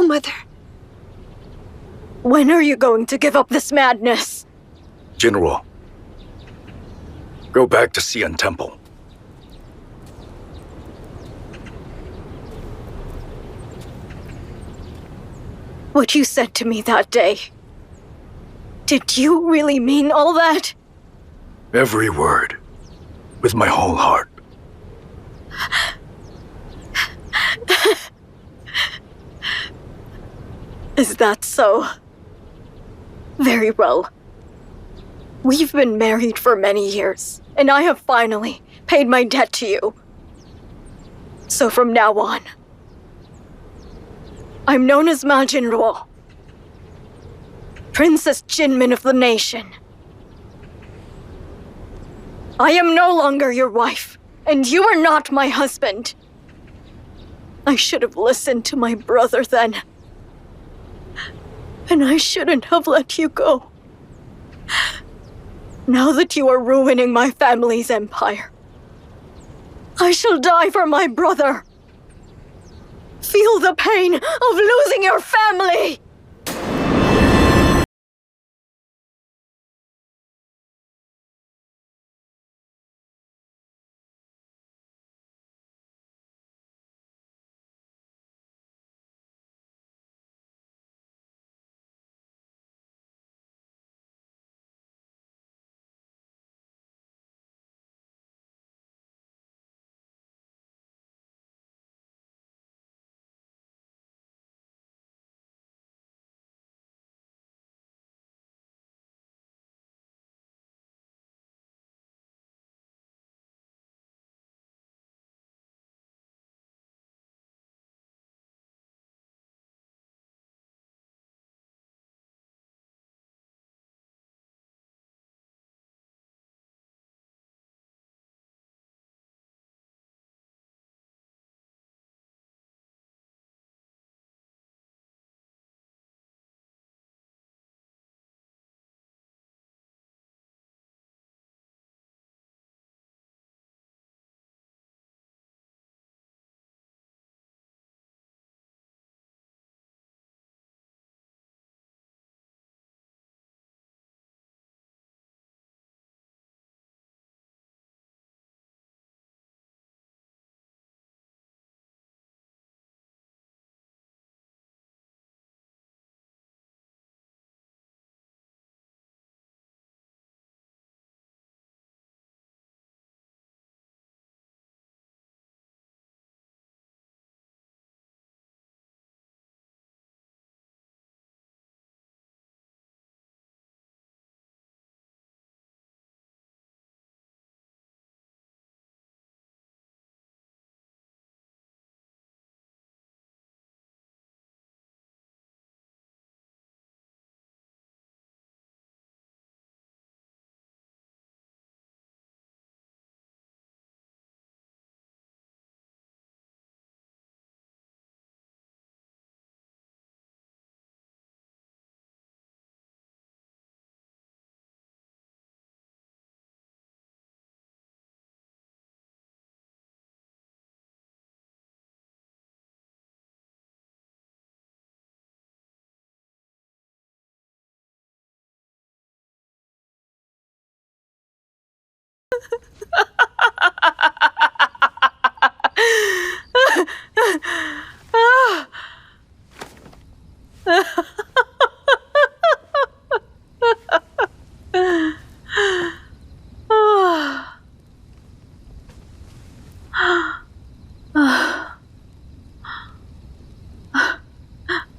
Mother. When are you going to give up this madness? General, go back to Xian Temple. What you said to me that day, did you really mean all that? Every word, with my whole heart. Is that so? Very well. We've been married for many years, and I have finally paid my debt to you. So from now on, I'm known as Ma Jinruo, Princess Jinmin of the nation. I am no longer your wife, and you are not my husband. I should have listened to my brother then. And I shouldn't have let you go. Now that you are ruining my family's empire, I shall die for my brother. Feel the pain of losing your family!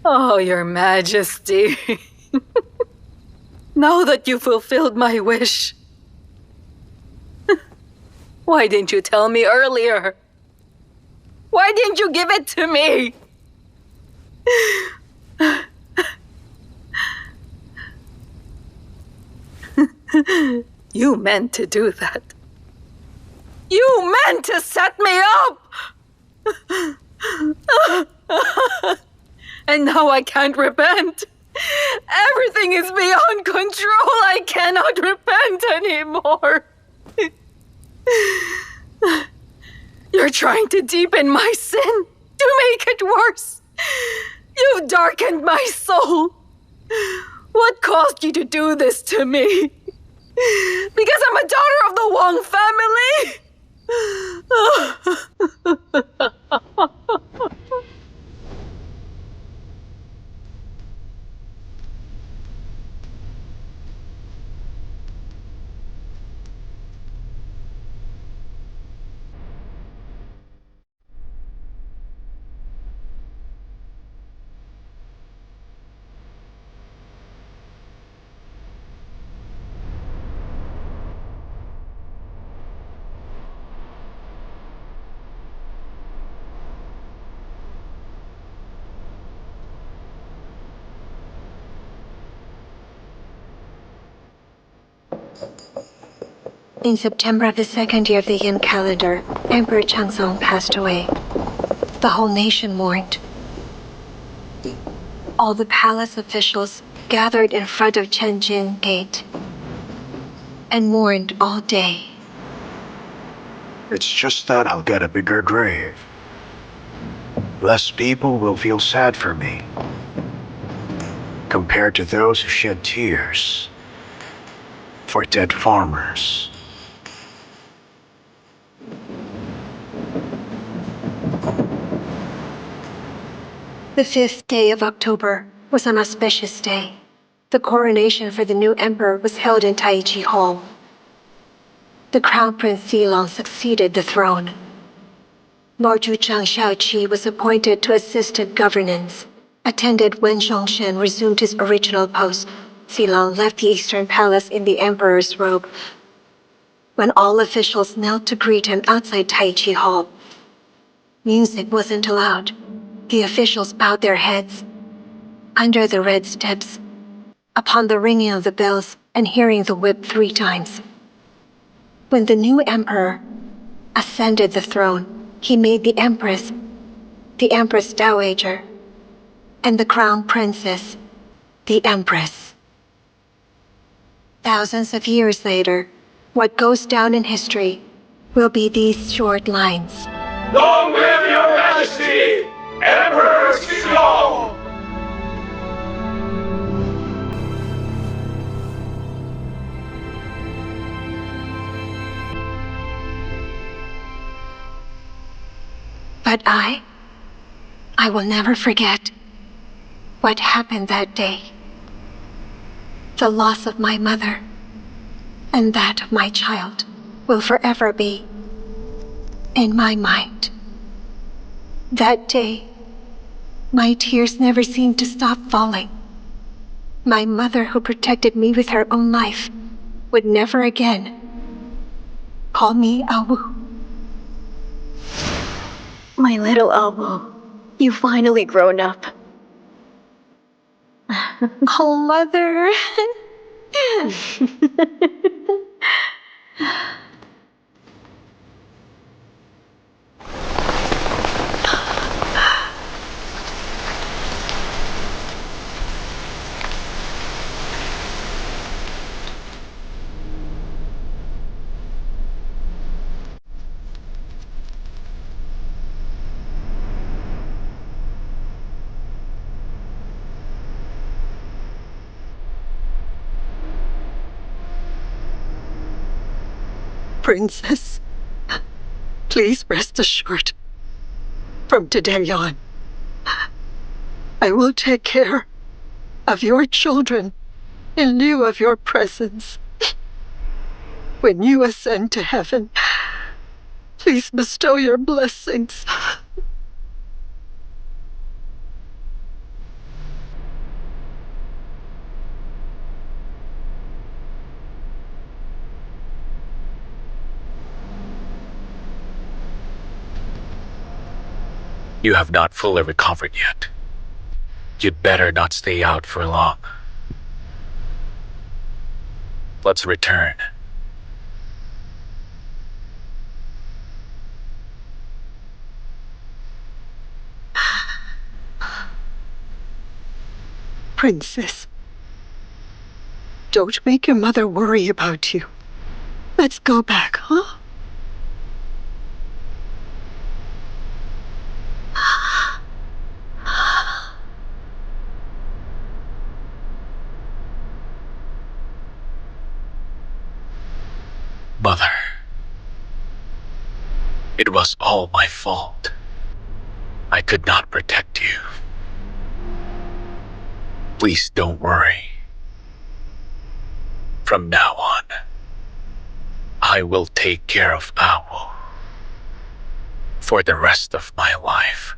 Oh, Your Majesty. Now that you fulfilled my wish, why didn't you tell me earlier? Why didn't you give it to me? You meant to do that. You meant to set me up! And now I can't repent. Everything is beyond control. I cannot repent anymore. You're trying to deepen my sin, to make it worse. You've darkened my soul. What caused you to do this to me? Because I'm a daughter of the Wang family? In September of the second year of the Yin calendar, Emperor Changzong passed away. The whole nation mourned. All the palace officials gathered in front of Chenjin Gate and mourned all day. It's just that I'll get a bigger grave. Less people will feel sad for me, compared to those who shed tears for dead farmers. The 5th day of October was an auspicious day. The coronation for the new emperor was held in Taichi Hall. The Crown Prince Helan succeeded the throne. Lord Zhang Xiao Qi was appointed to assistant governance. Attendant Wen Zhongshen resumed his original post. Helan left the Eastern Palace in the emperor's robe. When all officials knelt to greet him outside Taichi Hall, music wasn't allowed. The officials bowed their heads under the red steps, upon the ringing of the bells and hearing the whip 3 times. When the new emperor ascended the throne, he made the Empress Dowager, and the Crown Princess, the Empress. Thousands of years later, what goes down in history will be these short lines. Long live your majesty, Emperor Xiao! But I will never forget what happened that day. The loss of my mother and that of my child will forever be in my mind. That day, my tears never seemed to stop falling. My mother, who protected me with her own life, would never again call me Awu. My little Awu, you've finally grown up. Oh, Mother. Princess, please rest assured, from today on, I will take care of your children in lieu of your presence. When you ascend to heaven, please bestow your blessings. You have not fully recovered yet. You'd better not stay out for long. Let's return. Princess, don't make your mother worry about you. Let's go back, huh? was all my fault. I could not protect you. Please don't worry. From now on, I will take care of Owl for the rest of my life.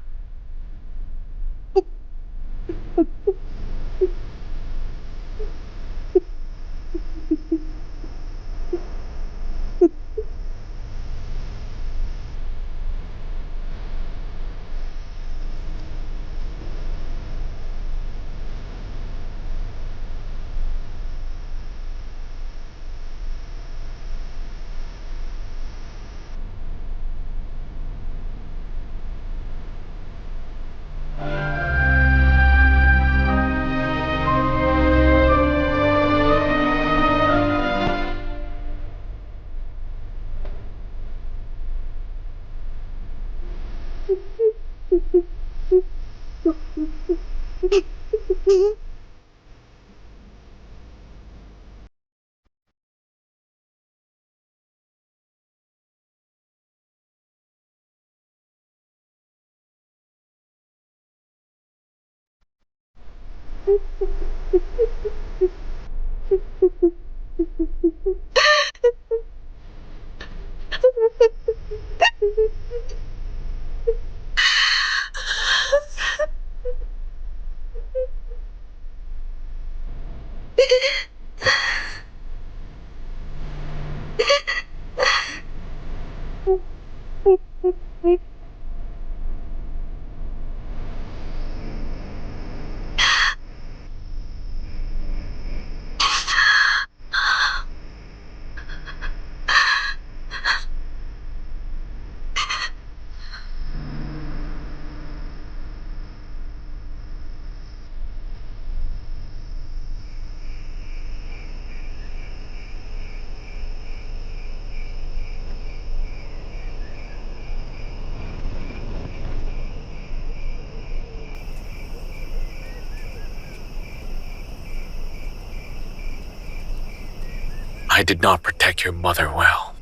I did not protect your mother well.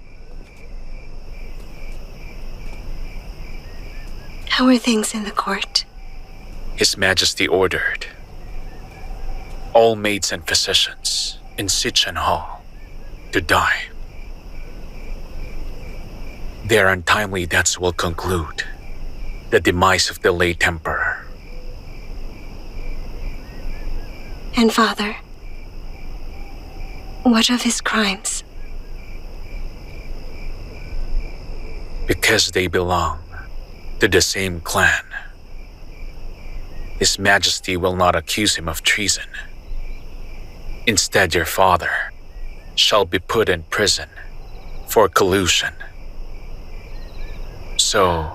How are things in the court? His Majesty ordered all maids and physicians in Sichen Hall to die. Their untimely deaths will conclude the demise of the late emperor. And father? What of his crimes? Because they belong to the same clan, His Majesty will not accuse him of treason. Instead, your father shall be put in prison for collusion. So,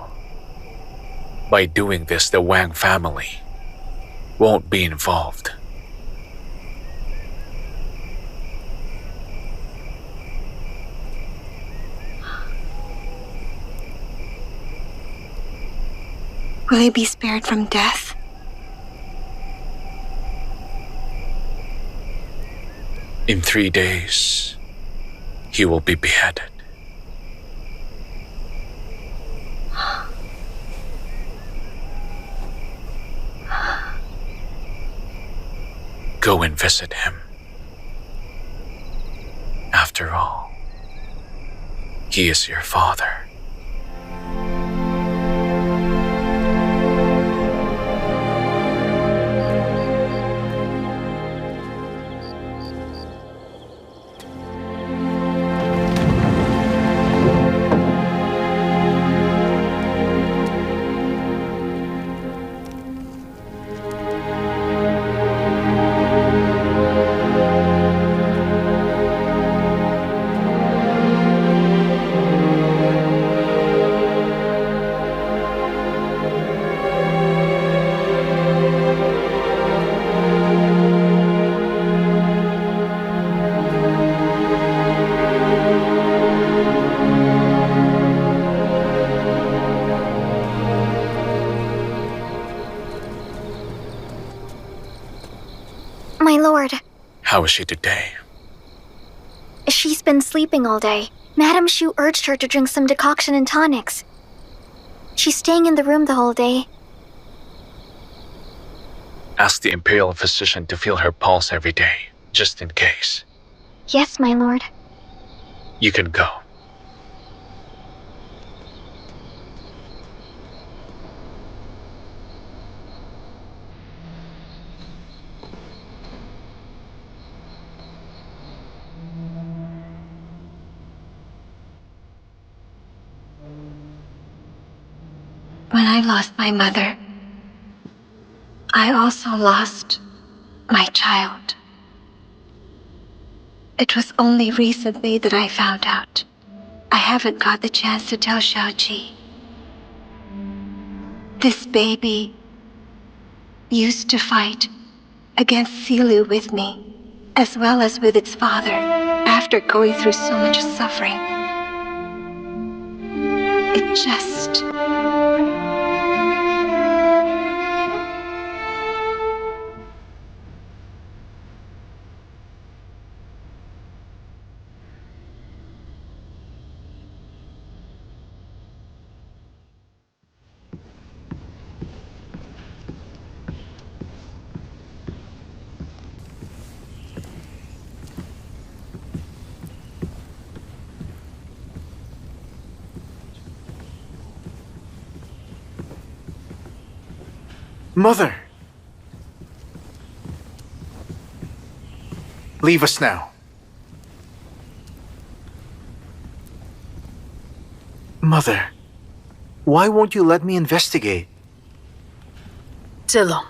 by doing this, the Wang family won't be involved. Will he be spared from death? In 3 days, he will be beheaded. Go and visit him. After all, he is your father. My lord. How is she today? She's been sleeping all day. Madame Xu urged her to drink some decoction and tonics. She's staying in the room the whole day. Ask the imperial physician to feel her pulse every day, just in case. Yes, my lord. You can go. When I lost my mother, I also lost my child. It was only recently that I found out. I haven't got the chance to tell Xiao Qi. This baby used to fight against Silu with me, as well as with its father, after going through so much suffering. It just... Mother! Leave us now. Mother, why won't you let me investigate? Zhou,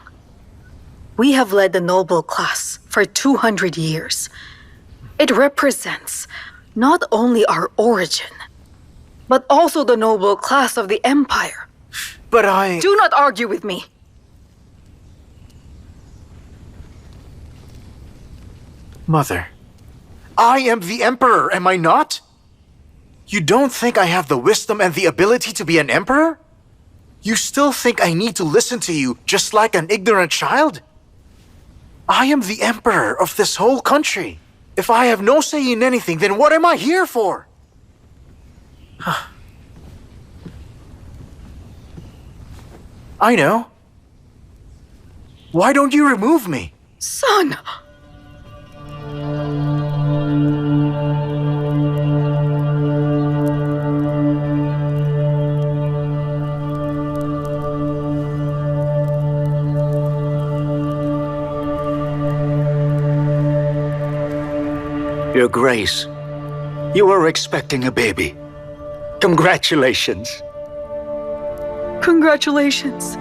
we have led the noble class for 200 years. It represents not only our origin, but also the noble class of the empire. But I... Do not argue with me. Mother, I am the Emperor, am I not? You don't think I have the wisdom and the ability to be an Emperor? You still think I need to listen to you just like an ignorant child? I am the Emperor of this whole country. If I have no say in anything, then what am I here for? I know. Why don't you remove me? Son! Your Grace, you are expecting a baby. Congratulations. Congratulations.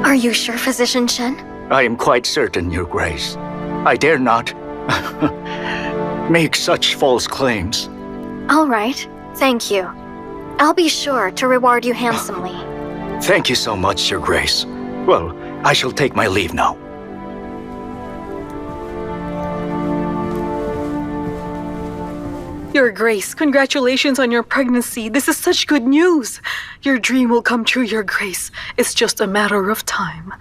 Are you sure, Physician Shen? I am quite certain, Your Grace. I dare not make such false claims. All right, thank you. I'll be sure to reward you handsomely. Thank you so much, Your Grace. Well, I shall take my leave now. Your Grace, congratulations on your pregnancy. This is such good news. Your dream will come true, Your Grace. It's just a matter of time.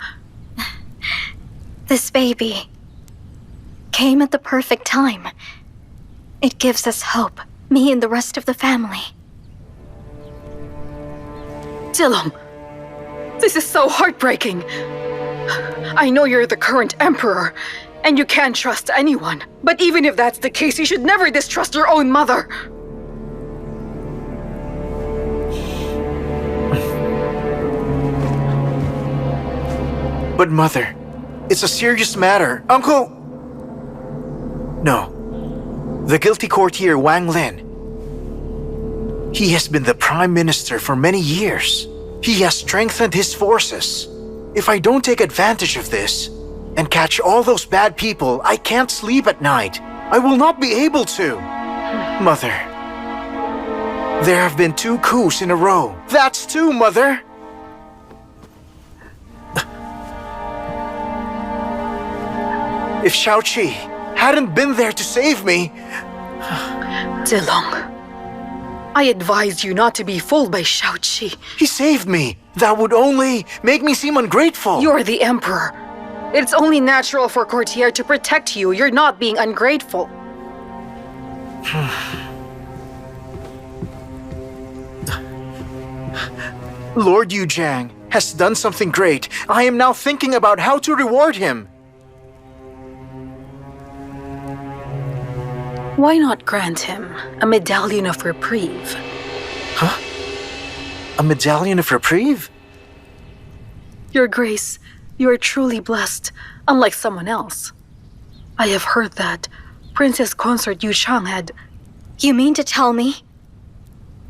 This baby came at the perfect time. It gives us hope, me and the rest of the family. Zhou, this is so heartbreaking. I know you're the current emperor, and you can't trust anyone. But even if that's the case, you should never distrust your own mother. But Mother, it's a serious matter. Uncle! No. The guilty courtier Wang Lin. He has been the Prime Minister for many years. He has strengthened his forces. If I don't take advantage of this and catch all those bad people, I can't sleep at night. I will not be able to. Mother, there have been 2 coups in a row. That's 2, Mother! If Xiao Qi hadn't been there to save me... Zhou, I advise you not to be fooled by Xiao Qi. He saved me. That would only make me seem ungrateful. You're the emperor. It's only natural for courtier to protect you. You're not being ungrateful. Lord Yu Zhang has done something great. I am now thinking about how to reward him. Why not grant him a medallion of reprieve? Huh? A medallion of reprieve? Your Grace, you are truly blessed, unlike someone else. I have heard that Princess Consort Yu Chang had... You mean to tell me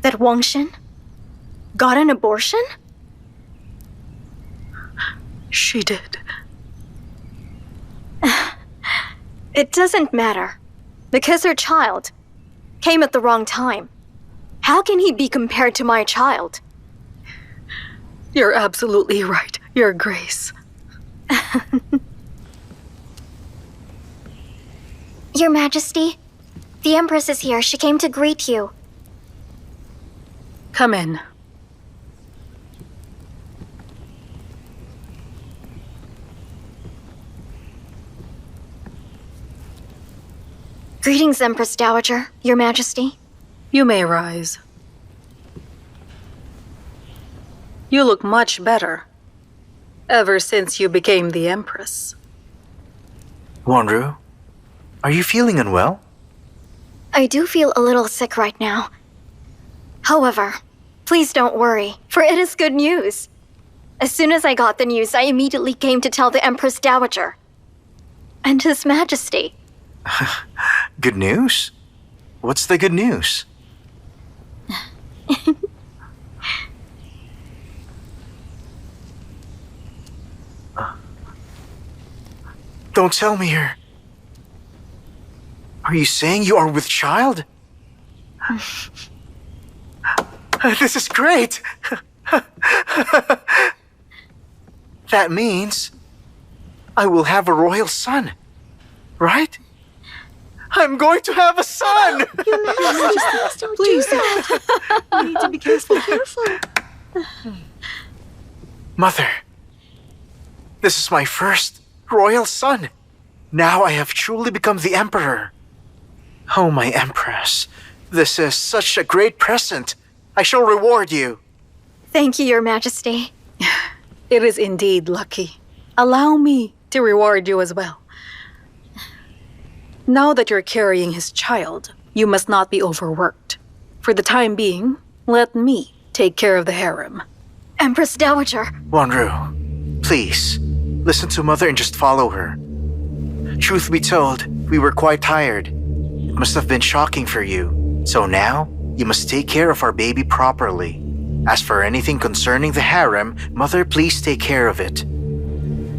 that Wang Xuan got an abortion? She did. It doesn't matter, because her child came at the wrong time. How can he be compared to my child? You're absolutely right, Your Grace. Your Majesty, the Empress is here. She came to greet you. Come in. Greetings, Empress Dowager, Your Majesty. You may rise. You look much better, ever since you became the Empress. Wanru, are you feeling unwell? I do feel a little sick right now. However, please don't worry, for it is good news. As soon as I got the news, I immediately came to tell the Empress Dowager and His Majesty. Good news? What's the good news? Don't tell me you're... Are you saying you are with child? This is great! That means I will have a royal son, right? I'm going to have a son! Please. You need to be careful. Mother, this is my first royal son. Now I have truly become the emperor. Oh, my empress, this is such a great present. I shall reward you. Thank you, Your Majesty. It is indeed lucky. Allow me to reward you as well. Now that you're carrying his child, you must not be overworked. For the time being, let me take care of the harem. Empress Dowager. Wanru, please, listen to Mother and just follow her. Truth be told, we were quite tired. It must have been shocking for you. So now, you must take care of our baby properly. As for anything concerning the harem, Mother, please take care of it.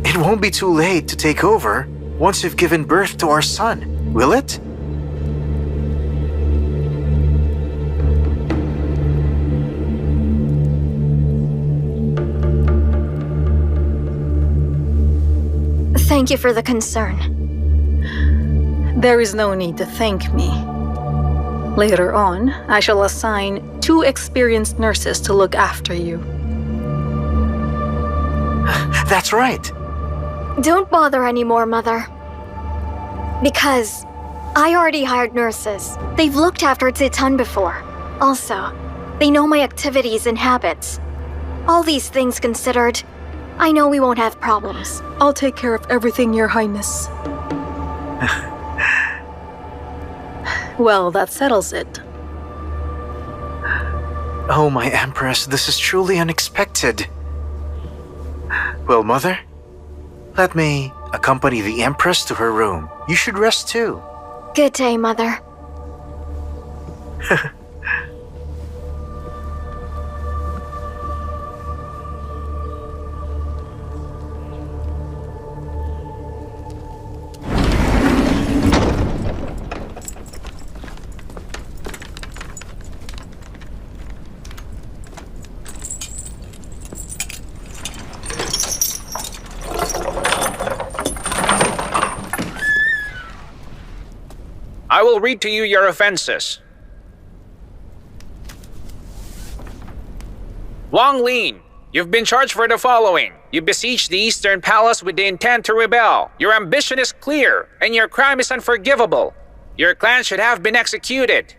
It won't be too late to take over once you've given birth to our son, will it? Thank you for the concern. There is no need to thank me. Later on, I shall assign 2 experienced nurses to look after you. That's right. Don't bother anymore, Mother. Because I already hired nurses. They've looked after Zitan before. Also, they know my activities and habits. All these things considered, I know we won't have problems. I'll take care of everything, Your Highness. Well, that settles it. Oh, my Empress, this is truly unexpected. Well, Mother, let me accompany the Empress to her room. You should rest too. Good day, Mother. I will read to you your offenses. Wang Lin, you've been charged for the following. You besieged the Eastern Palace with the intent to rebel. Your ambition is clear, and your crime is unforgivable. Your clan should have been executed,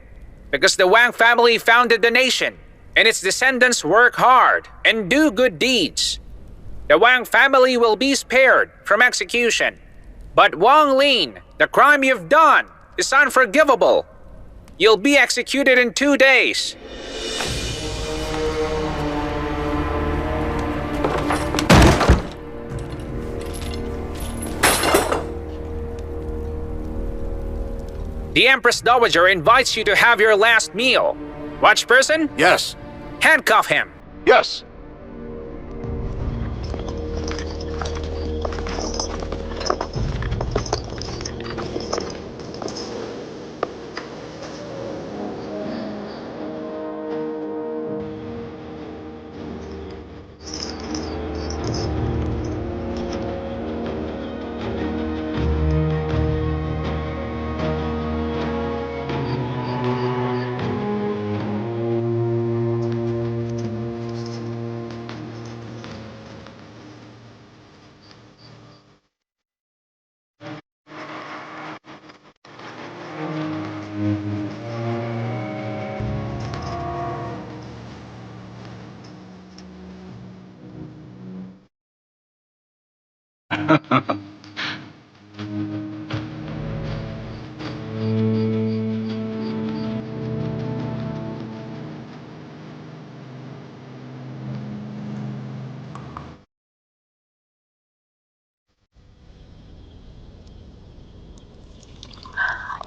because the Wang family founded the nation. and its descendants work hard and do good deeds, the Wang family will be spared from execution. But Wang Lin, the crime you've done is unforgivable. You'll be executed in 2 days. The Empress Dowager invites you to have your last meal. Watch person? Yes. Handcuff him. Yes.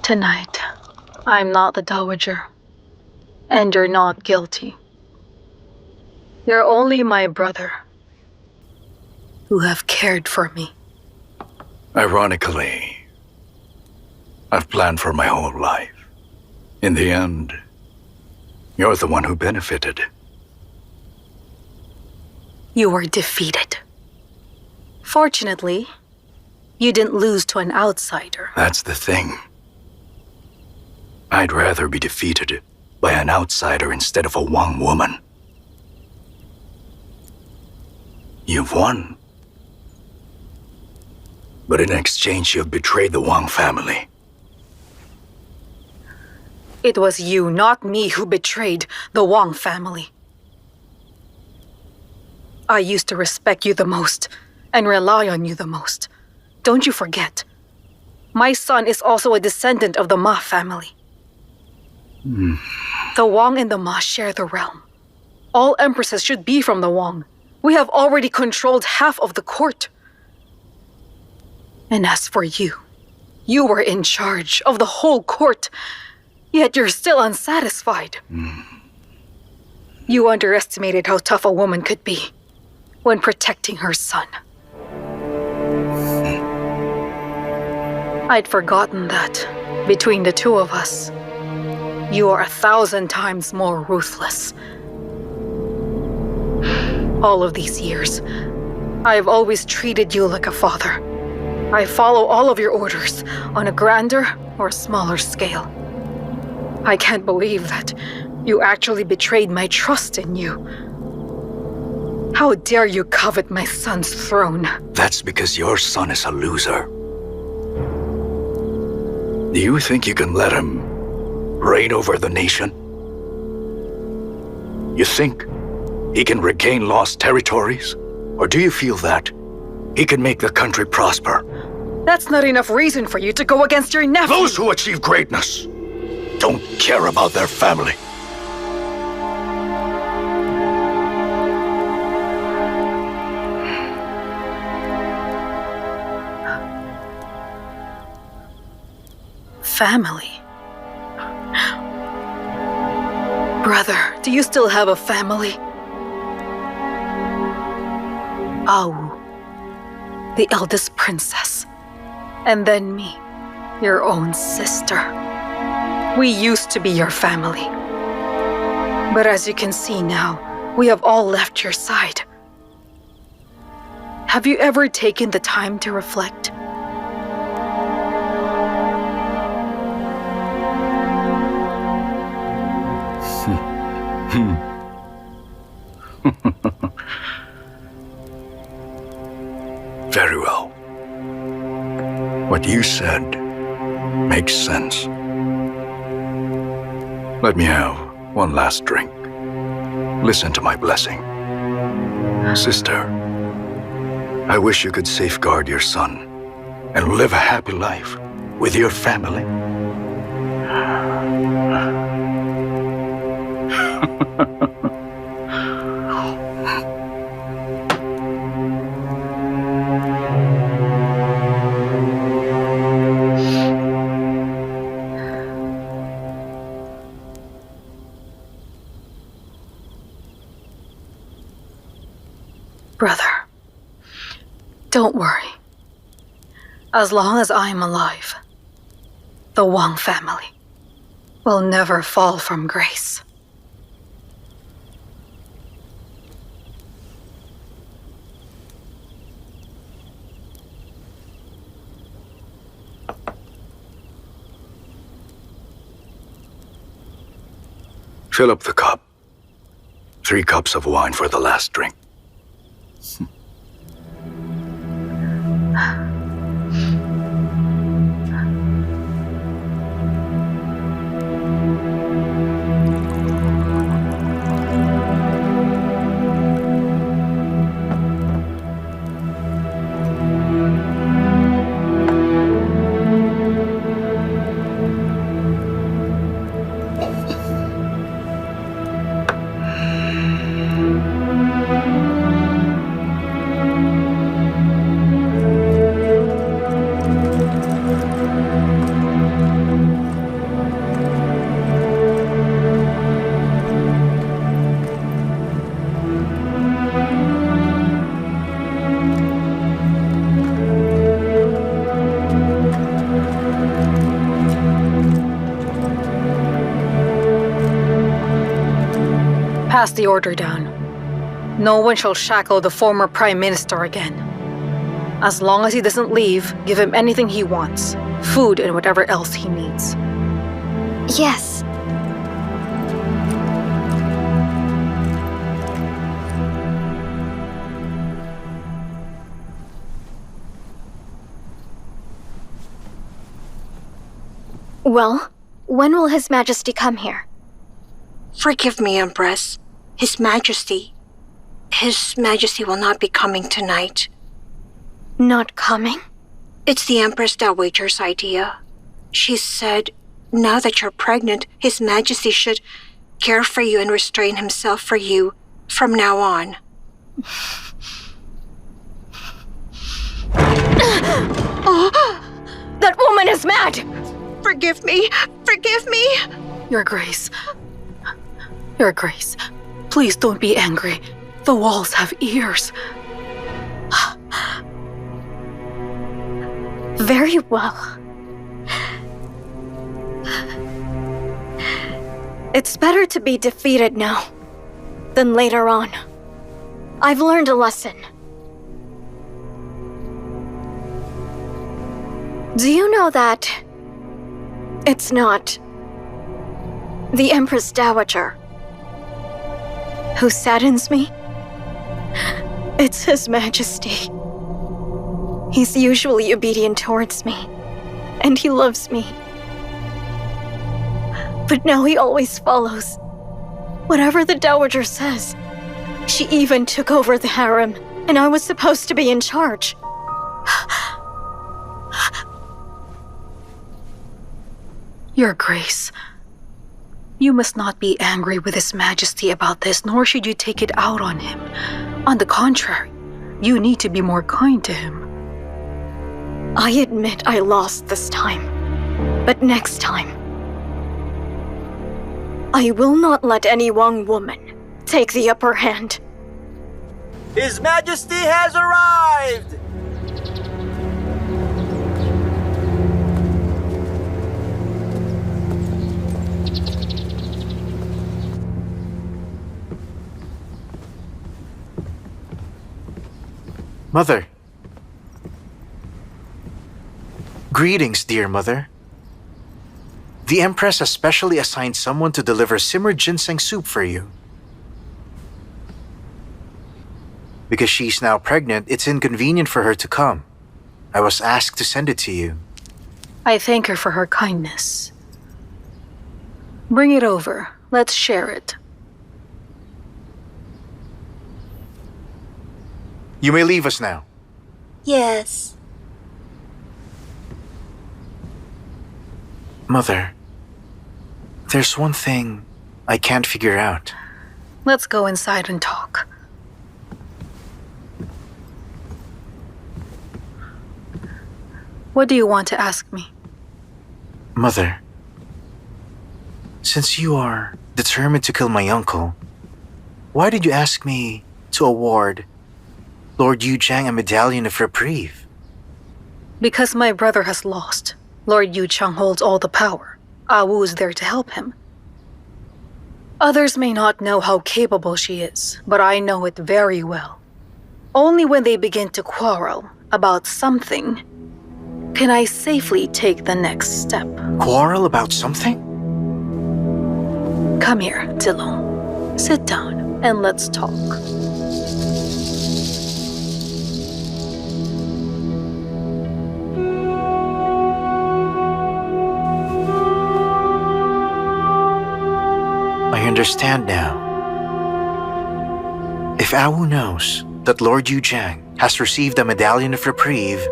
Tonight, I'm not the Dowager. And you're not guilty. You're only my brother, who have cared for me. Ironically, I've planned for my whole life. In the end, you're the one who benefited. You were defeated. Fortunately, you didn't lose to an outsider. That's the thing. I'd rather be defeated by an outsider instead of a Wang woman. You've won. But in exchange, you've betrayed the Wang family. It was you, not me, who betrayed the Wang family. I used to respect you the most and rely on you the most. Don't you forget. My son is also a descendant of the Ma family. The Wang and the Ma share the realm. All empresses should be from the Wang. We have already controlled half of the court. And as for you, you were in charge of the whole court, yet you're still unsatisfied. You underestimated how tough a woman could be when protecting her son. I'd forgotten that, between the two of us, you are 1,000 times more ruthless. All of these years, I've always treated you like a father. I follow all of your orders on a grander or smaller scale. I can't believe that you actually betrayed my trust in you. How dare you covet my son's throne? That's because your son is a loser. Do you think you can let him reign over the nation? You think he can regain lost territories? Or do you feel that he can make the country prosper? That's not enough reason for you to go against your nephew. Those who achieve greatness don't care about their family. Family? Brother, do you still have a family? Au, the eldest princess. And then me, your own sister. We used to be your family. But as you can see now, we have all left your side. Have you ever taken the time to reflect? Very well. What you said makes sense. Let me have one last drink. Listen to my blessing. Sister, I wish you could safeguard your son and live a happy life with your family. Brother, don't worry. As long as I am alive, the Wang family will never fall from grace. Fill up the cup. 3 cups of wine for the last drink. Pass the order down. No one shall shackle the former Prime Minister again. As long as he doesn't leave, give him anything he wants. Food and whatever else he needs. Yes. Well, when will His Majesty come here? Forgive me, Empress. His Majesty will not be coming tonight. Not coming? It's the Empress Dowager's idea. She said, now that you're pregnant, His Majesty should care for you and restrain himself for you from now on. That woman is mad! Forgive me! Forgive me! Your Grace. Your Grace. Please don't be angry. The walls have ears. Very well. It's better to be defeated now than later on. I've learned a lesson. Do you know that it's not the Empress Dowager who saddens me? It's His Majesty. He's usually obedient towards me, and he loves me. But now he always follows whatever the Dowager says. She even took over the harem, and I was supposed to be in charge. Your Grace, you must not be angry with His Majesty about this, nor should you take it out on him. On the contrary, you need to be more kind to him. I admit I lost this time, but next time, I will not let any Wang woman take the upper hand. His Majesty has arrived! Mother. Greetings, dear mother. The Empress has specially assigned someone to deliver simmered ginseng soup for you. Because she's now pregnant, it's inconvenient for her to come. I was asked to send it to you. I thank her for her kindness. Bring it over. Let's share it. You may leave us now. Yes. Mother, there's one thing I can't figure out. Let's go inside and talk. What do you want to ask me? Mother, since you are determined to kill my uncle, why did you ask me to award Lord Yu Zhang a medallion of reprieve? Because my brother has lost. Lord Yu Chang holds all the power. Wu is there to help him. Others may not know how capable she is, but I know it very well. Only when they begin to quarrel about something can I safely take the next step. Quarrel about something? Come here, Zilong. Sit down and let's talk. I understand now. If Wu knows that Lord Yu Zhang has received a medallion of reprieve,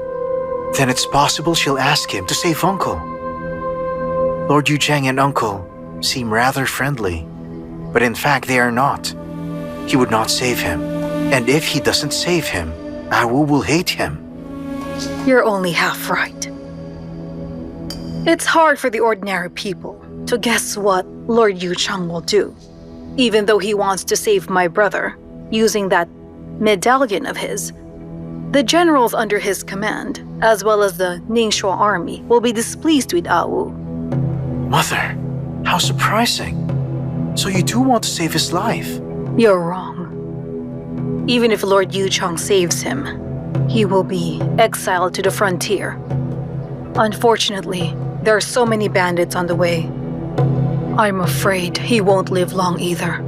then it's possible she'll ask him to save Uncle. Lord Yu Zhang and Uncle seem rather friendly, but in fact they are not. He would not save him, and if he doesn't save him, Wu will hate him. You're only half right. It's hard for the ordinary people to guess what Lord Yu Chang will do, even though he wants to save my brother using that medallion of his. The generals under his command, as well as the Ningxua army, will be displeased with Wu. Mother, how surprising. So you do want to save his life? You're wrong. Even if Lord Yu Chang saves him, he will be exiled to the frontier. Unfortunately, there are so many bandits on the way. I'm afraid he won't live long either.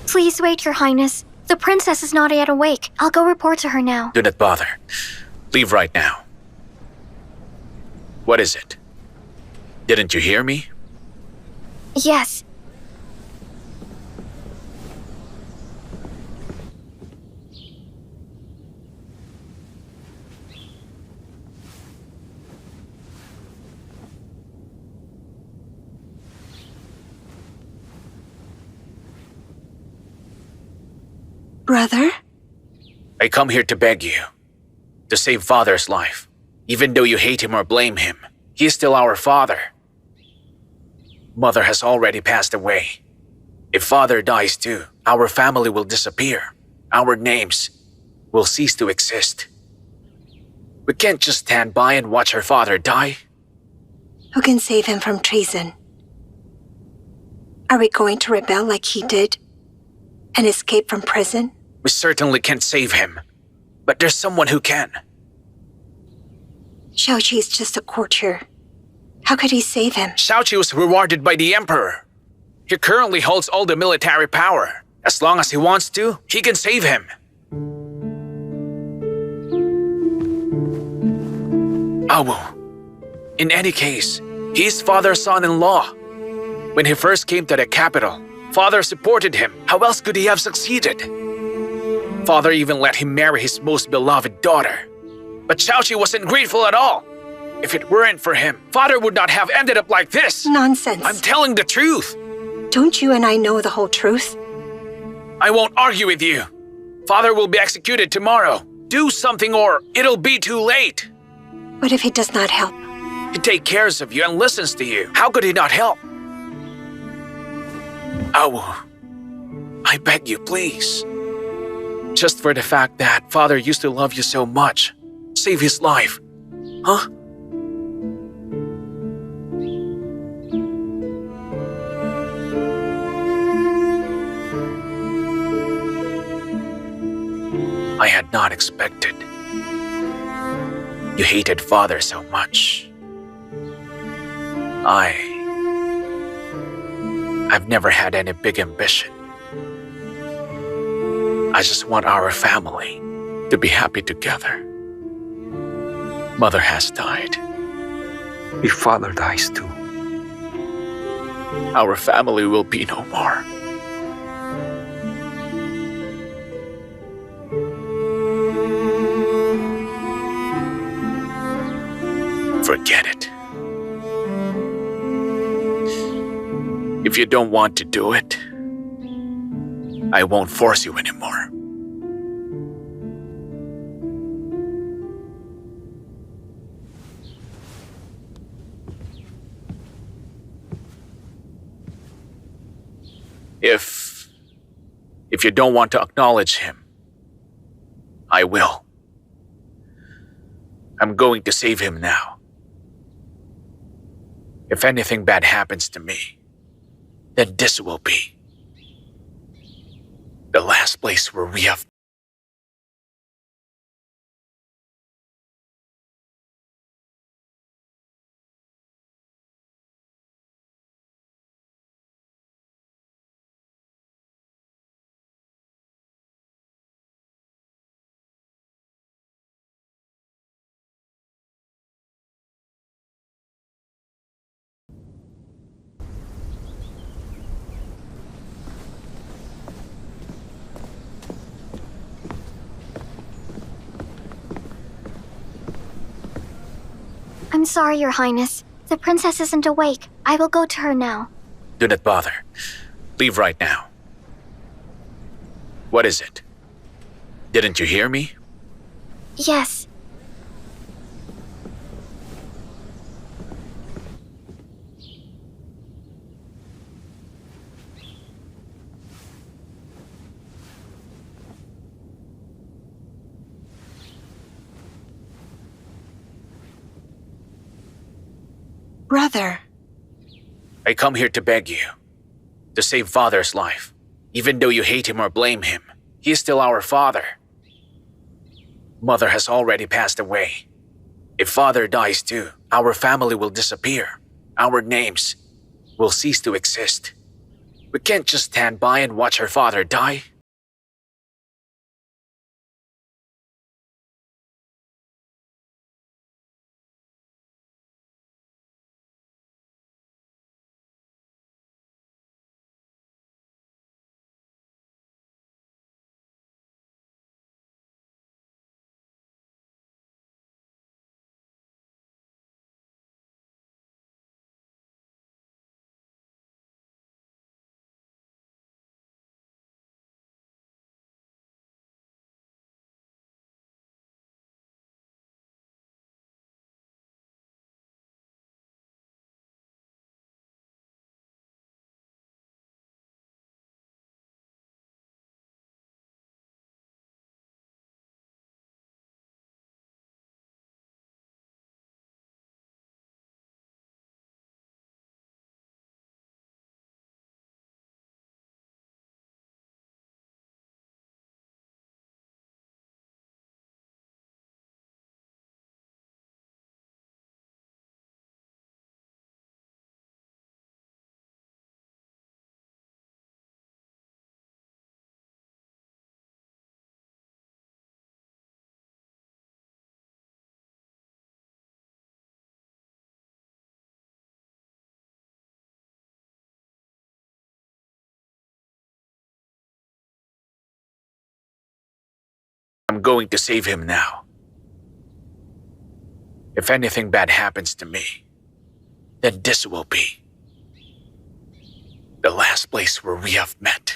Please wait, Your Highness. The princess is not yet awake. I'll go report to her now. Do not bother. Leave right now. What is it? Didn't you hear me? Yes. Brother? I come here to beg you to save Father's life. Even though you hate him or blame him, he is still our father. Mother has already passed away. If Father dies too, our family will disappear. Our names will cease to exist. We can't just stand by and watch our father die. Who can save him from treason? Are we going to rebel like he did and escape from prison? We certainly can't save him, but there's someone who can. Xiao Qi is just a courtier. How could he save him? Xiao Qi was rewarded by the Emperor. He currently holds all the military power. As long as he wants to, he can save him. Wu. In any case, he's Father's son-in-law. When he first came to the capital, Father supported him. How else could he have succeeded? Father even let him marry his most beloved daughter. But Xiao Qi wasn't grateful at all. If it weren't for him, Father would not have ended up like this. Nonsense. I'm telling the truth. Don't you and I know the whole truth? I won't argue with you. Father will be executed tomorrow. Do something or it'll be too late. What if he does not help? He takes care of you and listens to you. How could he not help? Wu, I beg you, please. Just for the fact that Father used to love you so much. Save his life. Huh? I had not expected. You hated Father so much. I've never had any big ambition. I just want our family to be happy together. Mother has died. Your father dies too. Our family will be no more. Forget it. If you don't want to do it, I won't force you anymore. If you don't want to acknowledge him, I will. I'm going to save him now. If anything bad happens to me, then this will be the last place where we have. I'm sorry, Your Highness. The princess isn't awake. I will go to her now. Do not bother. Leave right now. What is it? Didn't you hear me? Yes. Brother. I come here to beg you, to save Father's life. Even though you hate him or blame him, he is still our father. Mother has already passed away. If Father dies too, our family will disappear. Our names will cease to exist. We can't just stand by and watch our father die. I'm going to save him now. If anything bad happens to me, then this will be the last place where we have met.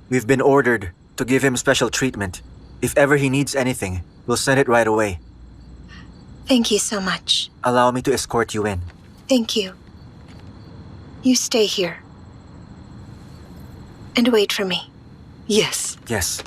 We've been ordered to give him special treatment. If ever he needs anything, we'll send it right away. Thank you so much. Allow me to escort you in. Thank you. You stay here. And wait for me. Yes. Yes.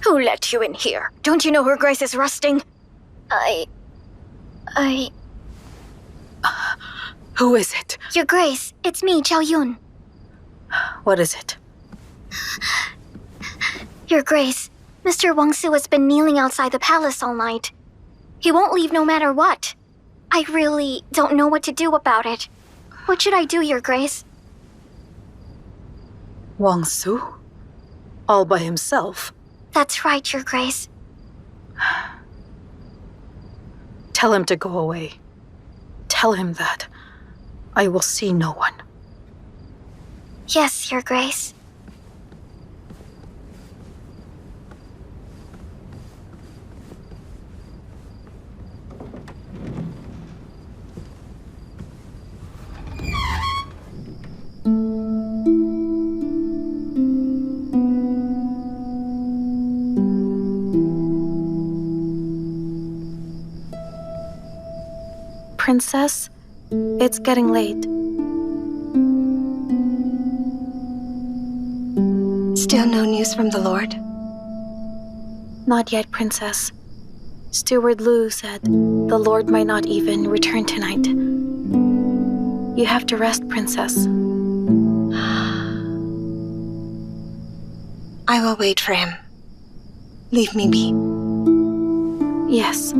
Who let you in here? Don't you know her grace is resting? Who is it? Your Grace, it's me, Xiao Yun. What is it? Your Grace, Mr. Wang Xuan has been kneeling outside the palace all night. He won't leave no matter what. I really don't know what to do about it. What should I do, Your Grace? Wang Xuan? All by himself? That's right, Your Grace. Tell him to go away. Tell him that I will see no one. Yes, Your Grace. Princess, it's getting late. Still no news from the Lord? Not yet, Princess. Steward Lu said the Lord might not even return tonight. You have to rest, Princess. I will wait for him. Leave me be. Yes.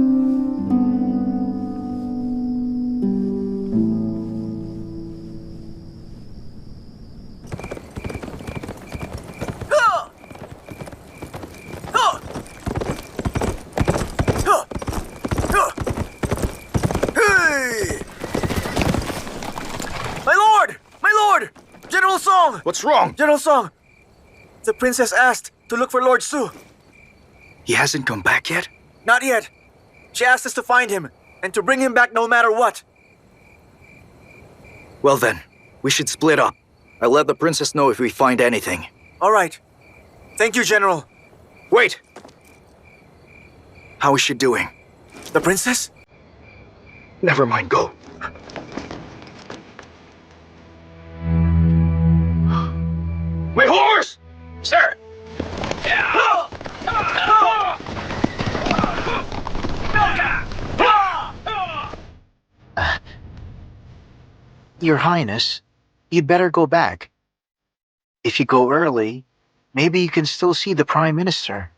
What's wrong? General Song! The princess asked to look for Lord Su. He hasn't come back yet? Not yet. She asked us to find him and to bring him back no matter what. Well then, we should split up. I'll let the princess know if we find anything. All right. Thank you, General. Wait! How is she doing? The princess? Never mind, go. My horse! Sir! Your Highness, you'd better go back. If you go early, maybe you can still see the Prime Minister.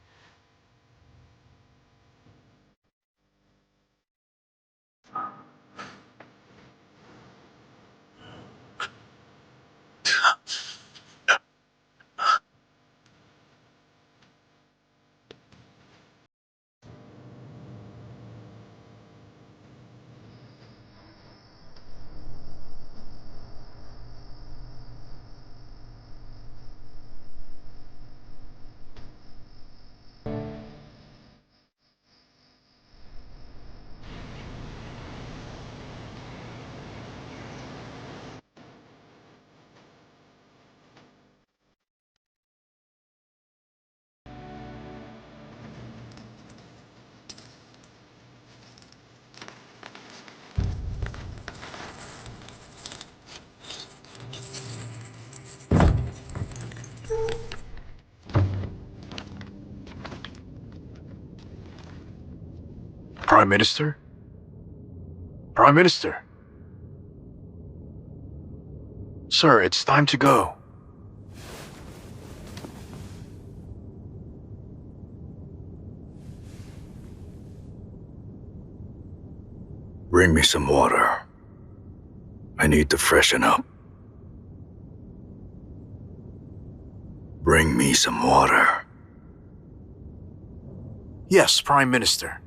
Prime Minister? Prime Minister? Sir, it's time to go. Bring me some water. I need to freshen up. Bring me some water. Yes, Prime Minister.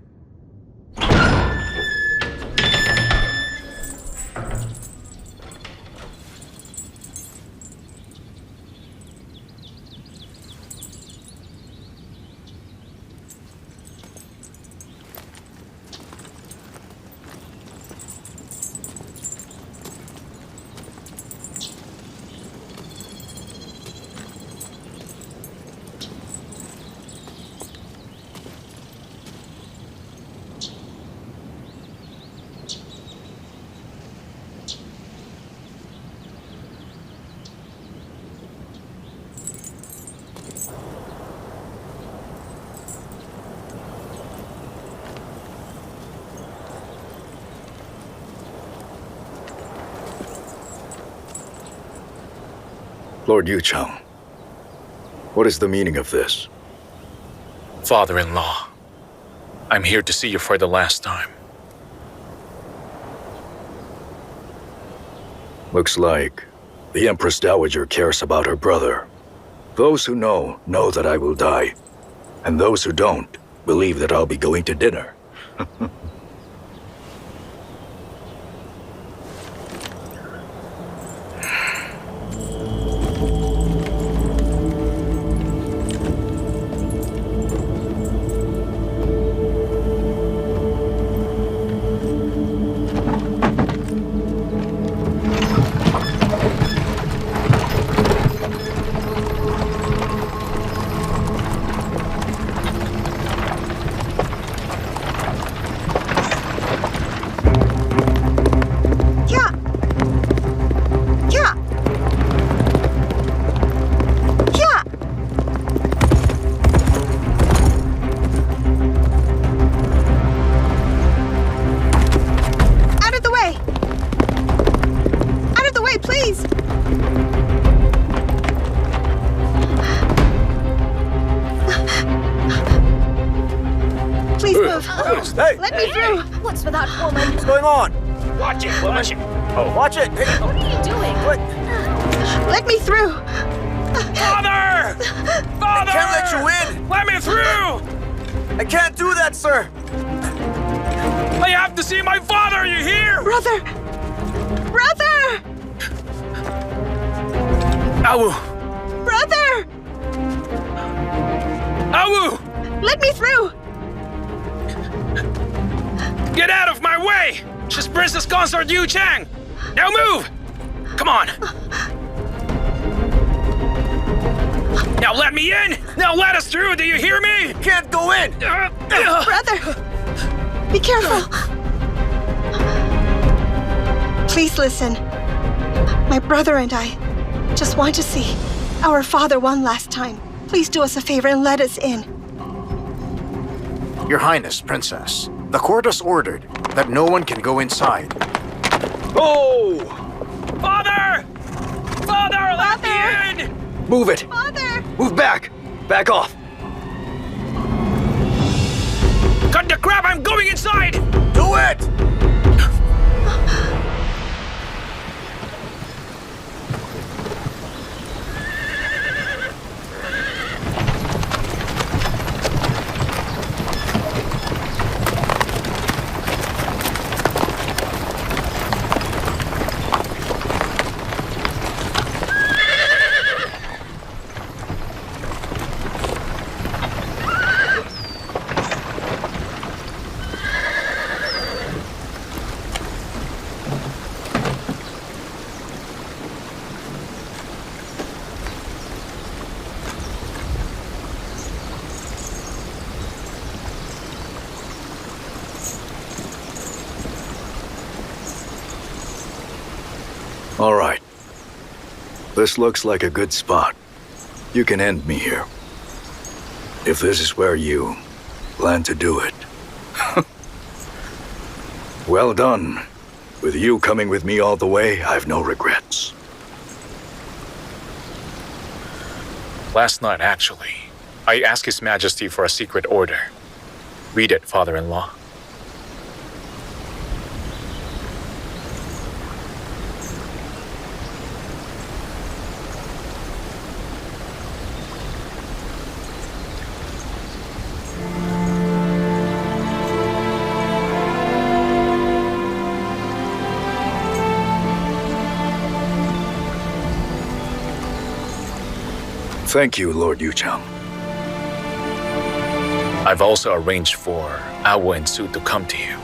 Lord Yuchang, what is the meaning of this? Father-in-law, I'm here to see you for the last time. Looks like the Empress Dowager cares about her brother. Those who know that I will die. And those who don't believe that I'll be going to dinner. please! Please move. Hey! Let me through. What's with that woman? What's going on? Watch it, watch it. Oh, watch it! Hey! What are you doing? What? Let me through. Father! Father! I can't let you in! Let me through! I can't do that, sir! I have to see my father, you hear? Brother! Brother! Awu! Brother! Awu! Let me through. Get out of my way! She's Princess Consort Yu Chang! Now move! Come on! Now let me in! Now let us through, do you hear me? Can't go in! Brother! Be careful. Please listen. My brother and I just want to see our father one last time. Please do us a favor and let us in. Your Highness, Princess, the court has ordered that no one can go inside. Oh! Father! Father, let me in! Move it! Father! Move back! Back off! Cut the crap, I'm going inside! Do it! All right. This looks like a good spot. You can end me here. If this is where you plan to do it. Well done. With you coming with me all the way, I've no regrets. Last night, actually, I asked His Majesty for a secret order. Read it, father-in-law. Thank you, Lord Yuchang. I've also arranged for Awu and Zhou to come to you.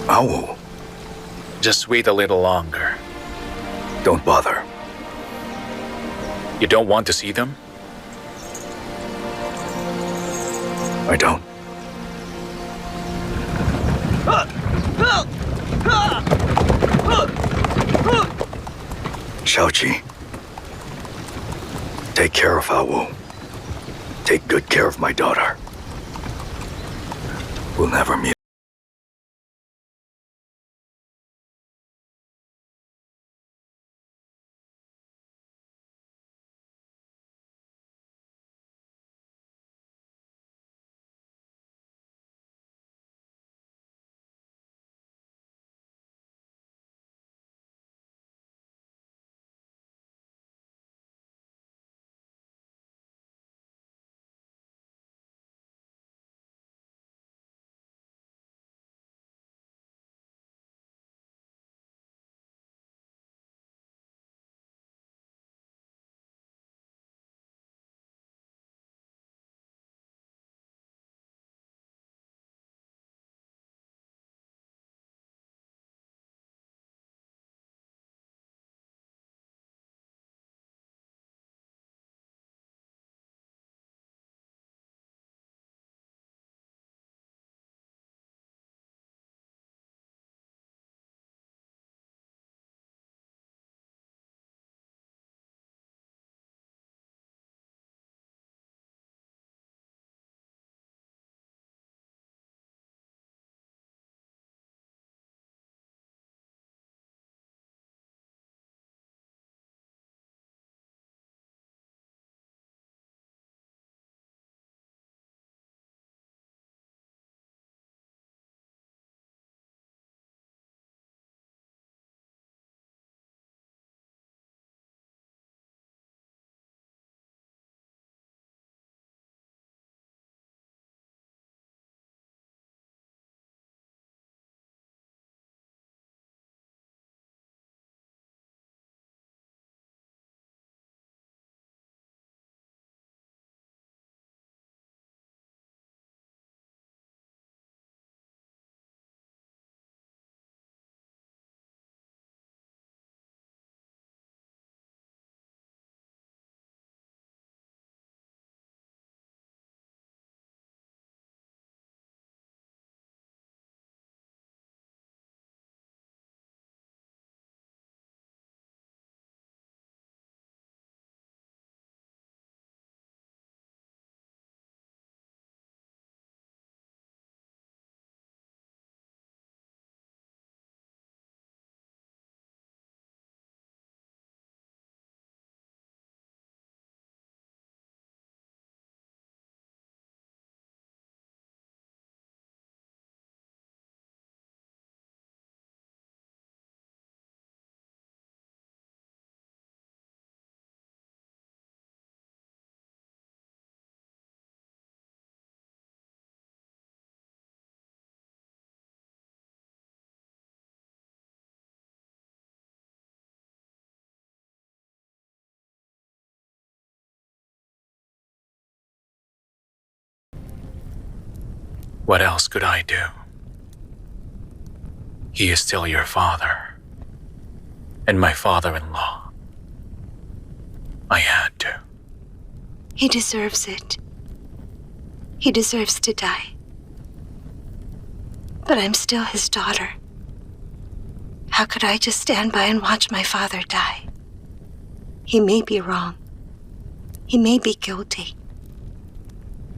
Awu? Just wait a little longer. Don't bother. You don't want to see them? I don't. Xiao Qi. Take care of Awu. Take good care of my daughter. We'll never meet. What else could I do? He is still your father, and my father-in-law. I had to. He deserves it. He deserves to die. But I'm still his daughter. How could I just stand by and watch my father die? He may be wrong. He may be guilty.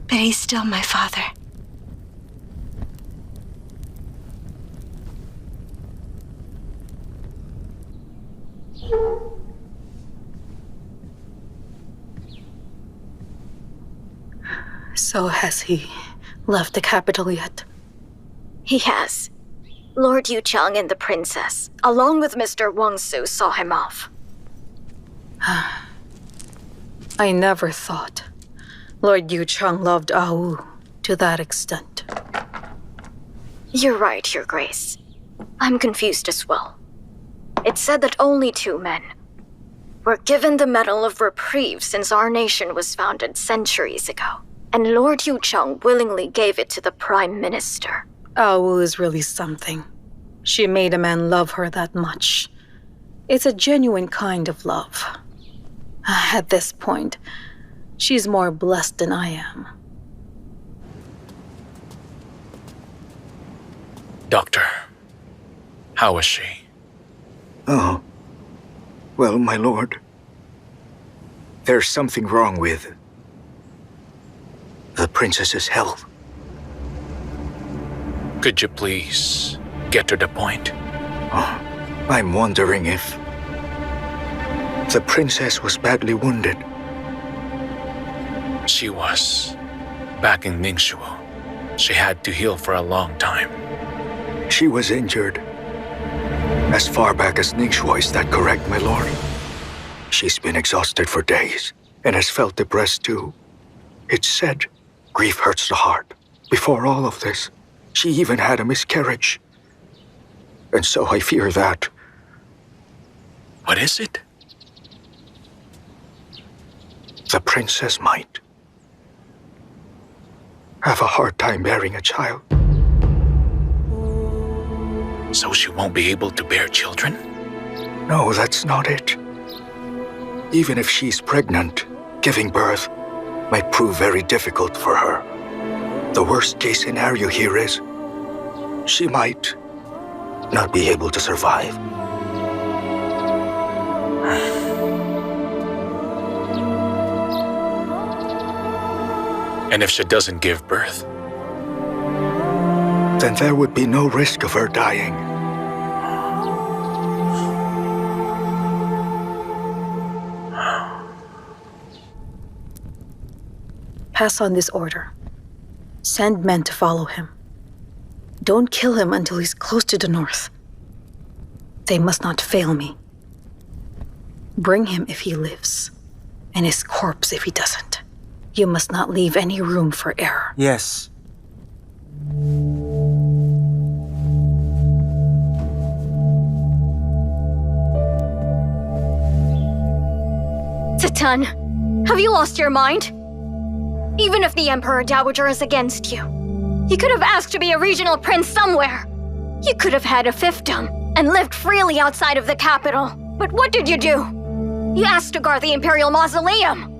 But he's still my father. So has he left the capital yet? He has. Lord Yuchang and the princess, along with Mr. Wang Xuan, saw him off. I never thought Lord Yuchang loved Wu to that extent. You're right, Your Grace. I'm confused as well. It said that only 2 men were given the Medal of Reprieve since our nation was founded centuries ago, and Lord Yuchang willingly gave it to the Prime Minister. Wu is really something. She made a man love her that much. It's a genuine kind of love. At this point, she's more blessed than I am. Doctor, how is she? Oh. Well, my lord. There's something wrong with the princess's health. Could you please get to the point? Oh, I'm wondering if the princess was badly wounded. She was. Back in Ningxu. She had to heal for a long time. She was injured as far back as Ningxu, is that correct, my lord? She's been exhausted for days and has felt depressed too. It's said grief hurts the heart. Before all of this, she even had a miscarriage. And so I fear that... What is it? The princess might have a hard time bearing a child. So she won't be able to bear children? No, that's not it. Even if she's pregnant, giving birth might prove very difficult for her. The worst case scenario here is she might not be able to survive. And if she doesn't give birth? Then there would be no risk of her dying. Pass on this order. Send men to follow him. Don't kill him until he's close to the north. They must not fail me. Bring him if he lives, and his corpse if he doesn't. You must not leave any room for error. Yes. Titan, have you lost your mind? Even if the Emperor Dowager is against you, you could have asked to be a regional prince somewhere. You could have had a fiefdom and lived freely outside of the capital. But what did you do? You asked to guard the Imperial Mausoleum.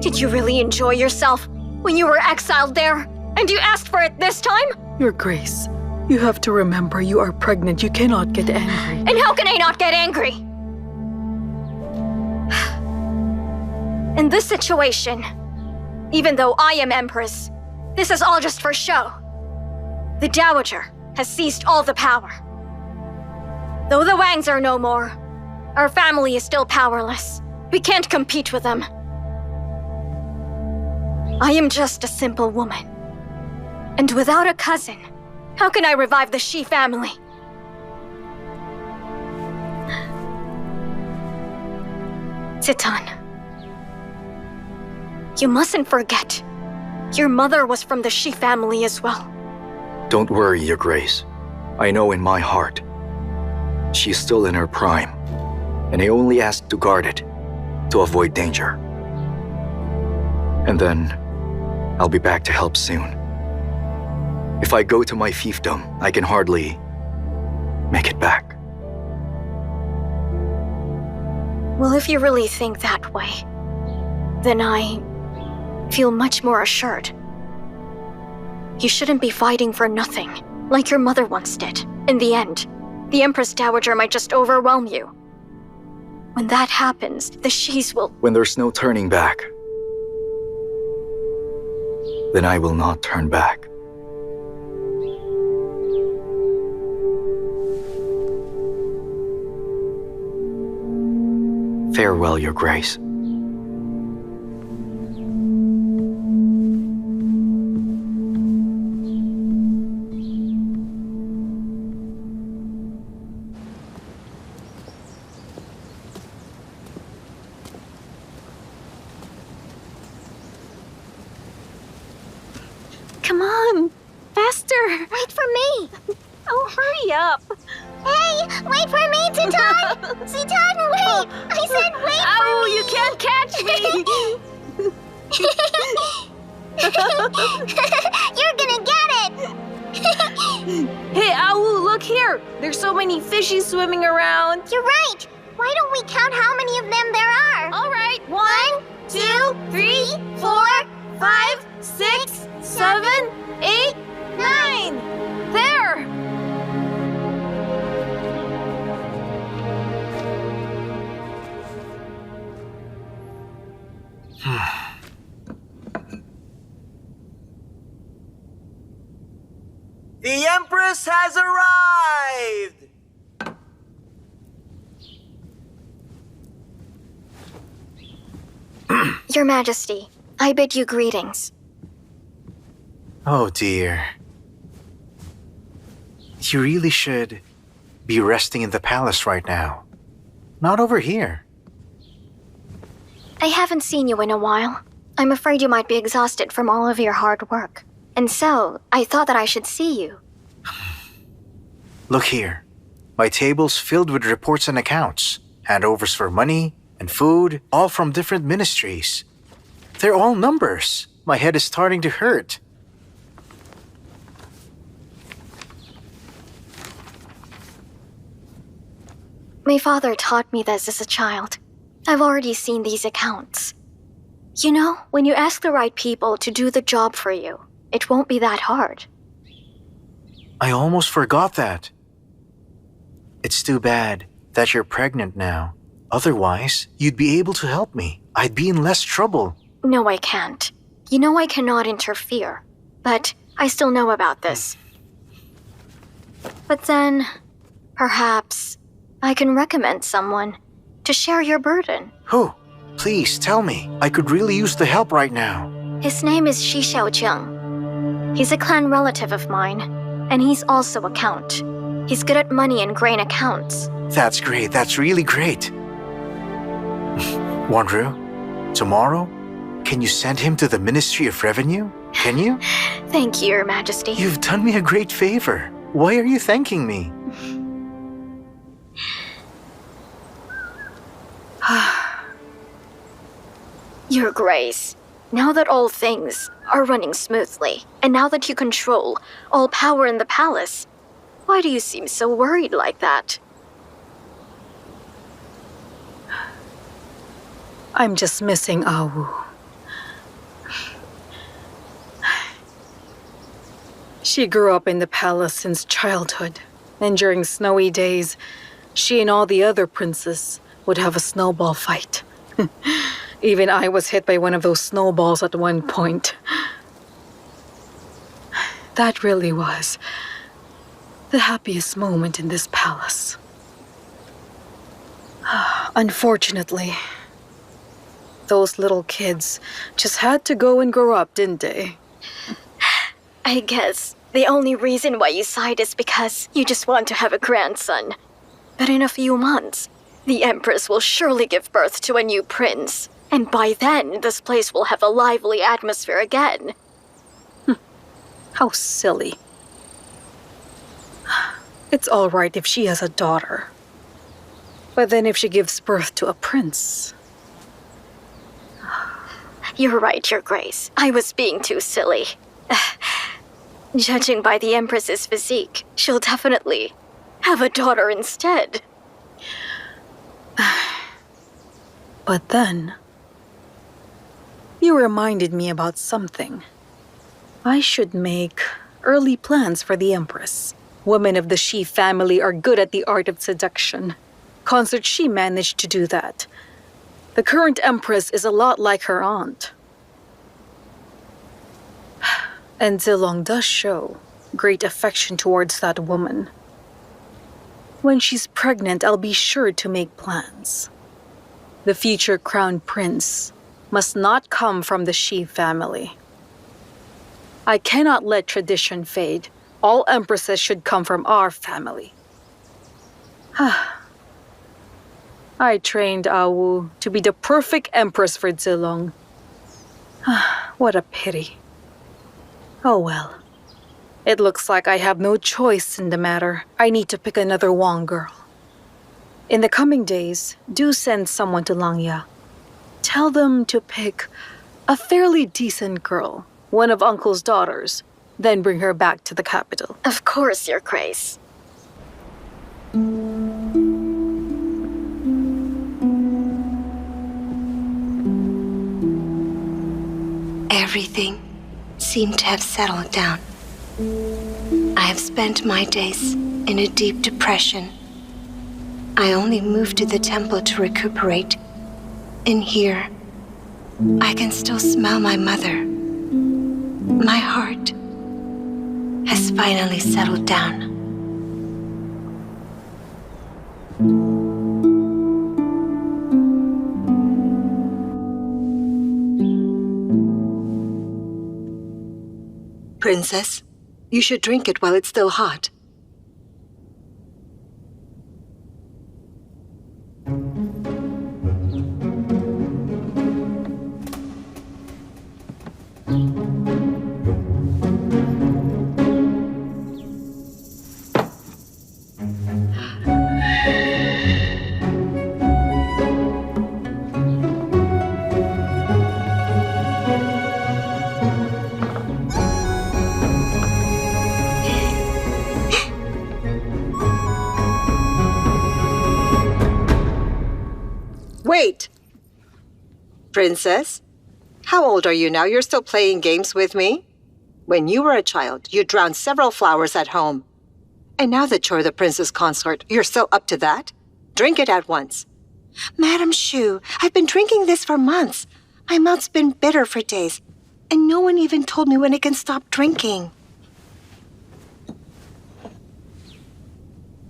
Did you really enjoy yourself when you were exiled there? And you asked for it this time? Your Grace, you have to remember you are pregnant. You cannot get angry. And how can I not get angry? In this situation, even though I am Empress, this is all just for show. The Dowager has seized all the power. Though the Wangs are no more, our family is still powerless. We can't compete with them. I am just a simple woman. And without a cousin, how can I revive the Xie family? Titan, you mustn't forget. Your mother was from the Xie family as well. Don't worry, Your Grace. I know in my heart, she's still in her prime, and I only asked to guard it, to avoid danger. And then, I'll be back to help soon. If I go to my fiefdom, I can hardly make it back. Well, if you really think that way, then I feel much more assured. You shouldn't be fighting for nothing, like your mother once did. In the end, the Empress Dowager might just overwhelm you. When that happens, the Xis will— When there's no turning back, then I will not turn back. Farewell, Your Grace. Come on, faster. Wait for me! Oh, hurry up. Hey, wait for me, Titan! Titan, wait! I said wait for me! Oh, you can't catch me! You're gonna get it! Hey, Owl, look here. There's so many fishies swimming around. You're right! Why don't we count how many of them there are? All right, 1, 2, 3, 4, 5, 6, 7, 8, 9. There! The Empress has arrived! Your Majesty, I bid you greetings. Oh dear. You really should be resting in the palace right now. Not over here. I haven't seen you in a while. I'm afraid you might be exhausted from all of your hard work. And so, I thought that I should see you. Look here. My table's filled with reports and accounts, handovers for money and food, all from different ministries. They're all numbers. My head is starting to hurt. My father taught me this as a child. I've already seen these accounts. You know, when you ask the right people to do the job for you, it won't be that hard. I almost forgot that. It's too bad that you're pregnant now. Otherwise, you'd be able to help me. I'd be in less trouble. No, I can't. You know I cannot interfere. But I still know about this. But then, perhaps, I can recommend someone to share your burden. Who? Please tell me. I could really use the help right now. His name is Xiao Qi. He's a clan relative of mine, and he's also a count. He's good at money and grain accounts. That's great. That's really great. Wanru, tomorrow, can you send him to the Ministry of Revenue? Can you? Thank you, Your Majesty. You've done me a great favor. Why are you thanking me? Your Grace, now that all things are running smoothly, and now that you control all power in the palace, why do you seem so worried like that? I'm just missing Awu. She grew up in the palace since childhood, and during snowy days, she and all the other princes would have a snowball fight. Even I was hit by one of those snowballs at one point. That really was the happiest moment in this palace. Unfortunately, those little kids just had to go and grow up, didn't they? I guess the only reason why you sighed is because you just want to have a grandson. But in a few months, the Empress will surely give birth to a new prince. And by then, this place will have a lively atmosphere again. How silly. It's all right if she has a daughter. But then if she gives birth to a prince... You're right, Your Grace. I was being too silly. Judging by the Empress's physique, she'll definitely have a daughter instead. But then, you reminded me about something. I should make early plans for the Empress. Women of the Xie family are good at the art of seduction. Consort Xie managed to do that. The current Empress is a lot like her aunt. And Zilong does show great affection towards that woman. When she's pregnant, I'll be sure to make plans. The future crown prince must not come from the Xie family. I cannot let tradition fade. All empresses should come from our family. I trained Awu to be the perfect empress for Zilong. What a pity. Oh well. It looks like I have no choice in the matter. I need to pick another Wang girl. In the coming days, do send someone to Langya. Tell them to pick a fairly decent girl, one of Uncle's daughters, then bring her back to the capital. Of course, Your Grace. Everything seemed to have settled down. I have spent my days in a deep depression. I only moved to the temple to recuperate. In here, I can still smell my mother. My heart has finally settled down. Princess, you should drink it while it's still hot. Wait! Princess, how old are you now? You're still playing games with me? When you were a child, you drowned several flowers at home. And now that you're the princess consort, you're still up to that? Drink it at once. Madam Xu, I've been drinking this for months. My mouth's been bitter for days, and no one even told me when I can stop drinking.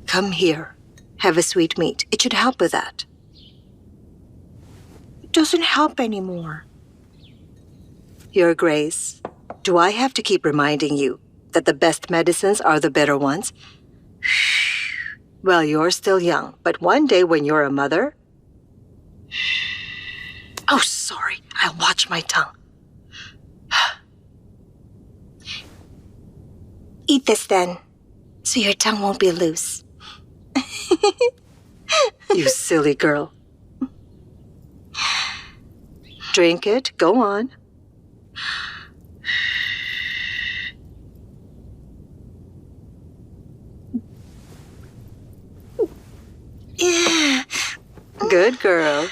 Come here. Have a sweet meat. It should help with that. It doesn't help anymore. Your Grace, do I have to keep reminding you that the best medicines are the bitter ones? Well, you're still young, but one day when you're a mother... Oh, sorry. I'll watch my tongue. Eat this then, so your tongue won't be loose. You silly girl. Drink it. Go on. Yeah. Good girl.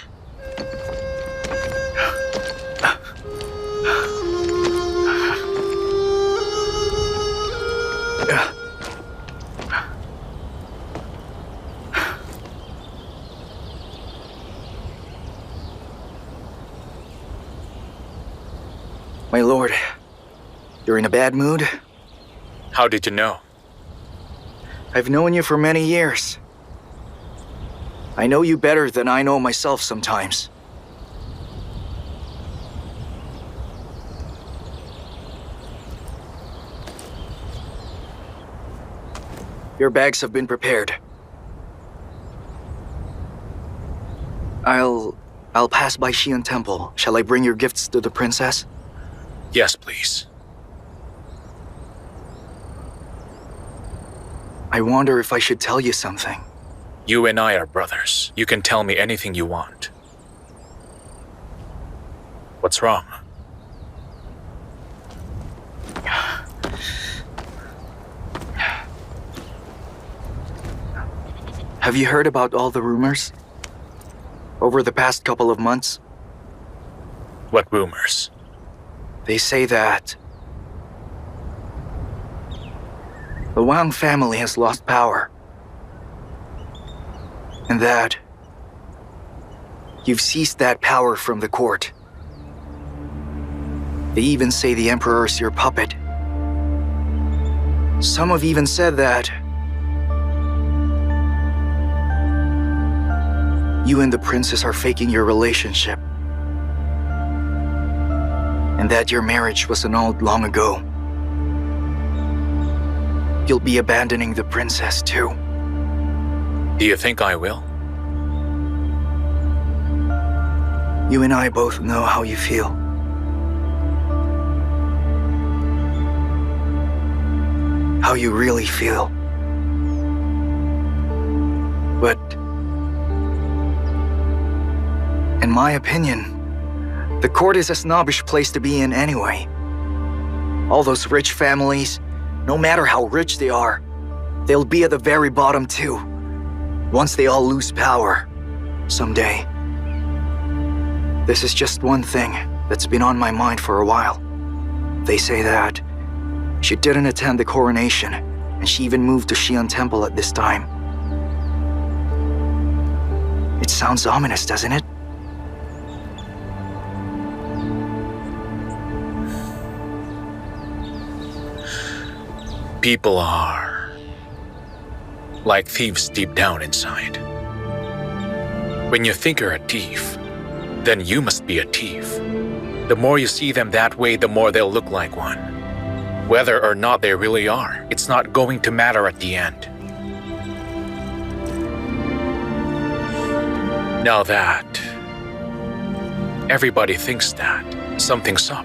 My lord, you're in a bad mood? How did you know? I've known you for many years. I know you better than I know myself sometimes. Your bags have been prepared. I'll pass by Xian Temple. Shall I bring your gifts to the princess? Yes, please. I wonder if I should tell you something. You and I are brothers. You can tell me anything you want. What's wrong? Have you heard about all the rumors? Over the past couple of months? What rumors? They say that the Wang family has lost power. And that you've seized that power from the court. They even say the Emperor is your puppet. Some have even said that you and the princess are faking your relationship. And that your marriage was annulled long ago. You'll be abandoning the princess too. Do you think I will? You and I both know how you feel. How you really feel. But in my opinion, the court is a snobbish place to be in anyway. All those rich families, no matter how rich they are, they'll be at the very bottom too, once they all lose power, someday. This is just one thing that's been on my mind for a while. They say that she didn't attend the coronation, and she even moved to Xi'an Temple at this time. It sounds ominous, doesn't it? People are like thieves deep down inside. When you think you're a thief, then you must be a thief. The more you see them that way, the more they'll look like one. Whether or not they really are, it's not going to matter at the end. Now that everybody thinks that something's up,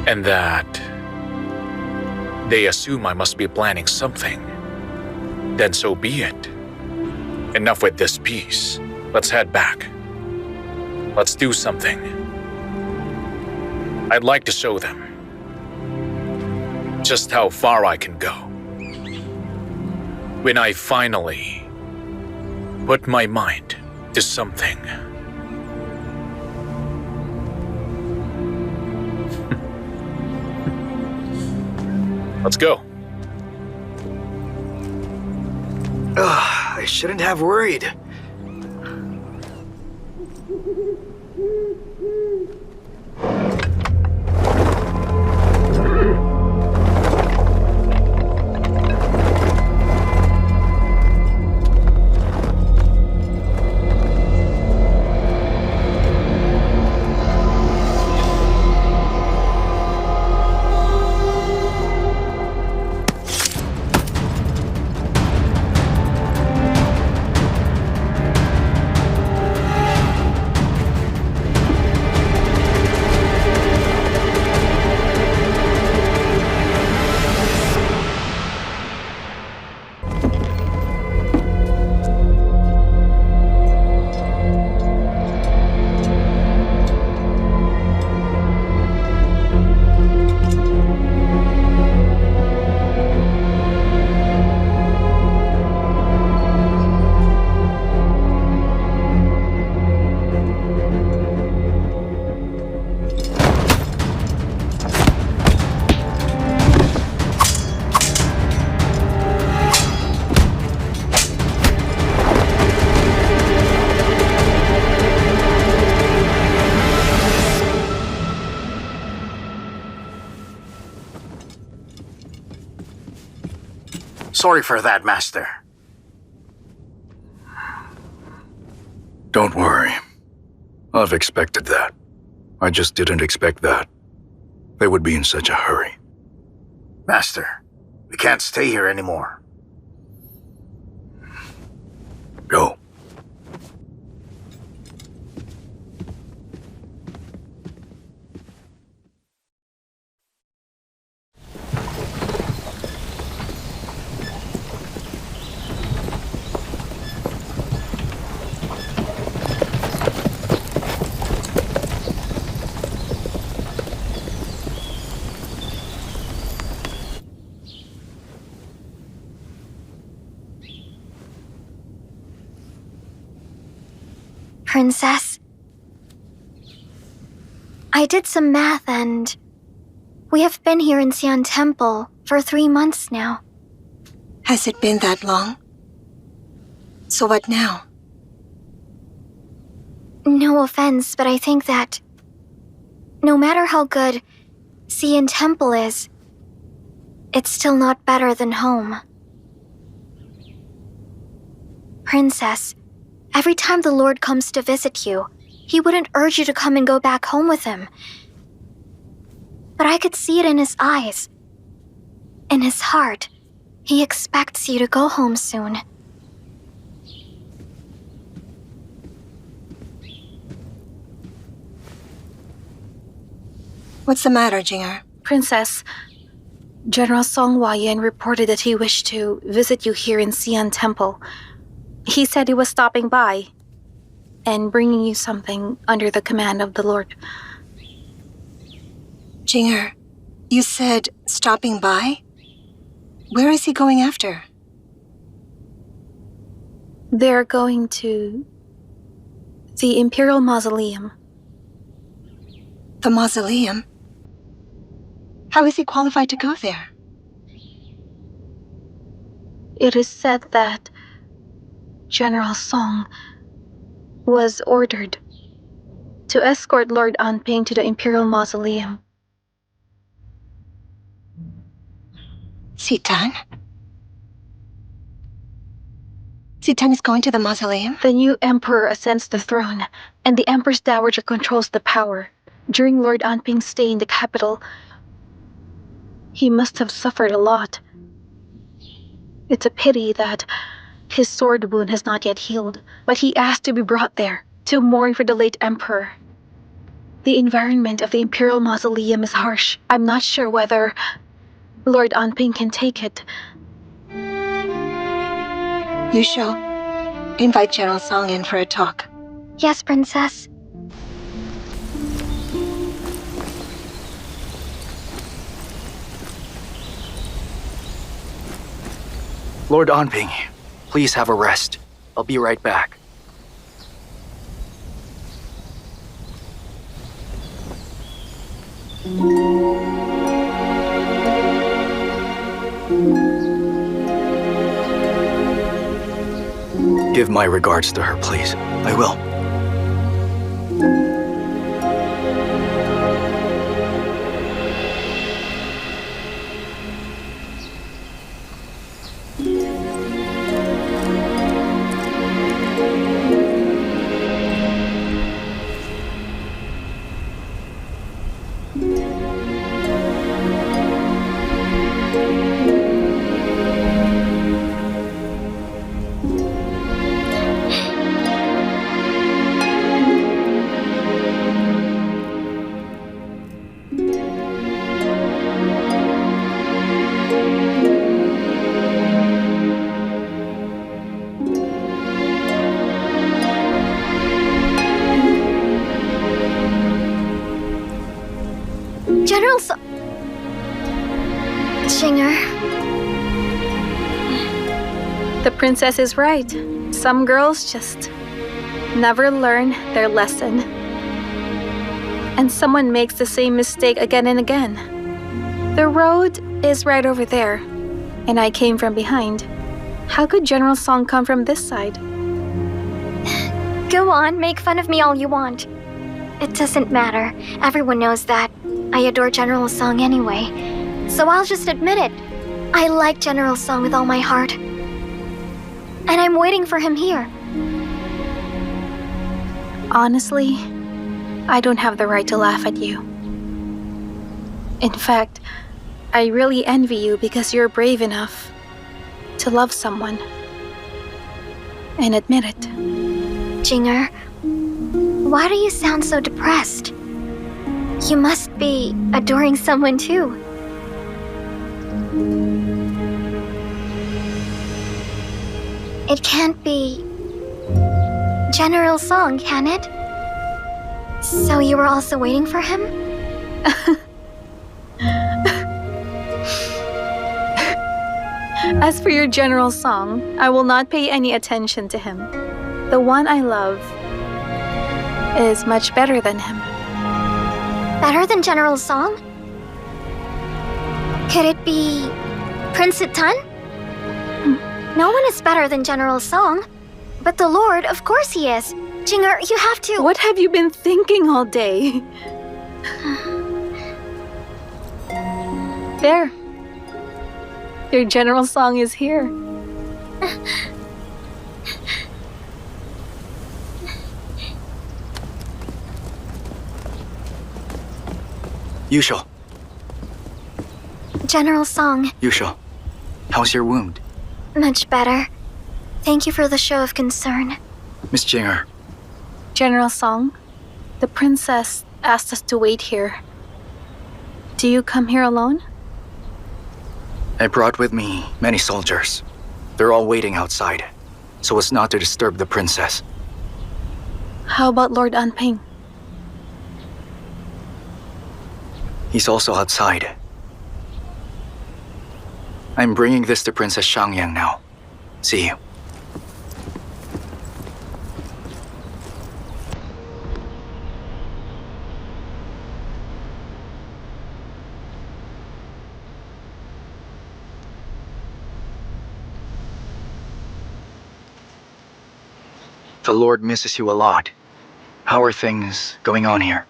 and that they assume I must be planning something, then so be it. Enough with this piece. Let's head back. Let's do something. I'd like to show them just how far I can go. When I finally put my mind to something. Let's go. I shouldn't have worried. Sorry for that, Master. Don't worry. I've expected that. I just didn't expect that they would be in such a hurry. Master, we can't stay here anymore. Go. Princess, I did some math and we have been here in Xian Temple for 3 months now. Has it been that long? So what now? No offense, but I think that no matter how good Xian Temple is, it's still not better than home. Princess, every time the Lord comes to visit you, he wouldn't urge you to come and go back home with him. But I could see it in his eyes. In his heart, he expects you to go home soon. What's the matter, Jinger? Princess, General Song Huayan reported that he wished to visit you here in Xian Temple. He said he was stopping by and bringing you something under the command of the Lord. Jinger, you said stopping by? Where is he going after? They're going to the Imperial Mausoleum. The mausoleum? How is he qualified to go there? It is said that General Song was ordered to escort Lord Anping to the Imperial Mausoleum. Sitan? Sitan is going to the mausoleum? The new emperor ascends the throne, and the Empress Dowager controls the power. During Lord Anping's stay in the capital, he must have suffered a lot. It's a pity that his sword wound has not yet healed, but he asked to be brought there to mourn for the late emperor. The environment of the Imperial Mausoleum is harsh. I'm not sure whether Lord Anping can take it. You shall invite General Song in for a talk. Yes, Princess. Lord Anping, please have a rest. I'll be right back. Give my regards to her, please. I will. General Jinger. The princess is right. Some girls just never learn their lesson. And someone makes the same mistake again and again. The road is right over there, and I came from behind. How could General Song come from this side? Go on, make fun of me all you want. It doesn't matter. Everyone knows that. I adore General Song anyway. So I'll just admit it. I like General Song with all my heart. And I'm waiting for him here. Honestly, I don't have the right to laugh at you. In fact, I really envy you because you're brave enough to love someone and admit it. Jinger, why do you sound so depressed? You must be adoring someone too. It can't be General Song, can it? So you were also waiting for him? As for your General Song, I will not pay any attention to him. The one I love is much better than him. Better than General Song? Could it be Prince Tan? No one is better than General Song. But the Lord, of course he is. Jinger, you have to... What have you been thinking all day? There. Your General Song is here. Yusho. General Song. Yusho, how's your wound? Much better. Thank you for the show of concern. Miss Jinger. General Song, the princess asked us to wait here. Do you come here alone? I brought with me many soldiers. They're all waiting outside, so as not to disturb the princess. How about Lord Anping? He's also outside. I'm bringing this to Princess Xiangyang now. See you. The Lord misses you a lot. How are things going on here?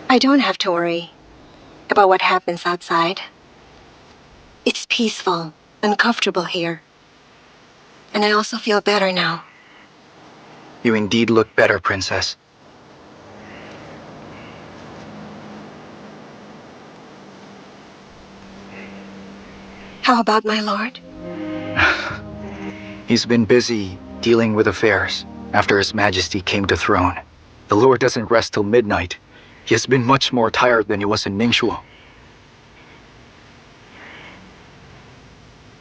I don't have to worry about what happens outside. It's peaceful and comfortable here. And I also feel better now. You indeed look better, Princess. How about my lord? He's been busy dealing with affairs after His Majesty came to throne. The Lord doesn't rest till midnight. He has been much more tired than he was in Ningxuo.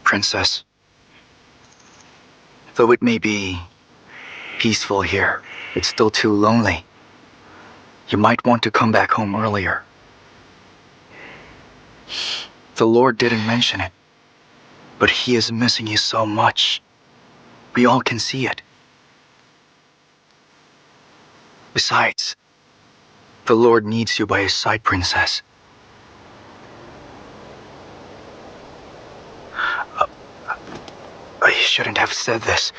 Princess, though it may be peaceful here, it's still too lonely. You might want to come back home earlier. The Lord didn't mention it, but He is missing you so much. We all can see it. Besides, the Lord needs you by His side, Princess. I shouldn't have said this.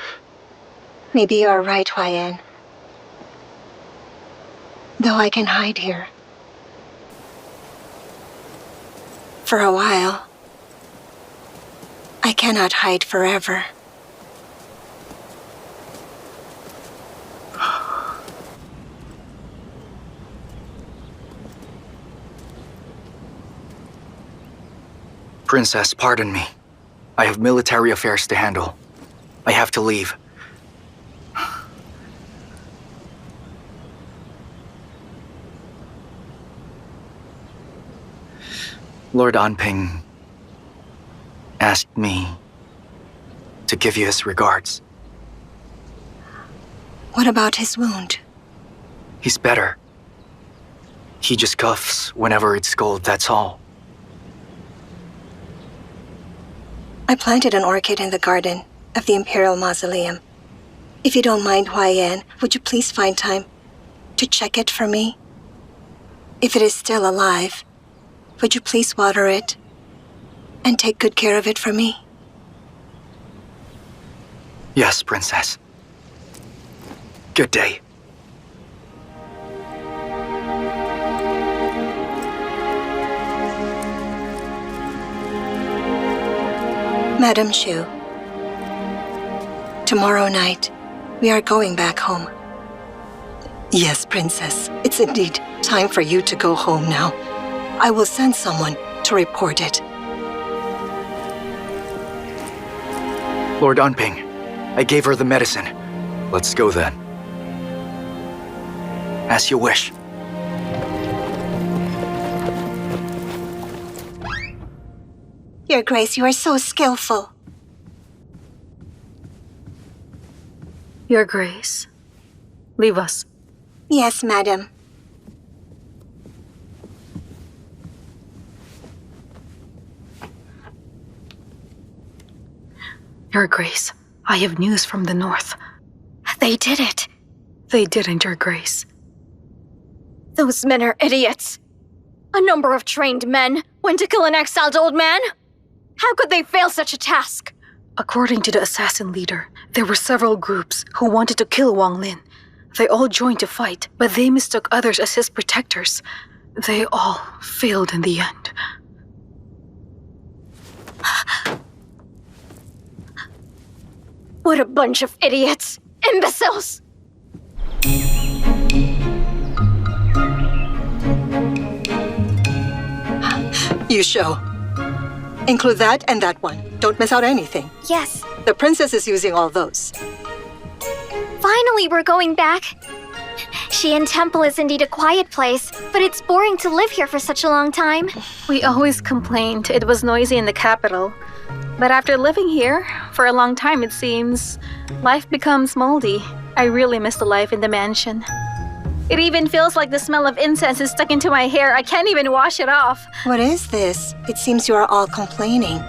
Maybe you are right, Huayan. Though I can hide here. For a while. I cannot hide forever. Princess, pardon me. I have military affairs to handle. I have to leave. Lord Anping asked me to give you his regards. What about his wound? He's better. He just coughs whenever it's cold, that's all. I planted an orchid in the garden of the Imperial Mausoleum. If you don't mind, Huayan, would you please find time to check it for me? If it is still alive, would you please water it and take good care of it for me? Yes, Princess. Good day. Madam Xu, tomorrow night, we are going back home. Yes, Princess, it's indeed time for you to go home now. I will send someone to report it. Lord Anping, I gave her the medicine. Let's go then. As you wish. Your Grace, you are so skillful. Your Grace, leave us. Yes, madam. Your Grace, I have news from the north. They did it. They didn't, Your Grace. Those men are idiots. A number of trained men went to kill an exiled old man? How could they fail such a task? According to the assassin leader, there were several groups who wanted to kill Wang Lin. They all joined to fight, but they mistook others as his protectors. They all failed in the end. What a bunch of idiots! Imbeciles! You show. Include that and that one. Don't miss out anything. Yes. The princess is using all those. Finally, we're going back. Xian Temple is indeed a quiet place, but it's boring to live here for such a long time. We always complained it was noisy in the capital. But after living here for a long time, it seems, life becomes moldy. I really miss the life in the mansion. It even feels like the smell of incense is stuck into my hair. I can't even wash it off. What is this? It seems you are all complaining.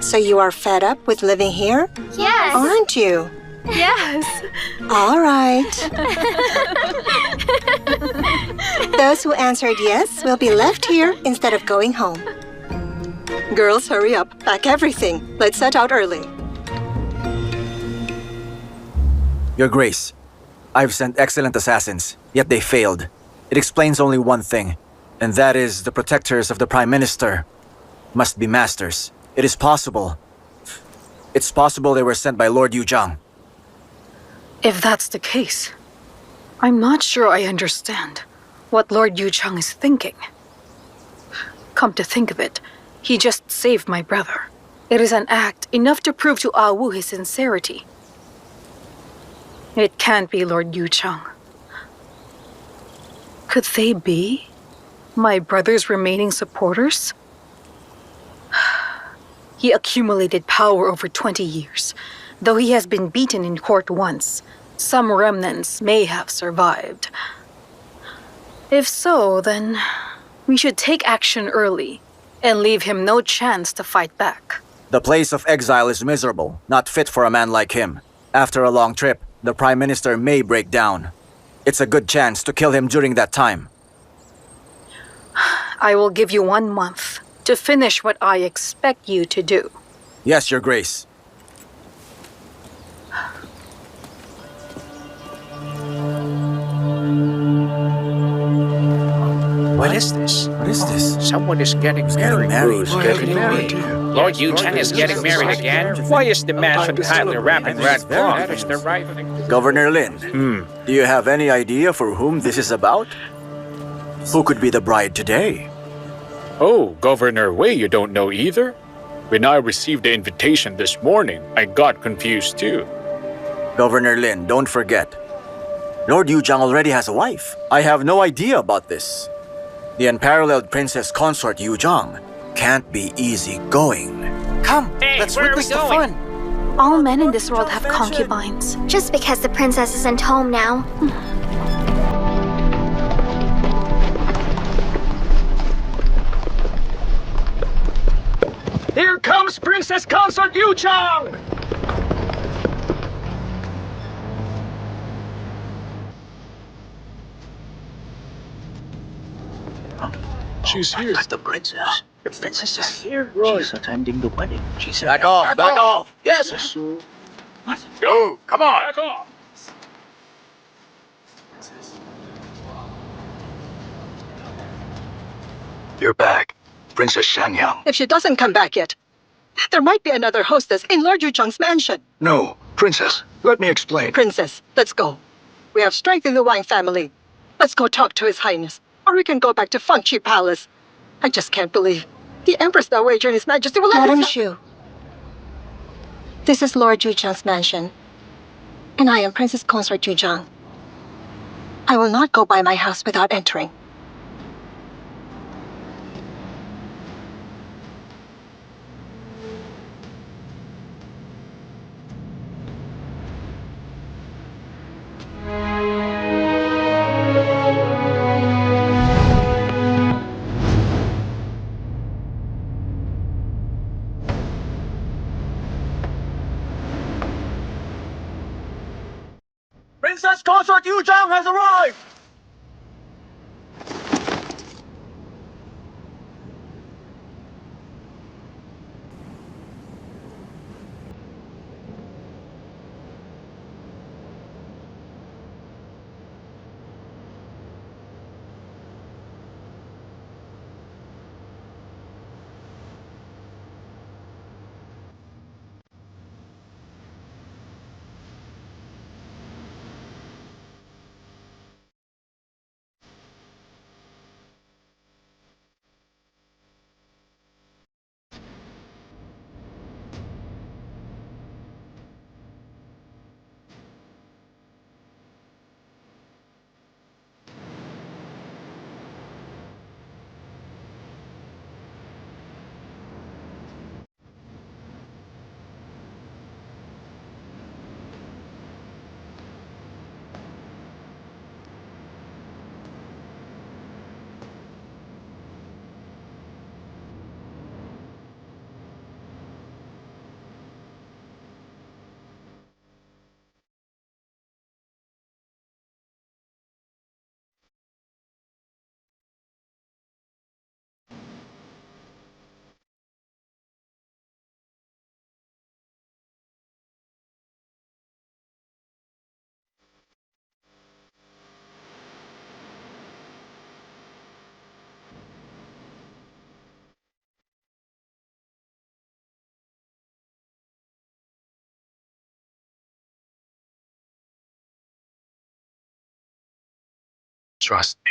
So you are fed up with living here? Yes. Aren't you? Yes. All right. Those who answered yes will be left here instead of going home. Girls, hurry up. Pack everything. Let's set out early. Your Grace, I've sent excellent assassins, yet they failed. It explains only one thing, and that is the protectors of the Prime Minister must be masters. It is possible. It's possible they were sent by Lord Zhang. If that's the case, I'm not sure I understand what Lord Zhang is thinking. Come to think of it, he just saved my brother. It is an act enough to prove to Ah Wu his sincerity. It can't be Lord Zhang. Could they be my brother's remaining supporters? He accumulated power over 20 years. Though he has been beaten in court once, some remnants may have survived. If so, then we should take action early and leave him no chance to fight back. The place of exile is miserable, not fit for a man like him. After a long trip, the Prime Minister may break down. It's a good chance to kill him during that time. I will give you 1 month to finish what I expect you to do. Yes, Your Grace. What is this? What is this? Someone is getting married. Who's getting married? Lord Zhang is getting married again? Why is the man so tightly wrapped in red cloth? Is the right thing? Governor Lin, do you have any idea for whom this is about? Who could be the bride today? Oh, Governor Wei, you don't know either? When I received the invitation this morning, I got confused too. Governor Lin, don't forget. Lord Zhang already has a wife. I have no idea about this. The unparalleled princess consort Zhang can't be easy going. Come, Hey, let's where are witness we the going? fun. All men in this world have concubines. Just because the princess isn't home now. Here comes Princess Consort Zhang! She's here. The princess. The princess is here. Right. She's attending the wedding. She's Back off! Back off! Yes! Go! Come on! Back off! You're back, Princess Shangyang. If she doesn't come back yet, there might be another hostess in Lord Zhang's mansion. No, Princess, let me explain. Princess, let's go. We have strength in the Wang family. Let's go talk to His Highness. Or we can go back to Fengqi Palace. I just can't believe the Empress Dowager and His Majesty will let Madam us... Xu. This is Lord Zhang's mansion. And I am Princess Consort Zhang. I will not go by my house without entering. Princess Consort Yu Zhang has arrived! Trust me.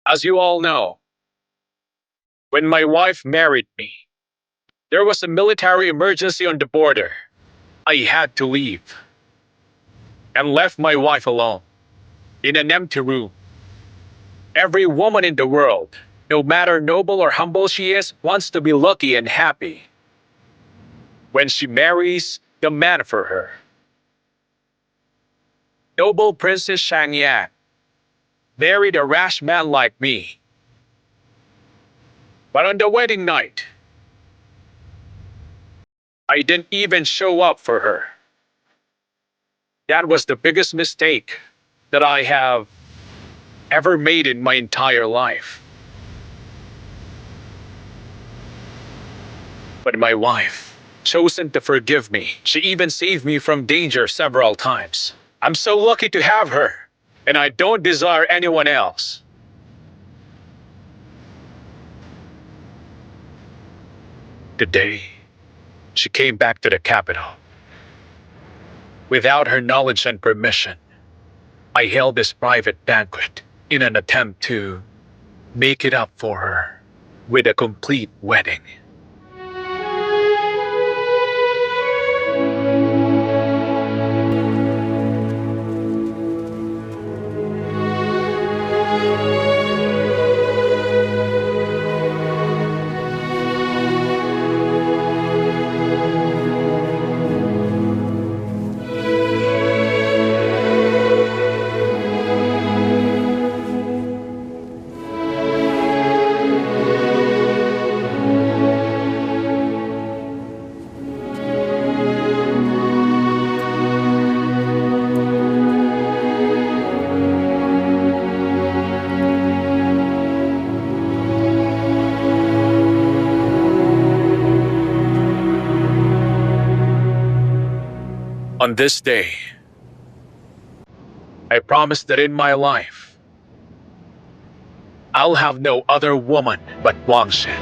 As you all know, when my wife married me, there was a military emergency on the border. I had to leave and left my wife alone in an empty room. Every woman in the world, no matter noble or humble she is, wants to be lucky and happy when she marries the man for her. Noble Princess Shang Yan married a rash man like me. But on the wedding night, I didn't even show up for her. That was the biggest mistake that I have ever made in my entire life. But my wife chosen to forgive me. She even saved me from danger several times. I'm so lucky to have her, and I don't desire anyone else. The day she came back to the capital, without her knowledge and permission, I held this private banquet in an attempt to make it up for her with a complete wedding. On this day, I promise that in my life, I'll have no other woman but Wang Xuan.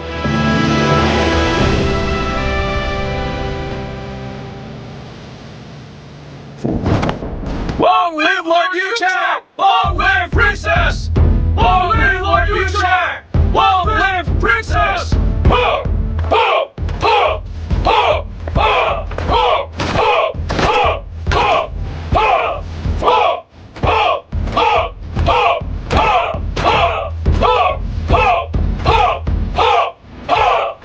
Long live Lord Yuchang! Long live Princess! Long live Lord Yuchang! Long live Princess! Ho! Ho! Ho! Ho! Ho! Ho! Ho! Ho! Ho! Ho! Ho! Ho! Ho! Ho! Ho! Ho! Ho! Ho! Ho!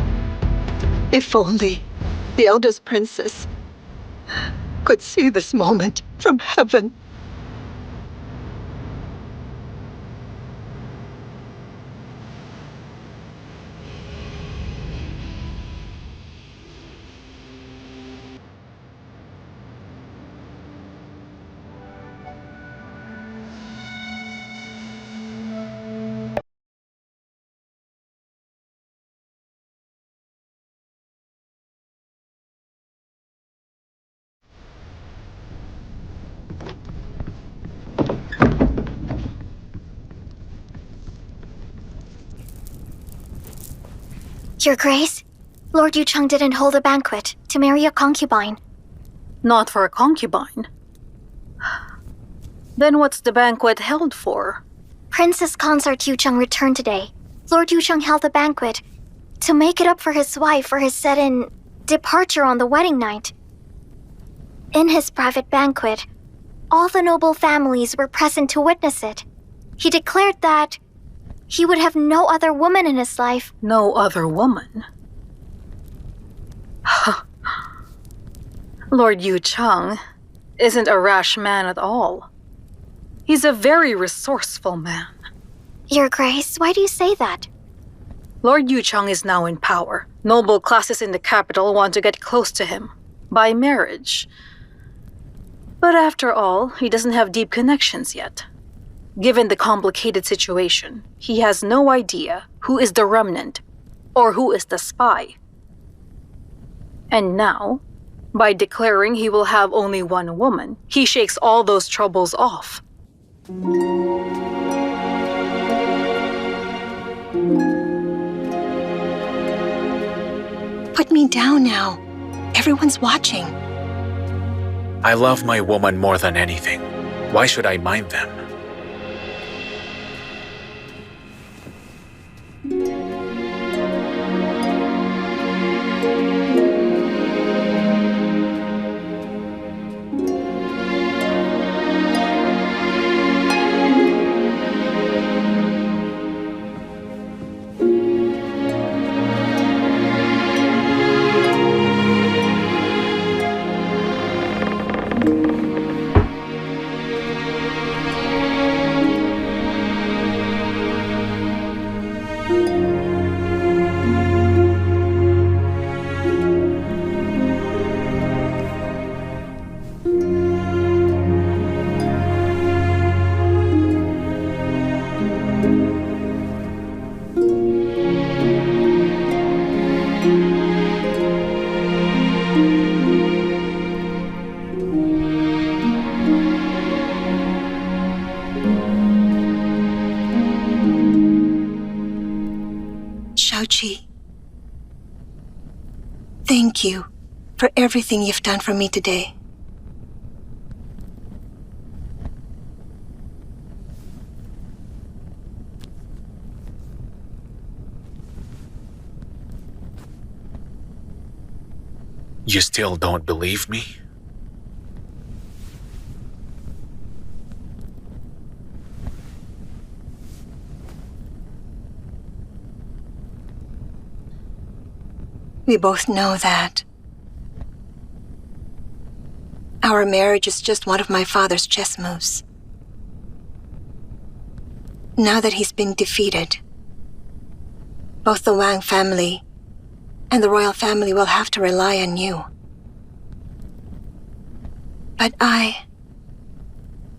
If only the eldest princess could see this moment from heaven. Your Grace, Lord Yucheng didn't hold a banquet to marry a concubine. Not for a concubine. Then what's the banquet held for? Princess Consort Yucheng returned today. Lord Yucheng held a banquet to make it up for his wife for his sudden departure on the wedding night. In his private banquet, all the noble families were present to witness it. He declared that he would have no other woman in his life. No other woman? Lord Yucheng isn't a rash man at all. He's a very resourceful man. Your Grace, why do you say that? Lord Yucheng is now in power. Noble classes in the capital want to get close to him by marriage. But after all, he doesn't have deep connections yet. Given the complicated situation, he has no idea who is the remnant or who is the spy. And now, by declaring he will have only one woman, he shakes all those troubles off. Put me down now. Everyone's watching. I love my woman more than anything. Why should I mind them? Xiao Qi, thank you for everything you've done for me today. You still don't believe me? We both know that our marriage is just one of my father's chess moves. Now that he's been defeated, both the Wang family and the royal family will have to rely on you. But I,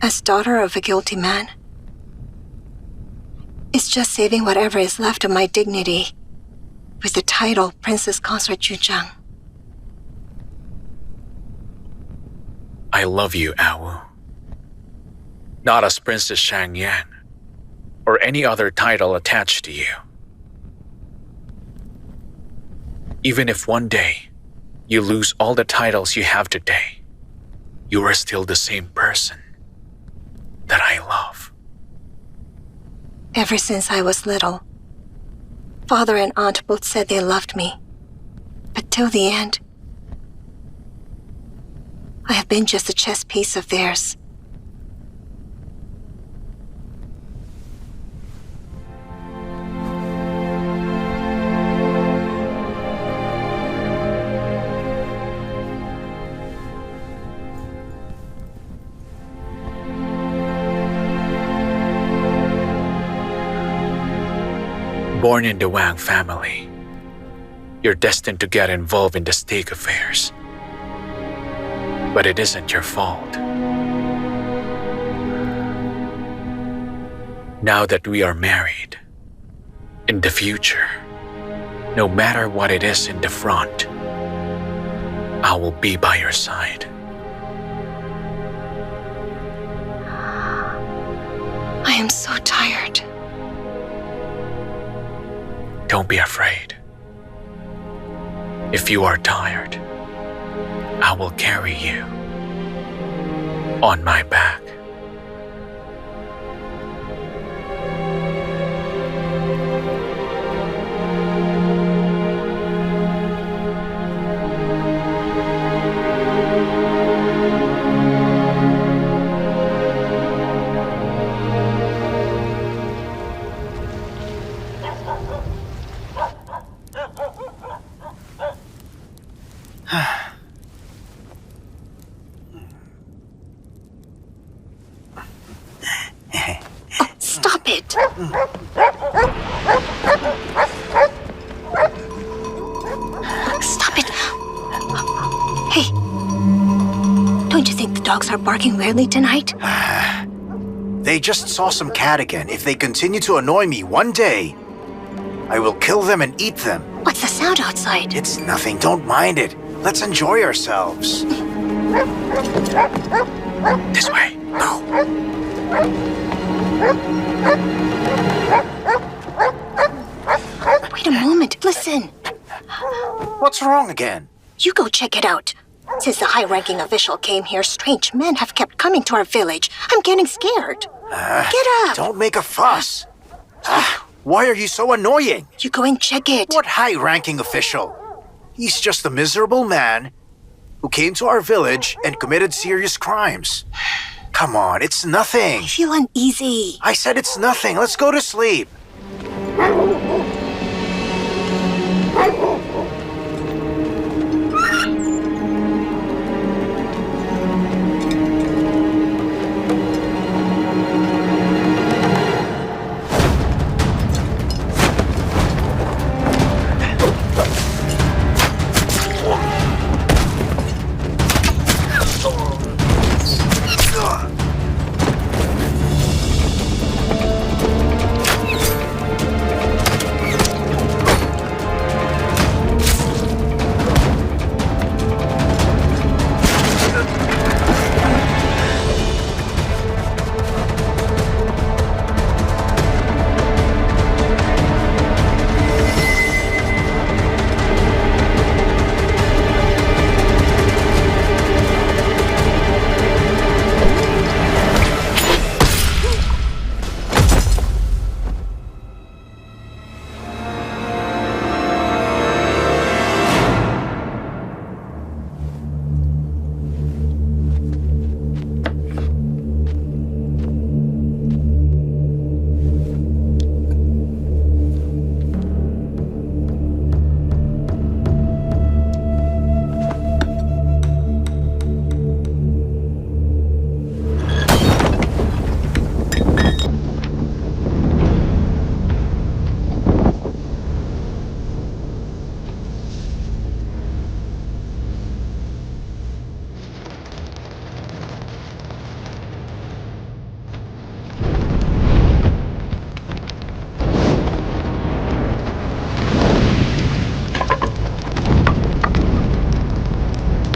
as daughter of a guilty man, is just saving whatever is left of my dignity with the title Princess Consort Zhang. I love you, Awu. Not as Princess Shang Yan, or any other title attached to you. Even if one day you lose all the titles you have today, you are still the same person. that I love. Ever since I was little, Father and Aunt both said they loved me. But till the end, I have been just a chess piece of theirs. Born in the Wang family, you're destined to get involved in the state affairs. But it isn't your fault. Now that we are married, in the future, no matter what it is in the front, I will be by your side. I am so tired. Don't be afraid. If you are tired, I will carry you on my back. Stop it! Stop it! Hey, don't you think the dogs are barking weirdly tonight? They just saw some cat again. If they continue to annoy me one day, I will kill them and eat them. What's the sound outside? It's nothing, don't mind it. Let's enjoy ourselves. This way. No. Wait a moment, listen. What's wrong again? You go check it out. Since the high-ranking official came here, strange men have kept coming to our village. I'm getting scared. Get up! Don't make a fuss. Why are you so annoying? You go and check it. What high-ranking official? He's just a miserable man who came to our village and committed serious crimes. Come on, it's nothing. I feel uneasy. I said it's nothing. Let's go to sleep.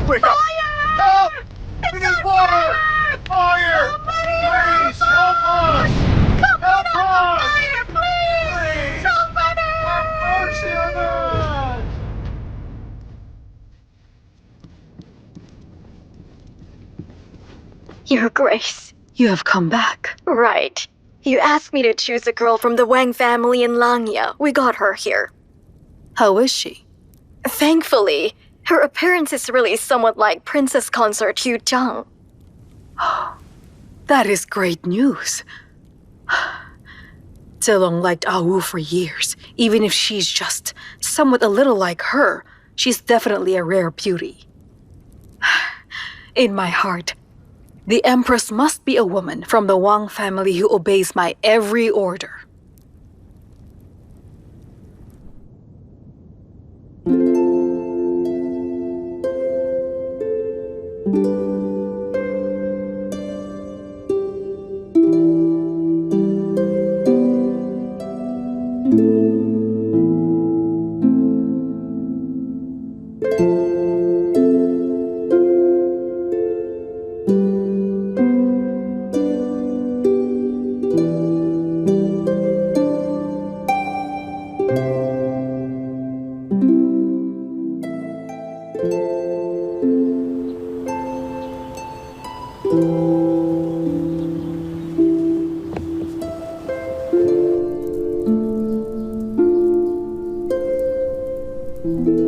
Wake up! Help! We need water! Fire! Please, help us! Help us! Fire, please! Somebody! Have mercy on us! Your Grace, You have come back. Right. You asked me to choose a girl from the Wang family in Langya. We got her here. How is she? Thankfully, her appearance is really somewhat like Princess Consort Zhang. That is great news. Zilong liked Awu for years. Even if she's just somewhat a little like her, she's definitely a rare beauty. In my heart, the Empress must be a woman from the Wang family who obeys my every order.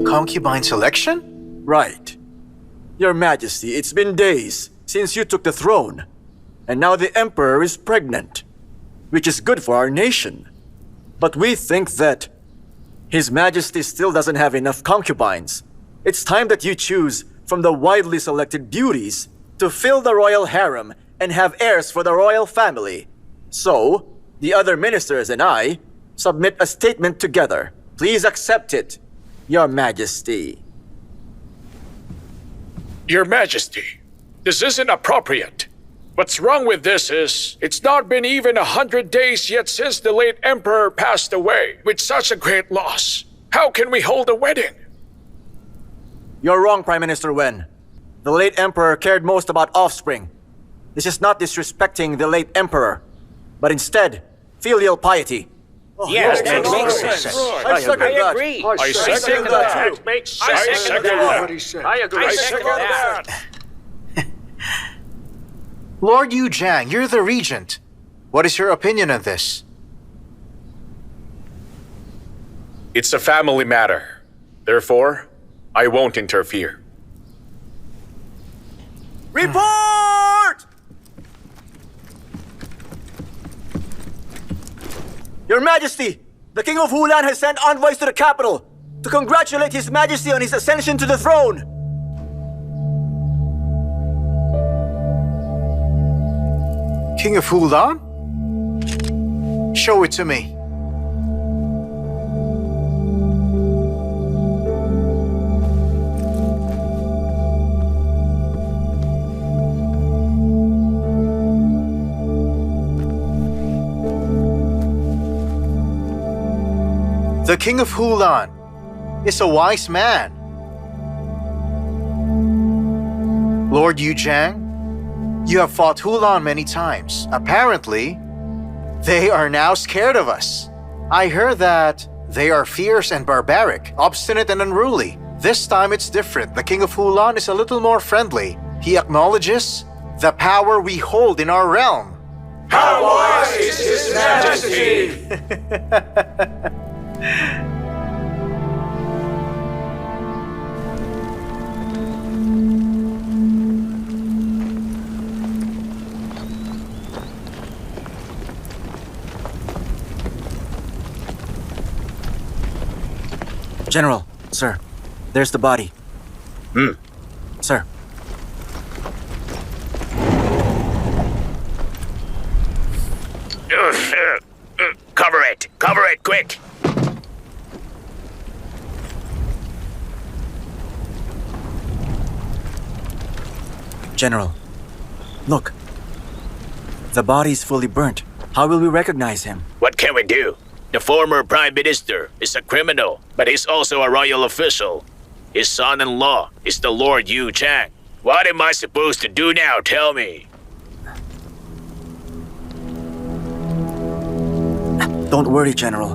Concubine selection? Right. Your Majesty, it's been days since you took the throne, and now the Emperor is pregnant, which is good for our nation. But we think that His Majesty still doesn't have enough concubines. It's time that you choose from the widely selected beauties to fill the royal harem and have heirs for the royal family. So, the other ministers and I submit a statement together. Please accept it, Your Majesty. Your Majesty, this isn't appropriate. What's wrong with this is, it's not been even 100 days yet since the late Emperor passed away with such a great loss. How can we hold a wedding? You're wrong, Prime Minister Wen. The late Emperor cared most about offspring. This is not disrespecting the late Emperor, but instead, filial piety. Yes, that makes sense. I second that. agree. I second that. too. I second that. What he said. I agree. I second that. Lord Yu Zhang, you're the regent. What is your opinion on this? It's a family matter. Therefore, I won't interfere. Report! Your Majesty, the King of Helan has sent envoys to the capital to congratulate His Majesty on his ascension to the throne. King of Helan? Show it to me. The King of Helan is a wise man. Lord Yu Zhang, you have fought Helan many times. Apparently, they are now scared of us. I heard that they are fierce and barbaric, obstinate and unruly. This time it's different. The King of Helan is a little more friendly. He acknowledges the power we hold in our realm. How wise is His Majesty? General, sir, there's the body. Sir. Cover it, quick! General, look. The body's fully burnt. How will we recognize him? What can we do? The former Prime Minister is a criminal, but he's also a royal official. His son-in-law is the Lord Yu Zhang. What am I supposed to do now, tell me? Don't worry, General.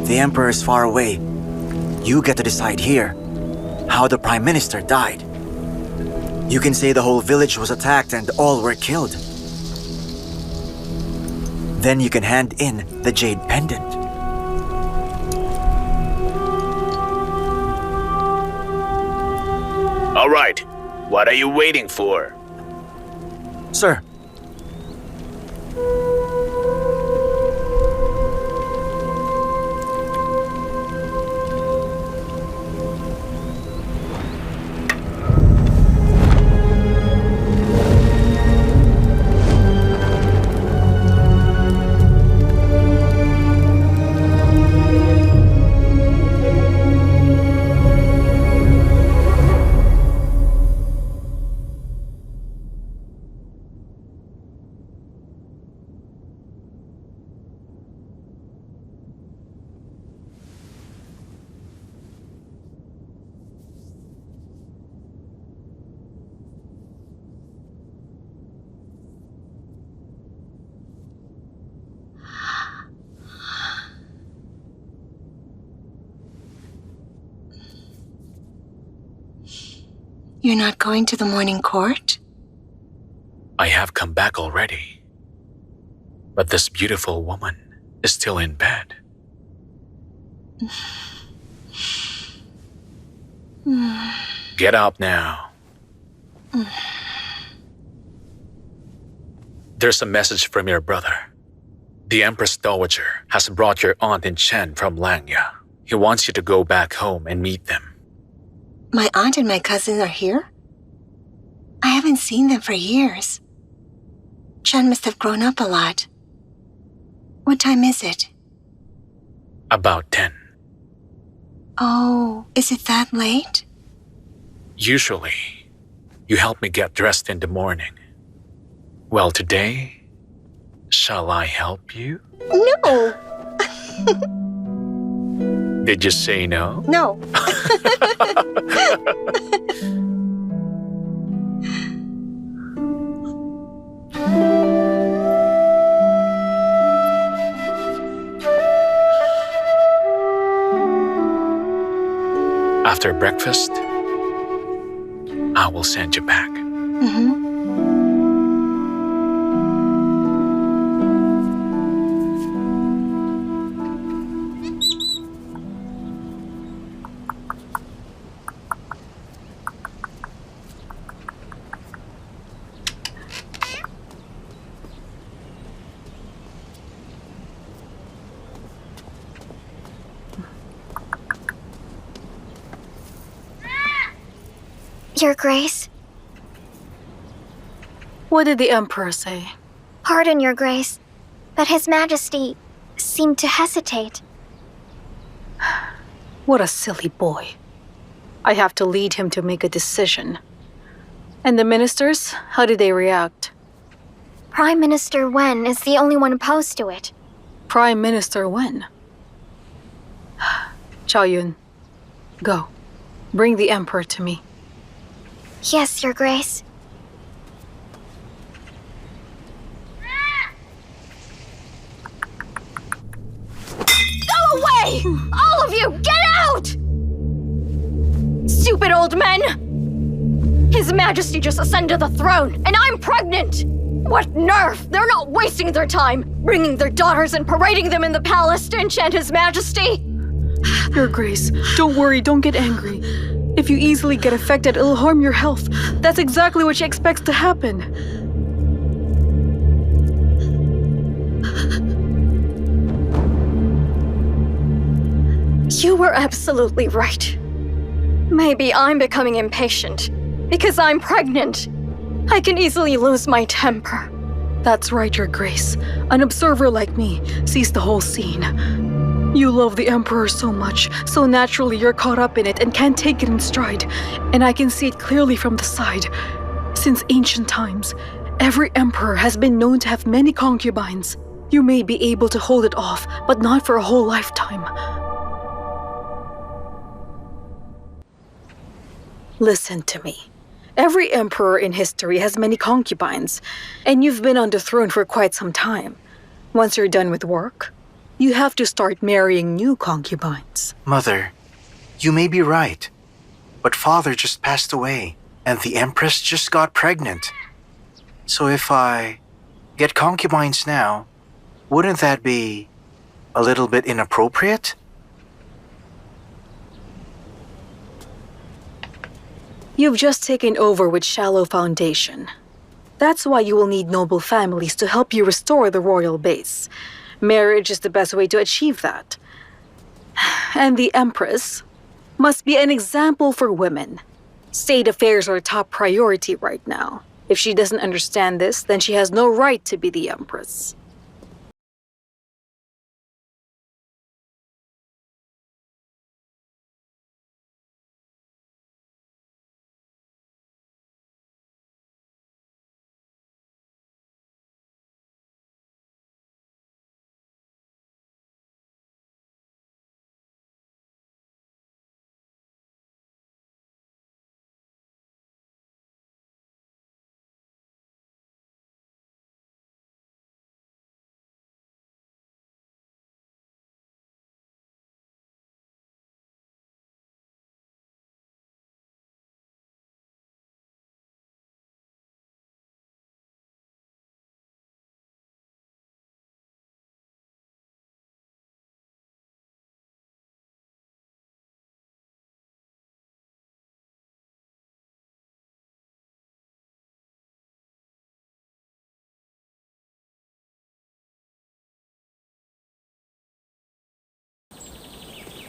The Emperor is far away. You get to decide here how the Prime Minister died. You can say the whole village was attacked and all were killed. Then you can hand in the jade pendant. All right, what are you waiting for? Sir, You're not going to the morning court? I have come back already. But this beautiful woman is still in bed. Get up now. There's a message from your brother. The Empress Dowager has brought your aunt and Chen from Langya. He wants you to go back home and meet them. My aunt and my cousin are here? I haven't seen them for years. Chen must have grown up a lot. What time is it? About 10. Oh, is it that late? Usually, you help me get dressed in the morning. Well, today, shall I help you? No! Did you say no? No. After breakfast, I will send you back. Your Grace? What did the Emperor say? Pardon, Your Grace, but His Majesty seemed to hesitate. What a silly boy. I have to lead him to make a decision. And the ministers, how did they react? Prime Minister Wen is the only one opposed to it. Prime Minister Wen? Xiao Yun, go. Bring the Emperor to me. Yes, Your Grace. Go away! All of you, get out! Stupid old men! His Majesty just ascended the throne, and I'm pregnant! What nerve! They're not wasting their time, bringing their daughters and parading them in the palace to enchant His Majesty! Your Grace, don't worry, don't get angry. If you easily get affected, it'll harm your health. That's exactly what she expects to happen. You were absolutely right. Maybe I'm becoming impatient. Because I'm pregnant. I can easily lose my temper. That's right, Your Grace. An observer like me sees the whole scene. You love the Emperor so much, so naturally you're caught up in it and can't take it in stride. And I can see it clearly from the side. Since ancient times, every emperor has been known to have many concubines. You may be able to hold it off, but not for a whole lifetime. Listen to me. Every emperor in history has many concubines, and you've been on the throne for quite some time. Once you're done with work, you have to start marrying new concubines. Mother, you may be right, but Father just passed away, and the Empress just got pregnant. So if I get concubines now, Wouldn't that be a little bit inappropriate? You've just taken over with shallow foundation. That's why you will need noble families to help you restore the royal base. Marriage is the best way to achieve that. And the Empress must be an example for women. State affairs are a top priority right now. If she doesn't understand this, then she has no right to be the Empress.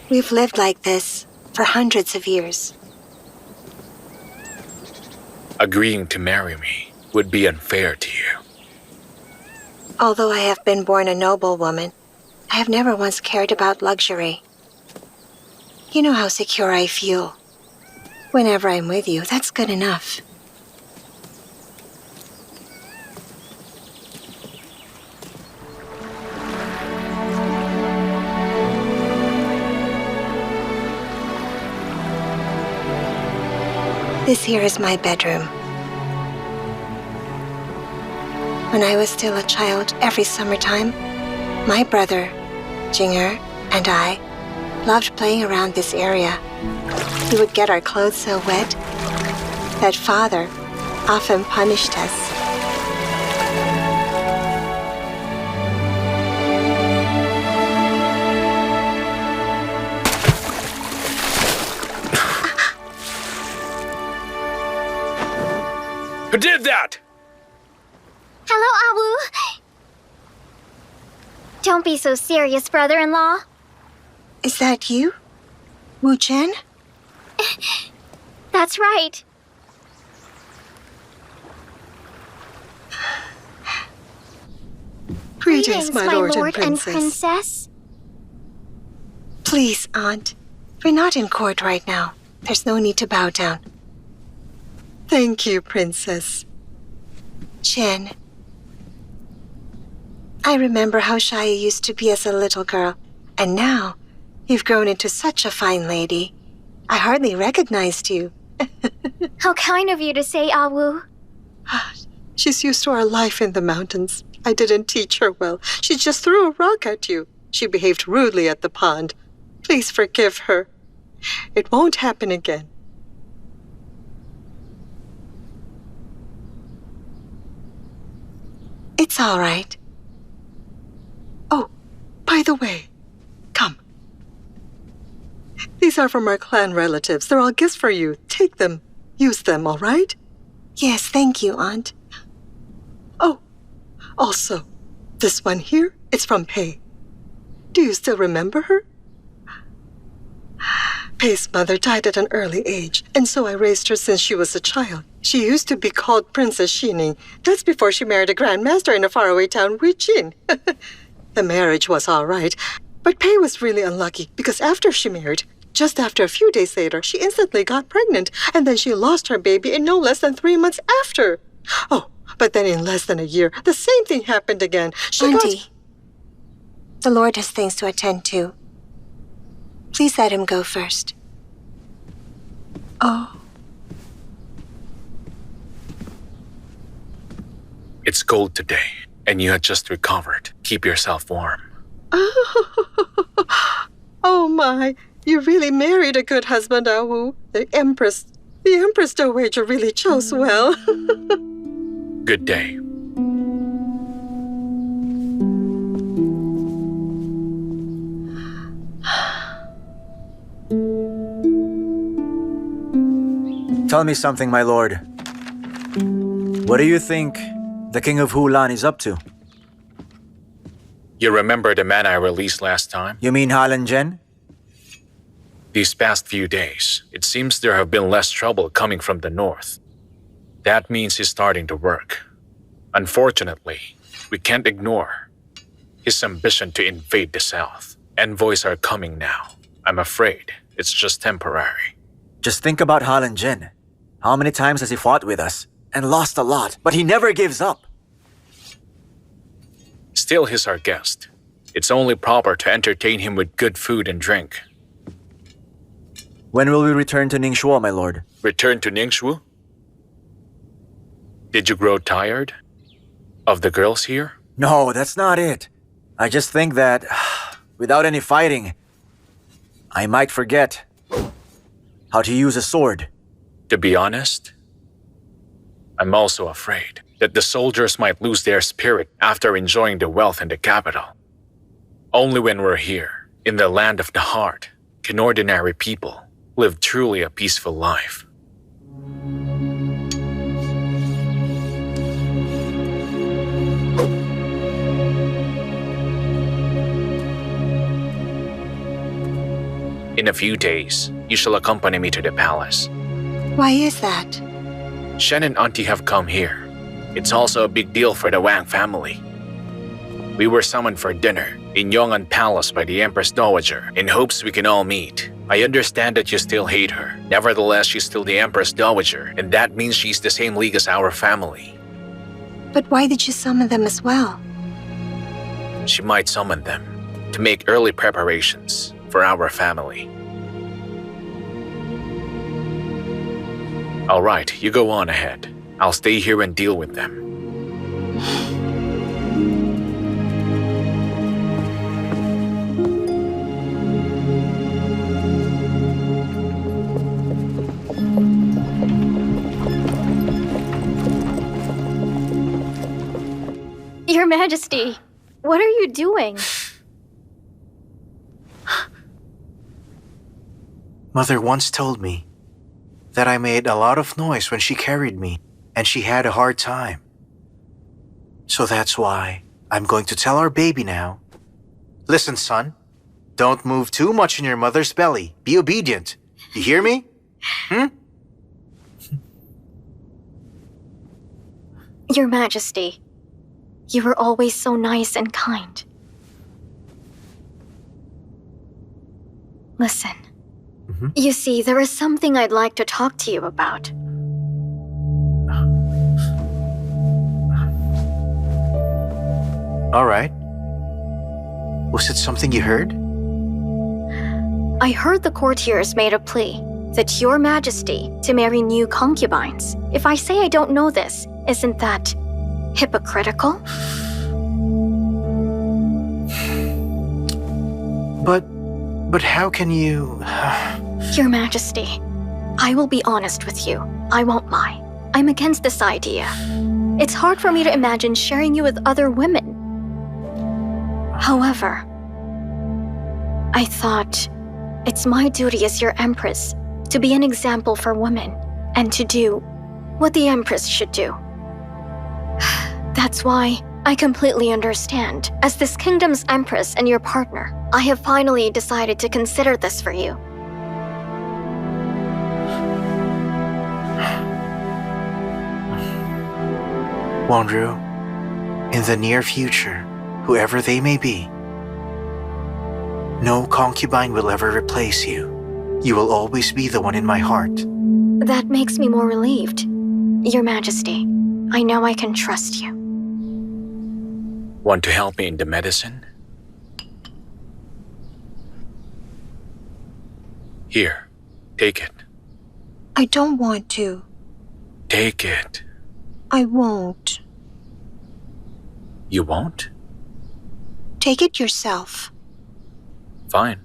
We've lived like this for hundreds of years. Agreeing to marry me would be unfair to you. Although I have been born a noble woman, I have never once cared about luxury. You know how secure I feel. Whenever I'm with you, that's good enough. This here is my bedroom. When I was still a child, every summertime, my brother, Jinger, and I loved playing around this area. We would get our clothes so wet that Father often punished us. Who did that? Hello, Awu. Don't be so serious, brother-in-law. Is that you? Wu Chen? That's right. Greetings, my Lord and and Princess. Princess. Please, Aunt. We're not in court right now. There's no need to bow down. Thank you, Princess. Chen. I remember how shy you used to be as a little girl, and now you've grown into such a fine lady. I hardly recognized you. How kind of you to say, Awu. She's used to our life in the mountains. I didn't teach her well. She just threw a rock at you. She behaved rudely at the pond. Please forgive her. It won't happen again. It's all right. Oh, by the way, come. These are from our clan relatives. They're all gifts for you. Take them. Use them, all right? Yes, thank you, Aunt. Oh, also, this one here, it's from Pei. Do you still remember her? Pei's mother died at an early age, and so I raised her since she was a child. She used to be called Princess Xining. That's before she married a grandmaster in a faraway town, Wuqin. The marriage was all right, but Pei was really unlucky because after she married, just after a few days later, she instantly got pregnant, and then she lost her baby in no less than 3 months after. Oh, but then in less than a year, the same thing happened again. Auntie, the Lord has things to attend to. Please let him go first. Oh. It's cold today, and you had just recovered. Keep yourself warm. Oh my, you really married a good husband, Awu. The Empress Dowager really chose well. Good day. Tell me something, my lord. What do you think the King of Helan is up to? You remember the man I released last time? You mean Helan Zhen? These past few days, it seems there have been less trouble coming from the north. That means he's starting to work. Unfortunately, we can't ignore his ambition to invade the south. Envoys are coming now. I'm afraid it's just temporary. Just think about Helan Zhen. How many times has he fought with us? And lost a lot, but he never gives up. Still, he's our guest. It's only proper to entertain him with good food and drink. When will we return to Ningxuo, my lord? Return to Ningxuo? Did you grow tired of the girls here? No, that's not it. I just think that, without any fighting, I might forget how to use a sword. To be honest, I'm also afraid that the soldiers might lose their spirit after enjoying the wealth in the capital. Only when we're here, in the land of the heart, can ordinary people live truly a peaceful life. In a few days, you shall accompany me to the palace. Why is that? Shen and Auntie have come here. It's also a big deal for the Wang family. We were summoned for dinner in Yong'an Palace by the Empress Dowager in hopes we can all meet. I understand that you still hate her. Nevertheless, she's still the Empress Dowager, and that means she's the same league as our family. But why did you summon them as well? She might summon them to make early preparations for our family. All right, you go on ahead. I'll stay here and deal with them. Your Majesty, what are you doing? Mother once told me that I made a lot of noise when she carried me, and she had a hard time. So that's why I'm going to tell our baby now. Listen, son. Don't move too much in your mother's belly. Be obedient. You hear me? Your Majesty, you were always so nice and kind. Listen. You see, there is something I'd like to talk to you about. All right. Was it something you heard? I heard the courtiers made a plea that Your Majesty to marry new concubines. If I say I don't know this, isn't that hypocritical? But how can you... Your Majesty, I will be honest with you. I won't lie. I'm against this idea. It's hard for me to imagine sharing you with other women. However, I thought it's my duty as your Empress to be an example for women and to do what the Empress should do. That's why I completely understand. As this kingdom's Empress and your partner, I have finally decided to consider this for you. Wandru, in the near future, whoever they may be, no concubine will ever replace you. You will always be the one in my heart. That makes me more relieved. Your Majesty, I know I can trust you. Want to help me in the medicine? Here, take it. I don't want to. Take it. I won't. You won't? Take it yourself. Fine.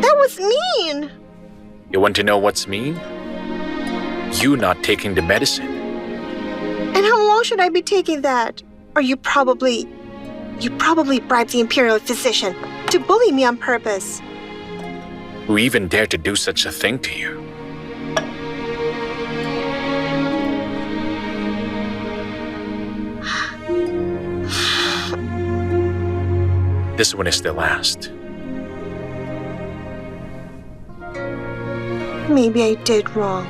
That was mean! You want to know what's mean? You not taking the medicine. How should I be taking that? Or you probably bribed the imperial physician to bully me on purpose. Who even dared to do such a thing to you? This one is the last. Maybe I did wrong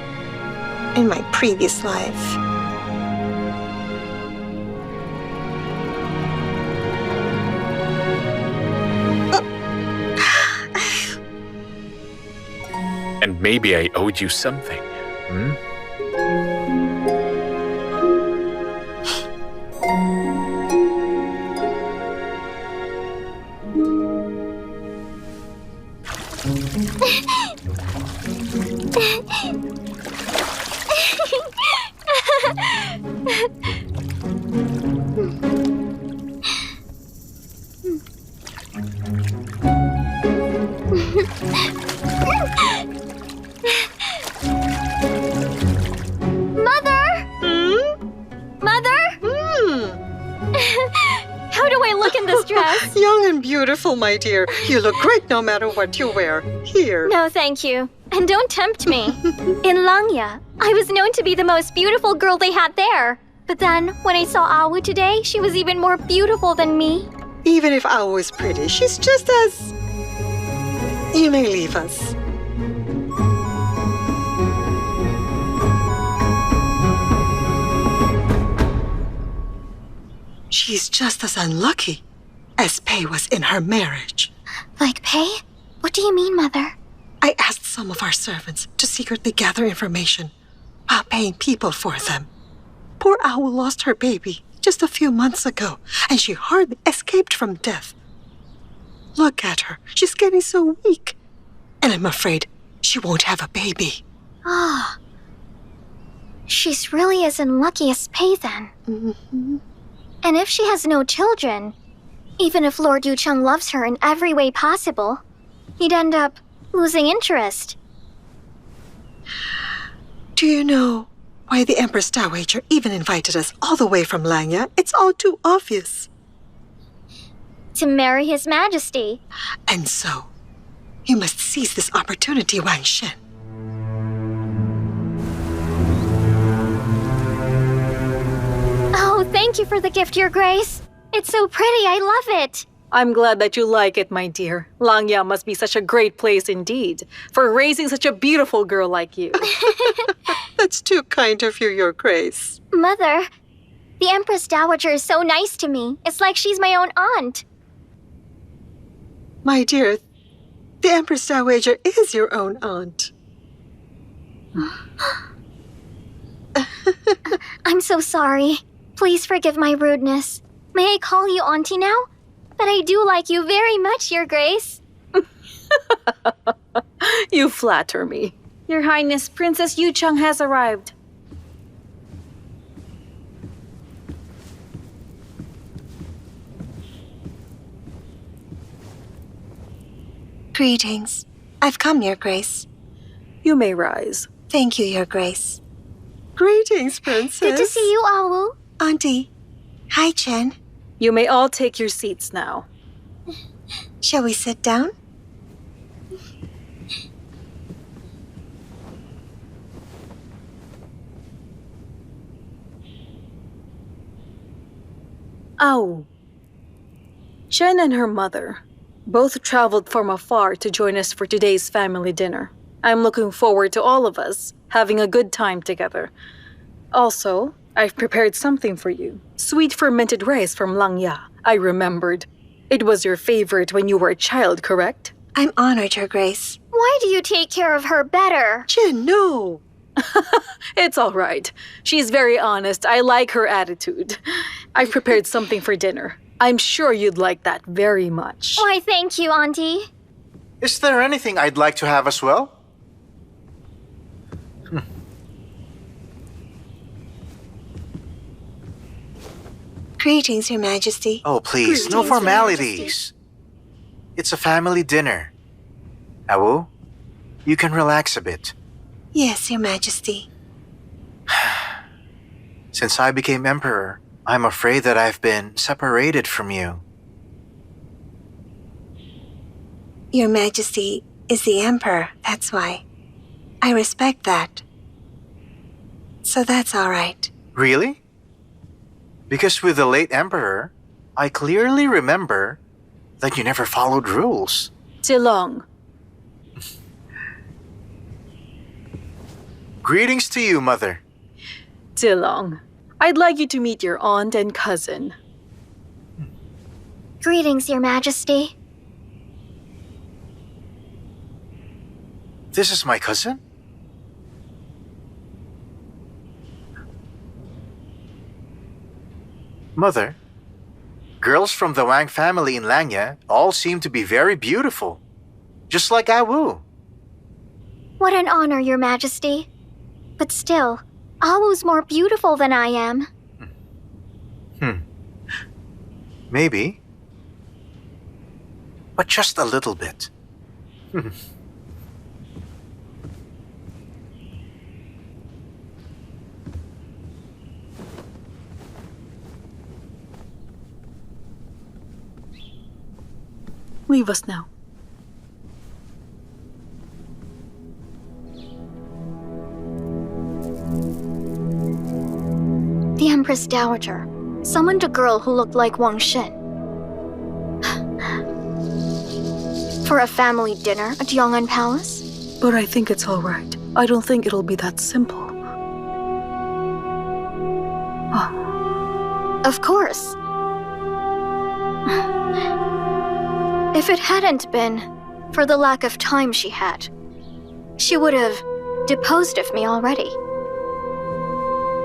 in my previous life. And maybe I owed you something. Hmm? Young and beautiful, my dear. You look great no matter what you wear. Here. No, thank you. And don't tempt me. In Langya, I was known to be the most beautiful girl they had there. But then, when I saw Awu today, she was even more beautiful than me. Even if Awu is pretty, she's just as... You may leave us. She's just as unlucky as Pei was in her marriage. Like Pei? What do you mean, Mother? I asked some of our servants to secretly gather information while paying people for them. Poor Owl lost her baby just a few months ago, and she hardly escaped from death. Look at her. She's getting so weak. And I'm afraid she won't have a baby. Ah. She's really as unlucky as Pei then. Mm-hmm. And if she has no children, even if Lord Yucheng loves her in every way possible, he'd end up losing interest. Do you know why the Empress Dowager even invited us all the way from Langya? It's all too obvious. To marry His Majesty. And so, you must seize this opportunity, Wang Xuan. Oh, thank you for the gift, Your Grace. It's so pretty, I love it. I'm glad that you like it, my dear. Langya must be such a great place indeed, for raising such a beautiful girl like you. That's too kind of you, Your Grace. Mother, the Empress Dowager is so nice to me. It's like she's my own aunt. My dear, the Empress Dowager is your own aunt. I'm so sorry. Please forgive my rudeness. May I call you Auntie now? But I do like you very much, Your Grace. You flatter me. Your Highness, Princess Yucheng has arrived. Greetings. I've come, Your Grace. You may rise. Thank you, Your Grace. Greetings, Princess. Good to see you, Awu. Auntie. Hi, Chen. You may all take your seats now. Shall we sit down? Awu. Chen and her mother both traveled from afar to join us for today's family dinner. I'm looking forward to all of us having a good time together. Also, I've prepared something for you. Sweet fermented rice from Langya. I remembered. It was your favorite when you were a child, correct? I'm honored, Your Grace. Why do you take care of her better? Chen, no. It's all right. She's very honest. I like her attitude. I've prepared something for dinner. I'm sure you'd like that very much. Why, thank you, Auntie. Is there anything I'd like to have as well? Greetings, Your Majesty. Oh, please, no Greetings, Your formalities. It's a family dinner. Awu, you can relax a bit. Yes, Your Majesty. Since I became emperor, I'm afraid that I've been separated from you. Your Majesty is the Emperor, that's why. I respect that. So that's all right. Really? Because with the late emperor, I clearly remember that you never followed rules. Zilong. Greetings to you, Mother. Zilong. I'd like you to meet your aunt and cousin. Greetings, Your Majesty. This is my cousin? Mother, girls from the Wang family in Langya all seem to be very beautiful. Just like Awu. What an honor, Your Majesty. But still, Awu's more beautiful than I am. Maybe. But just a little bit. Leave us now. The Empress Dowager summoned a girl who looked like Wang Xuan. For a family dinner at Yong'an Palace? But I think it's all right. I don't think it'll be that simple. Of course. If it hadn't been for the lack of time she had, she would have deposed of me already.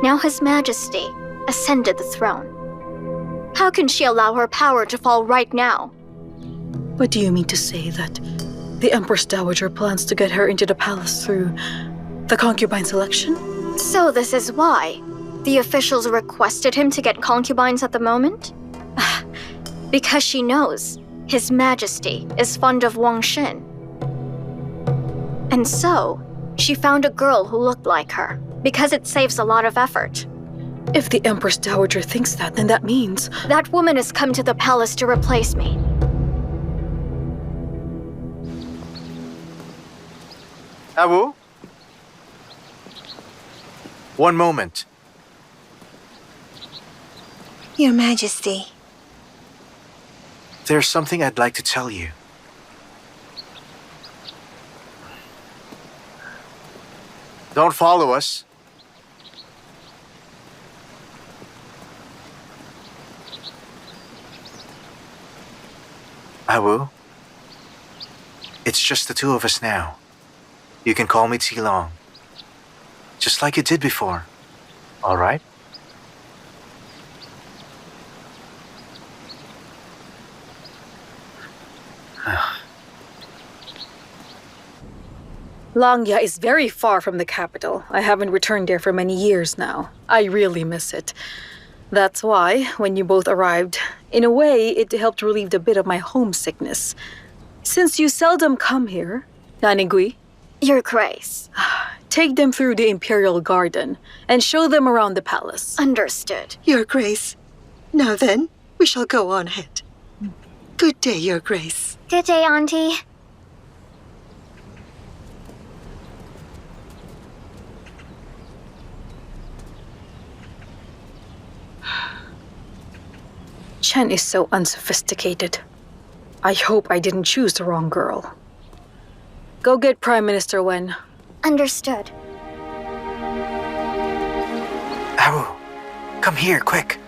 Now His Majesty ascended the throne. How can she allow her power to fall right now? But do you mean to say that the Empress Dowager plans to get her into the palace through the concubine selection? So this is why the officials requested him to get concubines at the moment? Because she knows His Majesty is fond of Wang Xuan. And so, she found a girl who looked like her, because it saves a lot of effort. If the Empress Dowager thinks that, then that means... That woman has come to the palace to replace me. Awu? One moment. Your Majesty. There's something I'd like to tell you. Don't follow us. Awu, it's just the two of us now. You can call me Tilong. Just like you did before. All right? Langya is very far from the capital. I haven't returned there for many years now. I really miss it. That's why, when you both arrived, in a way, it helped relieve a bit of my homesickness. Since you seldom come here, Nanigui, Your Grace. take them through the Imperial Garden and show them around the palace. Understood. Your Grace. Now then, we shall go on ahead. Good day, Your Grace. Good day, Auntie. Chen is so unsophisticated. I hope I didn't choose the wrong girl. Go get Prime Minister Wen. Understood. Awu, come here, quick.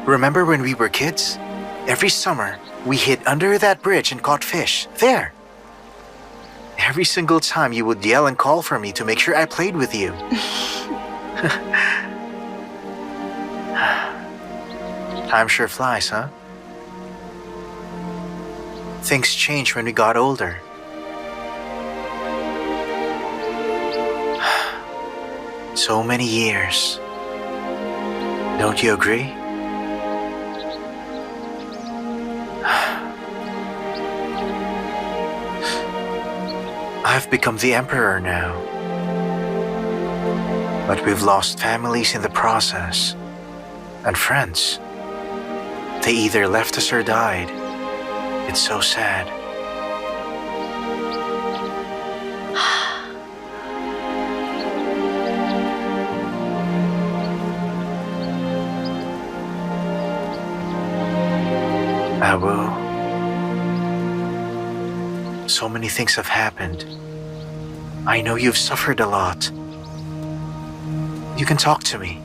Remember when we were kids? Every summer, we hid under that bridge and caught fish. There. Every single time you would yell and call for me to make sure I played with you. Time sure flies, huh? Things changed when we got older. So many years. Don't you agree? I've become the emperor now. But we've lost families in the process, and friends. They either left us or died. It's so sad. Abu, so many things have happened. I know you've suffered a lot. You can talk to me.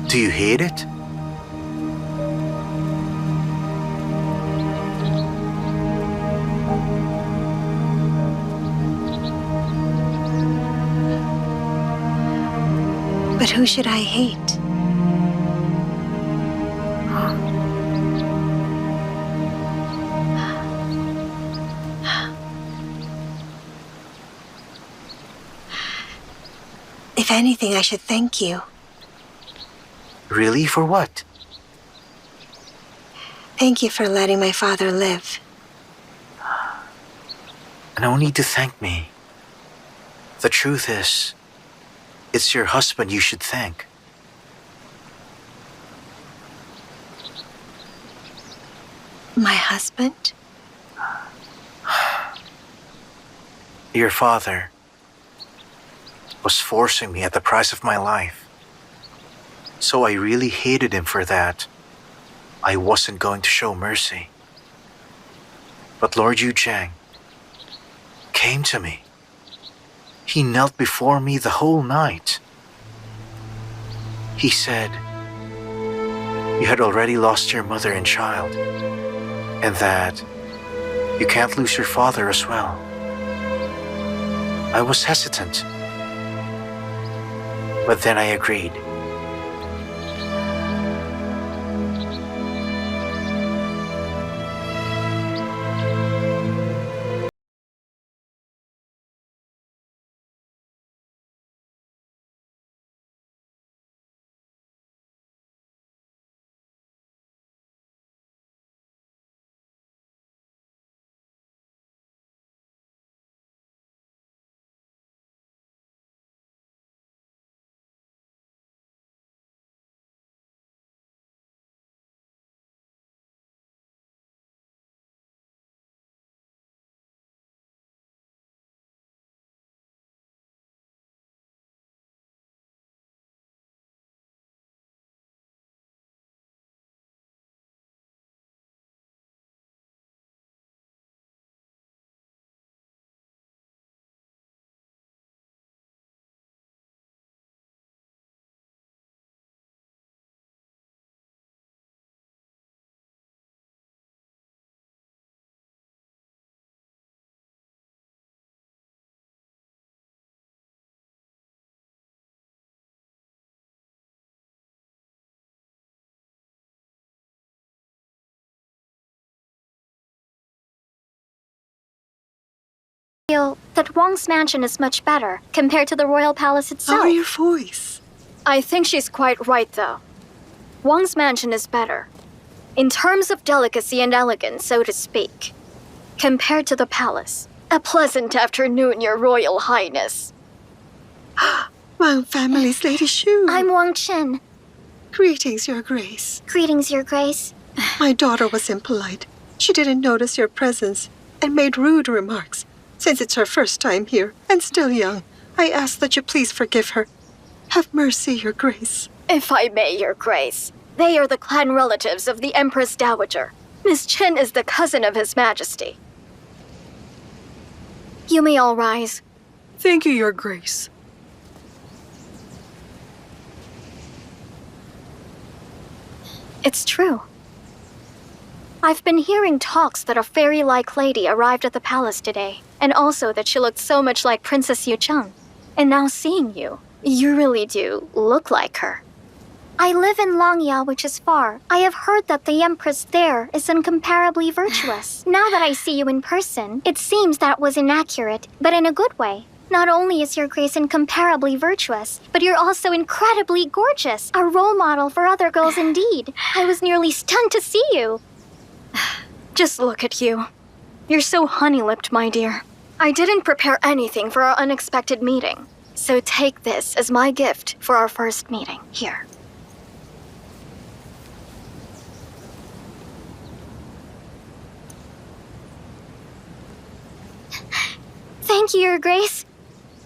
Do you hate it? But who should I hate? If anything, I should thank you. Really? For what? Thank you for letting my father live. No need to thank me. The truth is, it's your husband you should thank. My husband? Your father was forcing me at the price of my life. So I really hated him for that. I wasn't going to show mercy. But Lord Yu Zhang came to me. He knelt before me the whole night. He said, you had already lost your mother and child, and that you can't lose your father as well. I was hesitant, but then I agreed. Feel that Wang's mansion is much better compared to the royal palace itself. Lower your voice. I think she's quite right, though. Wang's mansion is better, in terms of delicacy and elegance, so to speak, compared to the palace. A pleasant afternoon, Your Royal Highness. Wang family's Lady Shu. I'm Wang Xuan. Greetings, Your Grace. Greetings, Your Grace. My daughter was impolite. She didn't notice your presence and made rude remarks. Since it's her first time here and still young, I ask that you please forgive her. Have mercy, Your Grace. If I may, Your Grace, they are the clan relatives of the Empress Dowager. Miss Chen is the cousin of His Majesty. You may all rise. Thank you, Your Grace. It's true. I've been hearing talks that a fairy-like lady arrived at the palace today, and also that she looked so much like Princess Yucheng. And now seeing you, you really do look like her. I live in Langya, which is far. I have heard that the Empress there is incomparably virtuous. Now that I see you in person, it seems that was inaccurate, but in a good way. Not only is Your Grace incomparably virtuous, but you're also incredibly gorgeous. A role model for other girls indeed. I was nearly stunned to see you. Just look at you. You're so honey-lipped, my dear. I didn't prepare anything for our unexpected meeting, So take this as my gift for our first meeting. Here. Thank you, Your Grace.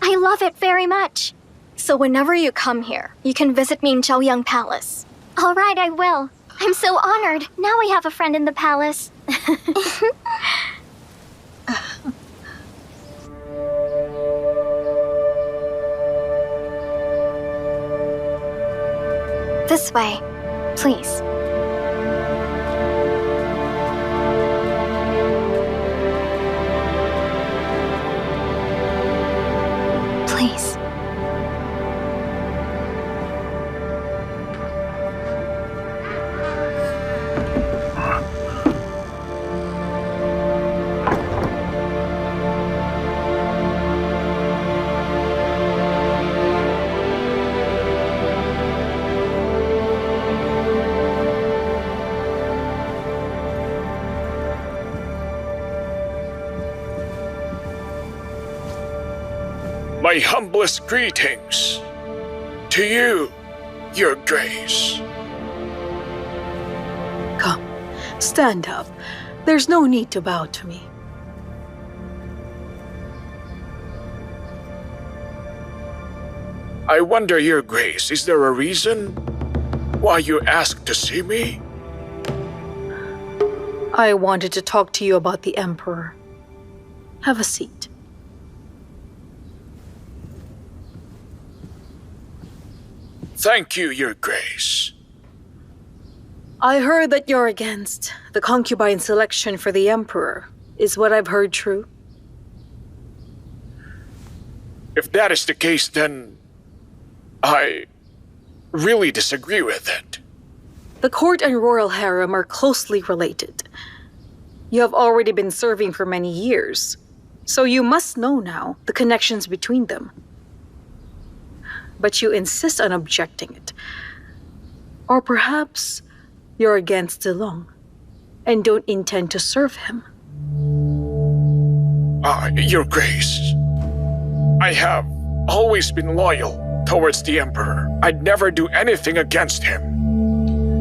I love it very much. So whenever you come here, you can visit me in Zhaoyang Palace. All right, I will. I'm so honored. Now I have a friend in the palace. This way, please. Please. My humblest greetings to you, Your Grace. Come, stand up. There's no need to bow to me. I wonder, Your Grace, is there a reason why you asked to see me? I wanted to talk to you about the Emperor. Have a seat. Thank you, Your Grace. I heard that you're against the concubine selection for the Emperor. Is what I've heard true? If that is the case, then I really disagree with it. The court and royal harem are closely related. You have already been serving for many years, so you must know now the connections between them. But you insist on objecting it. Or perhaps you're against Zilong and don't intend to serve him. Your Grace, I have always been loyal towards the Emperor. I'd never do anything against him.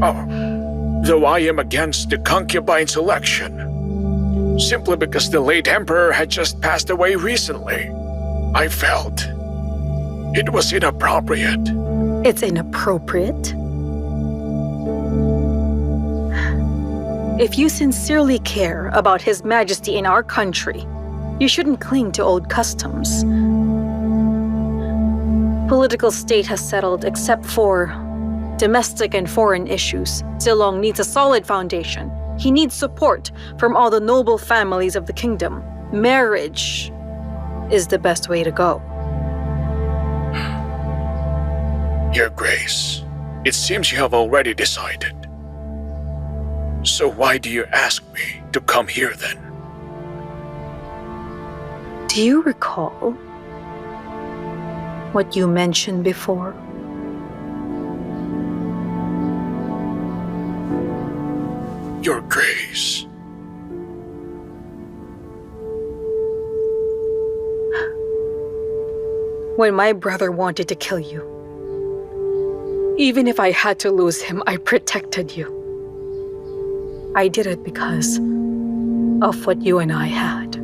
Though I am against the concubine selection, simply because the late Emperor had just passed away recently. I felt it was inappropriate. It's inappropriate? If you sincerely care about His Majesty in our country, you shouldn't cling to old customs. Political state has settled except for domestic and foreign issues. Zilong needs a solid foundation. He needs support from all the noble families of the kingdom. Marriage is the best way to go. Your Grace, it seems you have already decided. So why do you ask me to come here then? Do you recall what you mentioned before? Your Grace. When my brother wanted to kill you, even if I had to lose him, I protected you. I did it because of what you and I had.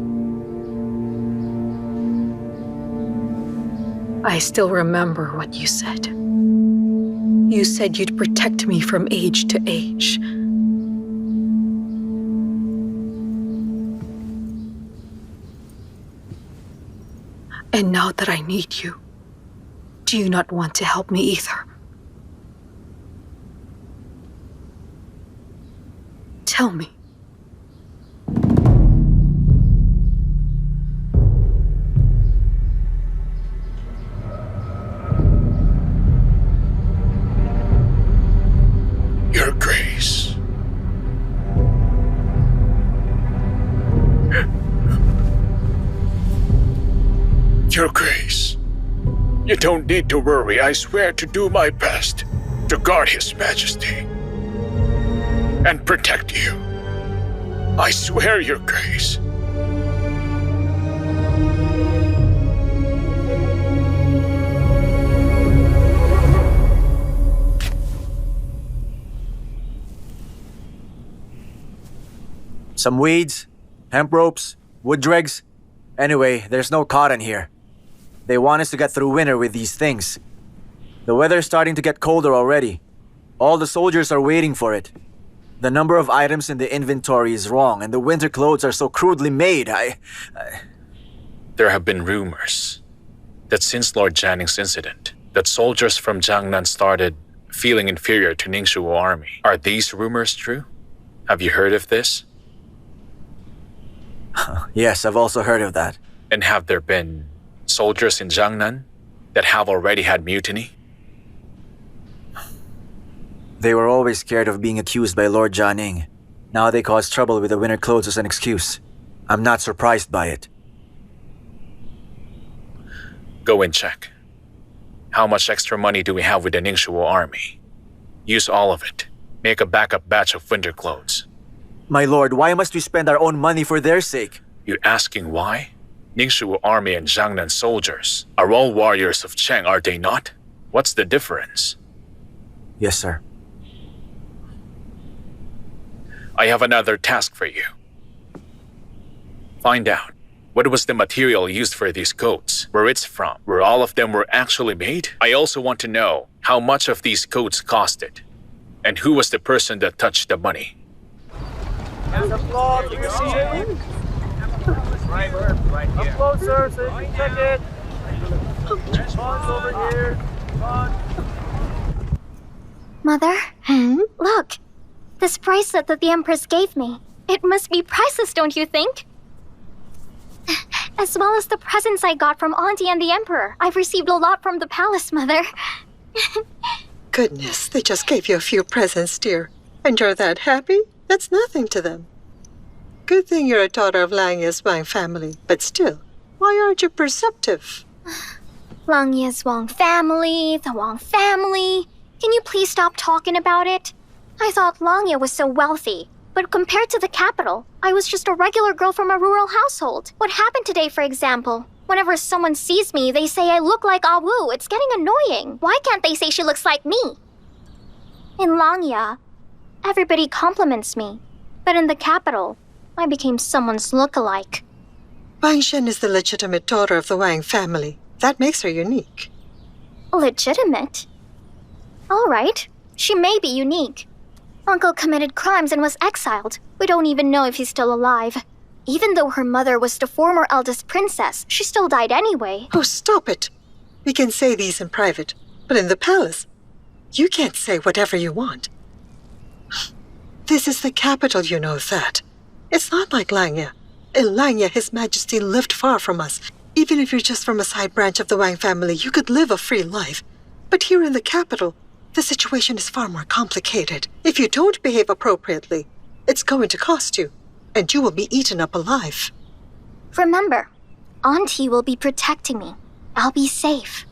I still remember what you said. You said you'd protect me from age to age. And now that I need you, do you not want to help me either? Tell me. Your Grace. Your Grace. You don't need to worry. I swear to do my best to guard His Majesty and protect you. I swear, Your Grace. Some weeds, hemp ropes, wood dregs. Anyway, there's no cotton here. They want us to get through winter with these things. The weather's starting to get colder already. All the soldiers are waiting for it. The number of items in the inventory is wrong, and the winter clothes are so crudely made. There have been rumors that since Lord Janning's incident, that soldiers from Jiangnan started feeling inferior to Ningxuo army. Are these rumors true? Have you heard of this? Yes, I've also heard of that. And have there been soldiers in Jiangnan that have already had mutiny? They were always scared of being accused by Lord Jianing. Now they cause trouble with the winter clothes as an excuse. I'm not surprised by it. Go and check. How much extra money do we have with the Ningxuo army? Use all of it. Make a backup batch of winter clothes. My lord, why must we spend our own money for their sake? You asking why? Ningxuo army and Jiangnan soldiers are all warriors of Cheng, are they not? What's the difference? Yes, sir. I have another task for you. Find out what was the material used for these coats, where it's from, where all of them were actually made. I also want to know how much of these coats costed, and who was the person that touched the money. Come closer so you can check it. Sean's over here. Sean. Mother? Look. This bracelet that the Empress gave me. It must be priceless, don't you think? As well as the presents I got from Auntie and the Emperor. I've received a lot from the palace, Mother. Goodness, they just gave you a few presents, dear. And you're that happy? That's nothing to them. Good thing you're a daughter of Langya's Wang family, but still, why aren't you perceptive? Langya's Wang family, the Wang family. Can you please stop talking about it? I thought Langya was so wealthy, but compared to the capital, I was just a regular girl from a rural household. What happened today, for example? Whenever someone sees me, they say I look like Ah Wu. It's getting annoying. Why can't they say she looks like me? In Langya, everybody compliments me, but in the capital, I became someone's look-alike. Wang Xuan is the legitimate daughter of the Wang family. That makes her unique. Legitimate? All right, she may be unique. Uncle committed crimes and was exiled. We don't even know if he's still alive. Even though her mother was the former eldest princess, she still died anyway. Oh, stop it. We can say these in private, but in the palace, you can't say whatever you want. This is the capital, you know that. It's not like Langya. In Langya, His Majesty lived far from us. Even if you're just from a side branch of the Wang family, you could live a free life. But here in the capital, the situation is far more complicated. If you don't behave appropriately, it's going to cost you, and you will be eaten up alive. Remember, Auntie will be protecting me. I'll be safe.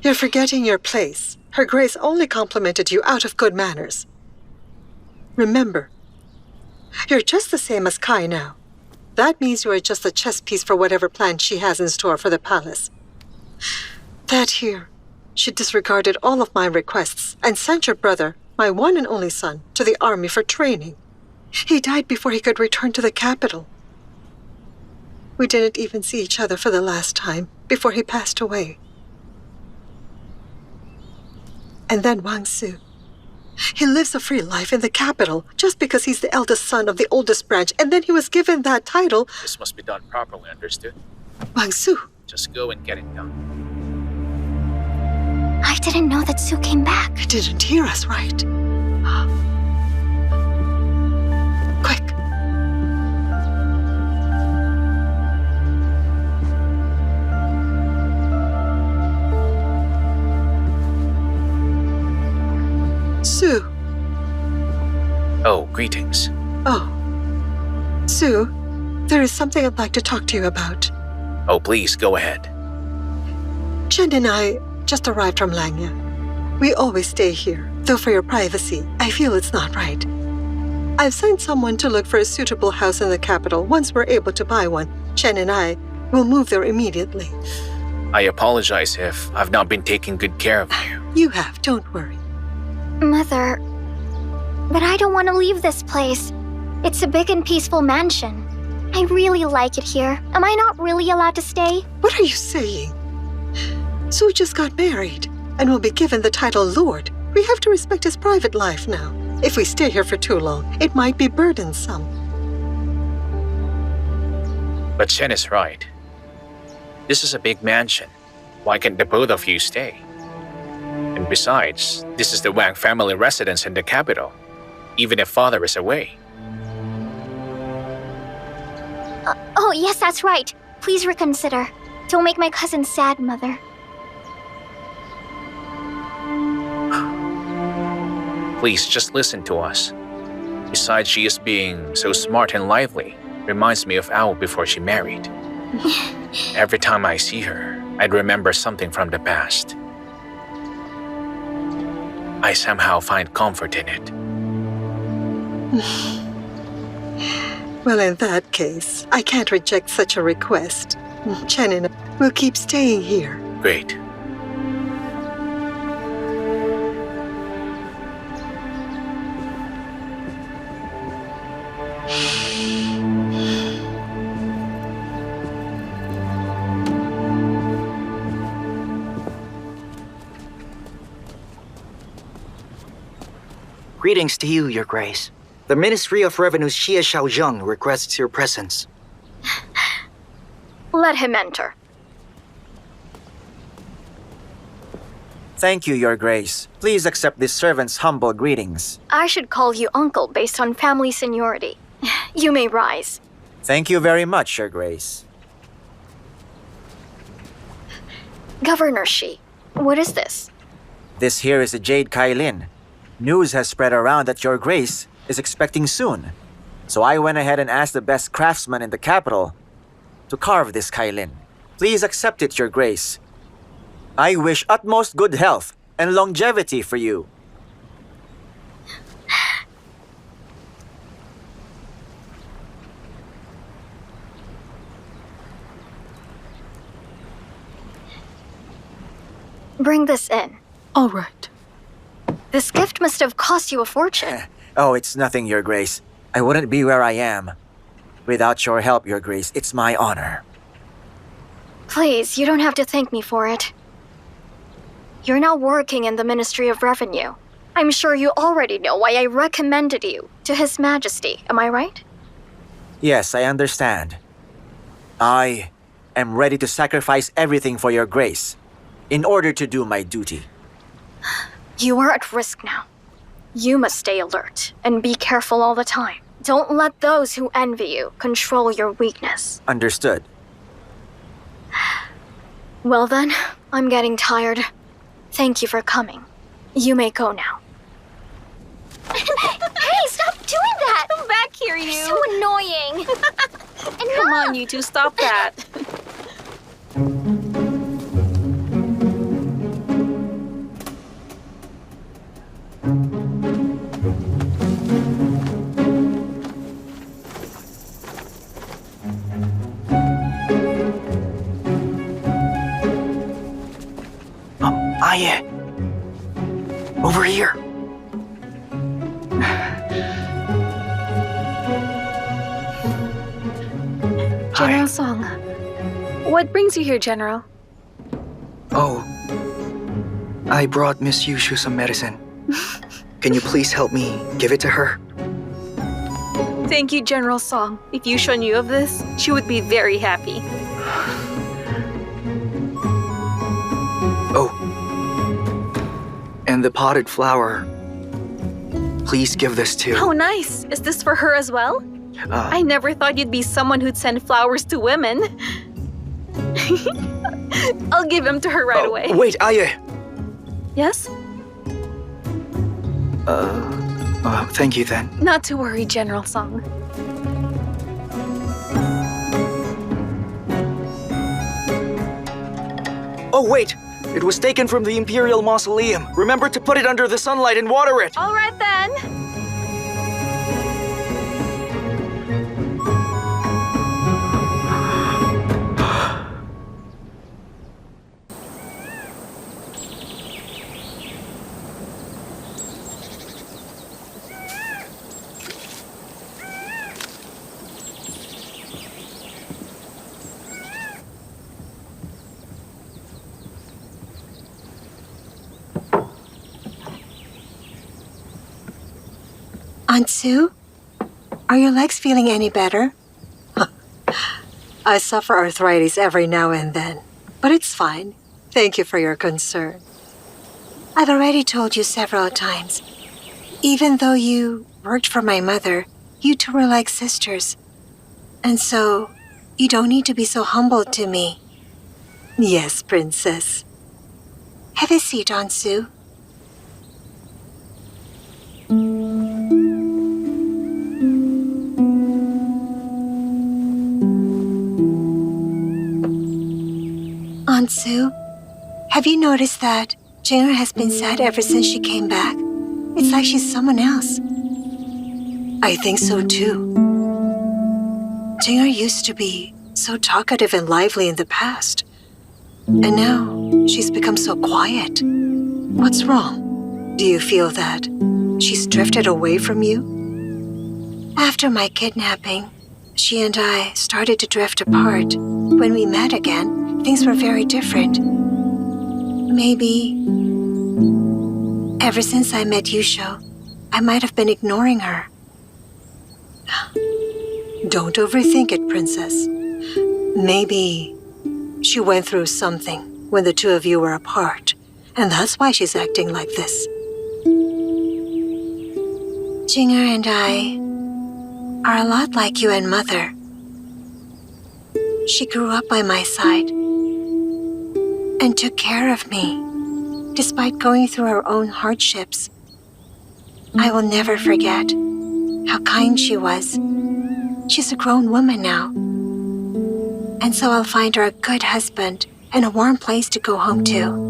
You're forgetting your place. Her Grace only complimented you out of good manners. Remember, you're just the same as Kai now. That means you are just a chess piece for whatever plan she has in store for the palace. That here, she disregarded all of my requests and sent your brother, my one and only son, to the army for training. He died before he could return to the capital. We didn't even see each other for the last time before he passed away. And then Wang Xie. He lives a free life in the capital just because he's the eldest son of the oldest branch, and then he was given that title. This must be done properly, understood? Wang Xie. Just go and get it done. I didn't know that Zhou came back. You didn't hear us, right? Quick. Zhou. Oh, greetings. Oh. Zhou, there is something I'd like to talk to you about. Oh, please, go ahead. Chen and I just arrived from Langya. We always stay here, though for your privacy, I feel it's not right. I've sent someone to look for a suitable house in the capital. Once we're able to buy one, Chen and I will move there immediately. I apologize if I've not been taking good care of you. You have, don't worry. Mother, but I don't want to leave this place. It's a big and peaceful mansion. I really like it here. Am I not really allowed to stay? What are you saying? Zhou just got married and will be given the title Lord. We have to respect his private life now. If we stay here for too long, it might be burdensome. But Chen is right. This is a big mansion. Why can't the both of you stay? And besides, this is the Wang family residence in the capital, even if father is away. Oh, yes, that's right. Please reconsider. Don't make my cousin sad, Mother. Please just listen to us. Besides, she is being so smart and lively. Reminds me of Ao before she married. Every time I see her, I'd remember something from the past. I somehow find comfort in it. Well, in that case, I can't reject such a request. Chen and I will keep staying here. Great. Greetings to you, Your Grace. The Ministry of Revenue's Xie Zhang requests your presence. Let him enter. Thank you, Your Grace. Please accept this servant's humble greetings. I should call you uncle based on family seniority. You may rise. Thank you very much, Your Grace. Governor Xi, what is this? This here is a jade kailin. News has spread around that Your Grace is expecting soon. So I went ahead and asked the best craftsman in the capital to carve this kailin. Please accept it, Your Grace. I wish utmost good health and longevity for you. Bring this in. All right. This gift must have cost you a fortune. Oh, it's nothing, Your Grace. I wouldn't be where I am. Without your help, Your Grace, it's my honor. Please, you don't have to thank me for it. You're now working in the Ministry of Revenue. I'm sure you already know why I recommended you to His Majesty, am I right? Yes, I understand. I am ready to sacrifice everything for Your Grace in order to do my duty. You are at risk now. You must stay alert and be careful all the time. Don't let those who envy you control your weakness. Understood. Well then, I'm getting tired. Thank you for coming. You may go now. Hey, stop doing that! Come back here, You're you! so annoying! And come on, you two, stop that! Aye. Over here. General Zhang. What brings you here, General? Oh. I brought Miss Yushu some medicine. Can you please help me give it to her? Thank you, General Zhang. If Yushu knew of this, she would be very happy. Oh. And the potted flower. Please give this to... How nice! Is this for her as well? I never thought you'd be someone who'd send flowers to women. I'll give them to her right away. Wait, Aye. Yes? Thank you then. Not to worry, General Zhang. Oh, wait! It was taken from the Imperial Mausoleum. Remember to put it under the sunlight and water it! All right then! Aunt Sue? Are your legs feeling any better? I suffer arthritis every now and then, but it's fine. Thank you for your concern. I've already told you several times. Even though you worked for my mother, you two were like sisters. And so, you don't need to be so humble to me. Yes, Princess. Have a seat, Aunt Sue. Aunt Sue, have you noticed that Jing has been sad ever since she came back? It's like she's someone else. I think so too. Jing used to be so talkative and lively in the past. And now she's become so quiet. What's wrong? Do you feel that she's drifted away from you? After my kidnapping, she and I started to drift apart. When we met again, things were very different. Maybe ever since I met Yusho, I might have been ignoring her. Don't overthink it, Princess. Maybe she went through something when the two of you were apart, and that's why she's acting like this. Jinger and I are a lot like you and Mother. She grew up by my side and took care of me, despite going through her own hardships. I will never forget how kind she was. She's a grown woman now. And so I'll find her a good husband and a warm place to go home to.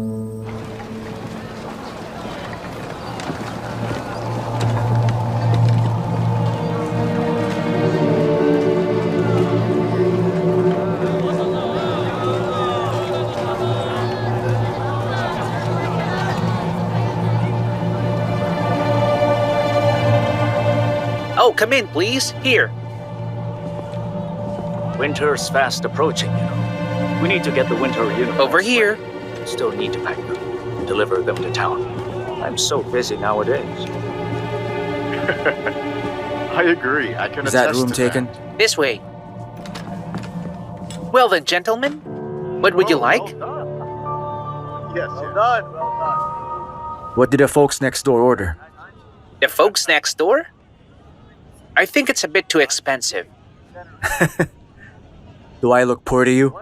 Oh, come in, please. Here. Winter's fast approaching, you know. We need to get the winter uniforms. Over here. Still need to pack them, deliver them to town. I'm so busy nowadays. I agree. I can Is that attest room to taken? that. This way. Well then, gentlemen, what would you like? Yes, well done. What did the folks next door order? The folks next door? I think it's a bit too expensive. Do I look poor to you?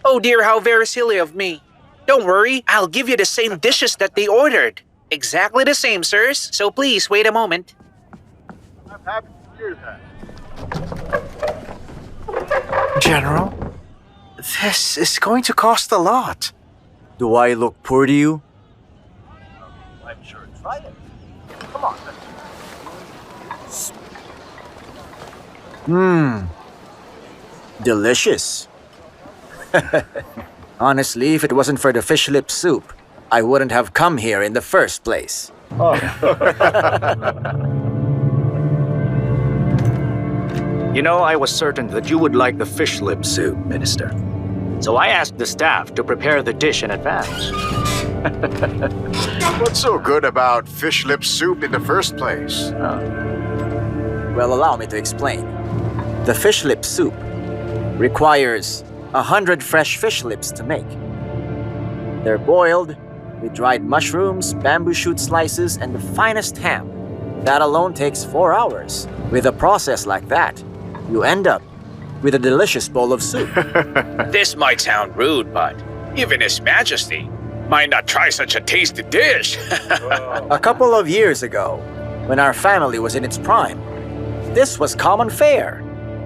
Oh dear, how very silly of me. Don't worry, I'll give you the same dishes that they ordered. Exactly the same, sirs. So please, wait a moment. I'm happy to hear that. General, this is going to cost a lot. Do I look poor to you? I'm sure. Try it. Come on. Delicious. Honestly, if it wasn't for the fish lip soup, I wouldn't have come here in the first place. You know, I was certain that you would like the fish lip soup, Minister. So I asked the staff to prepare the dish in advance. What's so good about fish lip soup in the first place? Well, allow me to explain. The fish lip soup requires 100 fresh fish lips to make. They're boiled with dried mushrooms, bamboo shoot slices, and the finest ham. That alone takes 4 hours. With a process like that, you end up with a delicious bowl of soup. This might sound rude, but even His Majesty might not try such a tasty dish. A couple of years ago, when our family was in its prime, this was common fare.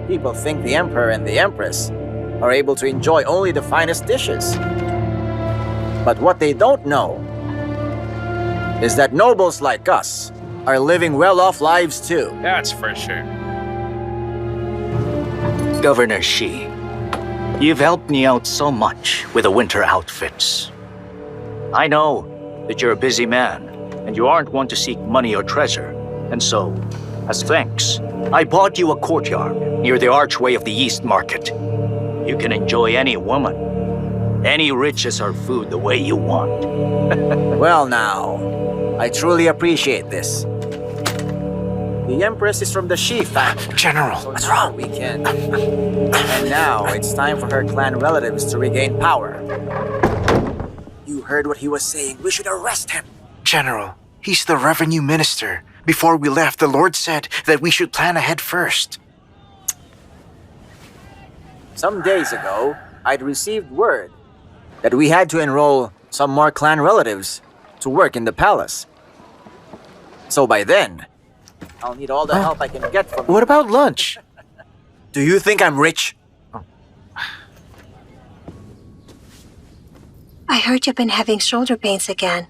People think the Emperor and the Empress are able to enjoy only the finest dishes. But what they don't know is that nobles like us are living well-off lives too. That's for sure. Governor Xie, you've helped me out so much with the winter outfits. I know that you're a busy man, and you aren't one to seek money or treasure. And so, as thanks, I bought you a courtyard near the archway of the East Market. You can enjoy any woman, any riches or food the way you want. Well now, I truly appreciate this. The Empress is from the Xie family. General, So what's now wrong? we can. And now it's time for her clan relatives to regain power. You heard what he was saying. We should arrest him. General, he's the revenue minister. Before we left, the Lord said that we should plan ahead first. Some days ago, I'd received word that we had to enroll some more clan relatives to work in the palace. So by then, I'll need all the help I can get from you. What about lunch? Do you think I'm rich? I heard you've been having shoulder pains again.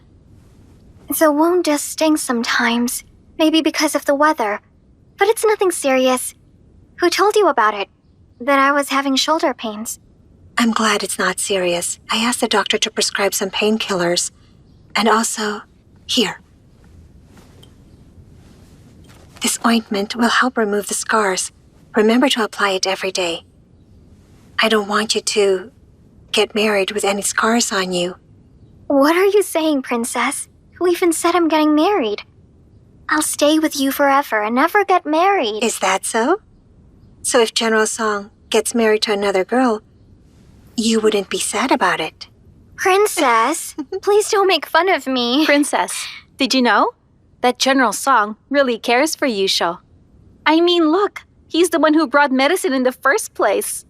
The wound does sting sometimes, maybe because of the weather. But it's nothing serious. Who told you about it? That I was having shoulder pains? I'm glad it's not serious. I asked the doctor to prescribe some painkillers. And also, here. This ointment will help remove the scars. Remember to apply it every day. I don't want you to get married with any scars on you. What are you saying, Princess? Who even said I'm getting married? I'll stay with you forever and never get married. Is that so? So if General Song gets married to another girl, you wouldn't be sad about it. Princess, please don't make fun of me. Princess, did you know that General Song really cares for you, Xiao? I mean, look, he's the one who brought medicine in the first place.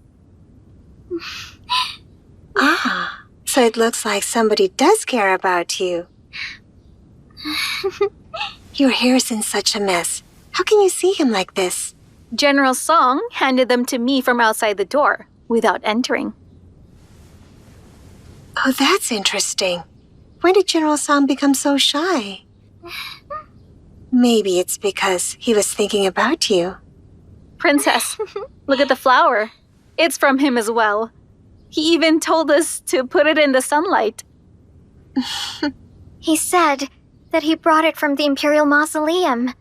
Ah, so it looks like somebody does care about you. Your hair's in such a mess. How can you see him like this? General Song handed them to me from outside the door without entering. Oh, that's interesting. When did General Song become so shy? Maybe it's because he was thinking about you. Princess, look at the flower. It's from him as well. He even told us to put it in the sunlight. He said that he brought it from the Imperial Mausoleum.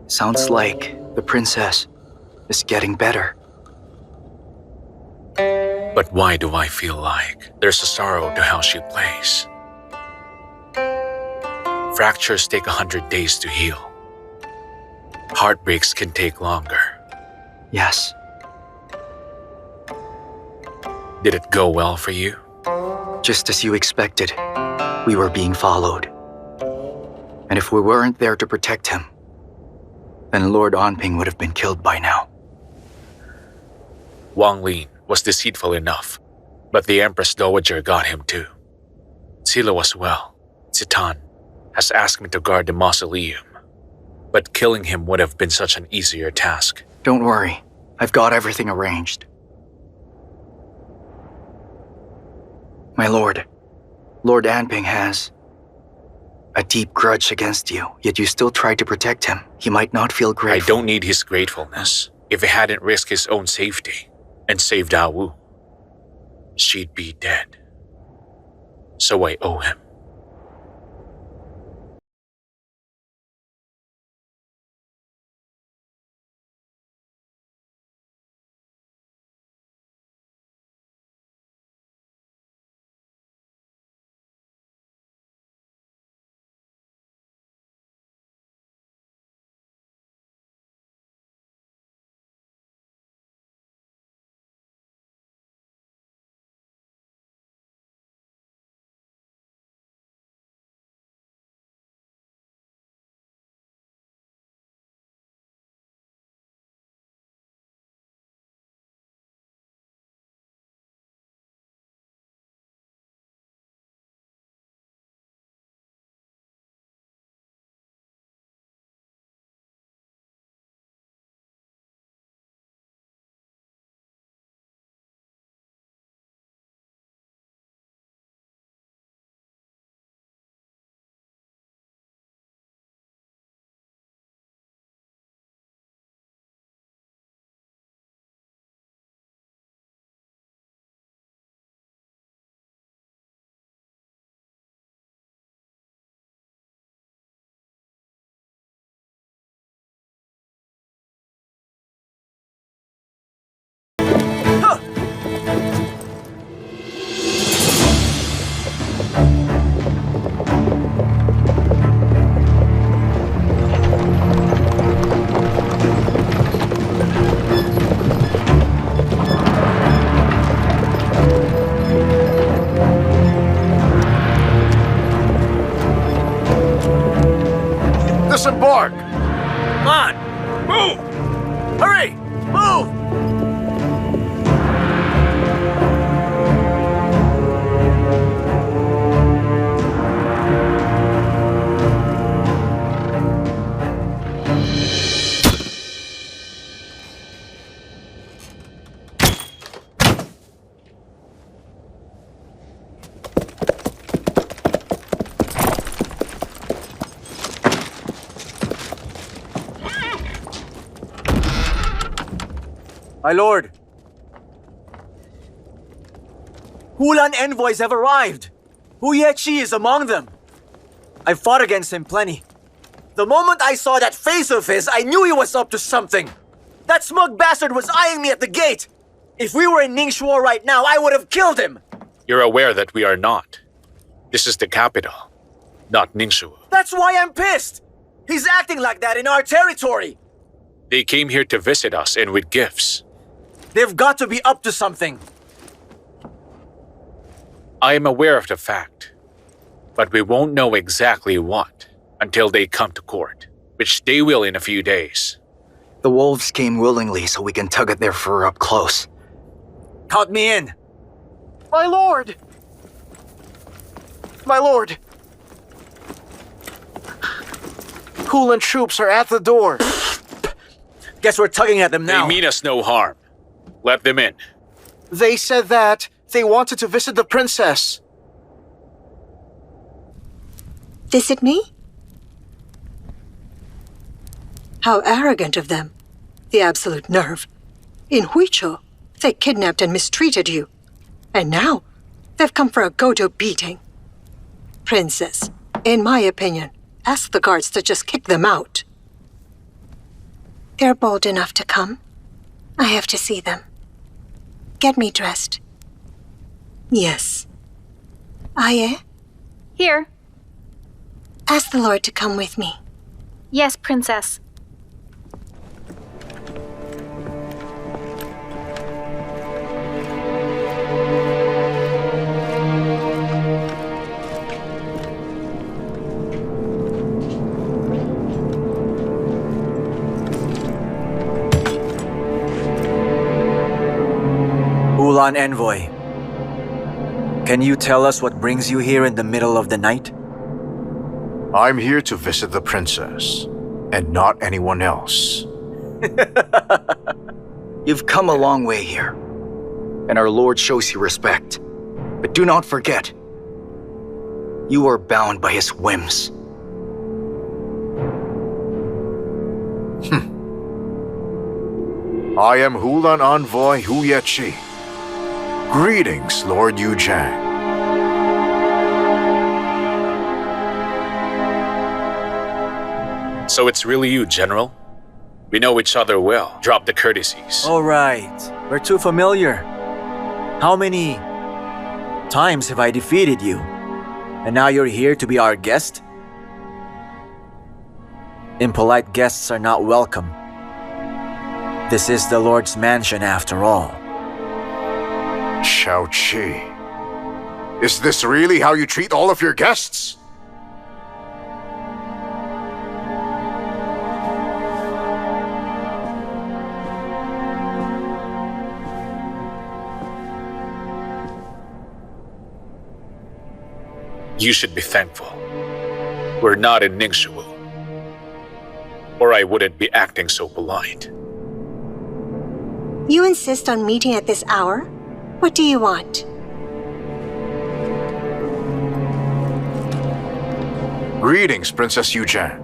Sounds like the princess is getting better. But why do I feel like there's a sorrow to how she plays? Fractures take 100 days to heal. Heartbreaks can take longer. Yes. Did it go well for you? Just as you expected, we were being followed. And if we weren't there to protect him, then Lord Anping would have been killed by now. Wang Lin was deceitful enough, but the Empress Dowager got him too. Silo as well. Citan has asked me to guard the mausoleum, but killing him would have been such an easier task. Don't worry, I've got everything arranged. My lord, Lord Anping has a deep grudge against you, yet you still tried to protect him. He might not feel I grateful. don't need his gratefulness. If he hadn't risked his own safety and saved Ah Wu, she'd be dead. So I owe him. Disembark! Come on! Move! Hurry! Move! My lord! Helan envoys have arrived! Xie is among them! I fought against him plenty. The moment I saw that face of his, I knew he was up to something! That smug bastard was eyeing me at the gate! If we were in Ningxuo right now, I would have killed him! You're aware that we are not. This is the capital, not Ningxuo. That's why I'm pissed! He's acting like that in our territory! They came here to visit us and with gifts. They've got to be up to something. I am aware of the fact, but we won't know exactly what until they come to court, which they will in a few days. The wolves came willingly so we can tug at their fur up close. Count me in. My lord! My lord! Helan troops are at the door. Guess we're tugging at them now. They mean us no harm. Let them in. They said that they wanted to visit the princess. Visit me? How arrogant of them. The absolute nerve. In Huichou, they kidnapped and mistreated you. And now, they've come for a Gojo beating. Princess, in my opinion, ask the guards to just kick them out. They're bold enough to come. I have to see them. Get me dressed. Yes. Aye? Here. Ask the Lord to come with me. Yes, Princess. Helan envoy. Can you tell us what brings you here in the middle of the night? I'm here to visit the princess, and not anyone else. You've come a long way here, and our Lord shows you respect. But do not forget, you are bound by his whims. I am Helan envoy Xiao Qi. Greetings, Lord Yu Zhang. So it's really you, General? We know each other well. Drop the courtesies. All right. We're too familiar. How many times have I defeated you? And now you're here to be our guest? Impolite guests are not welcome. This is the Lord's mansion after all. Xiao Qi. Is this really how you treat all of your guests? You should be thankful. We're not in Ningxue. Or I wouldn't be acting so polite. You insist on meeting at this hour? What do you want? Greetings, Princess Yu Zhang.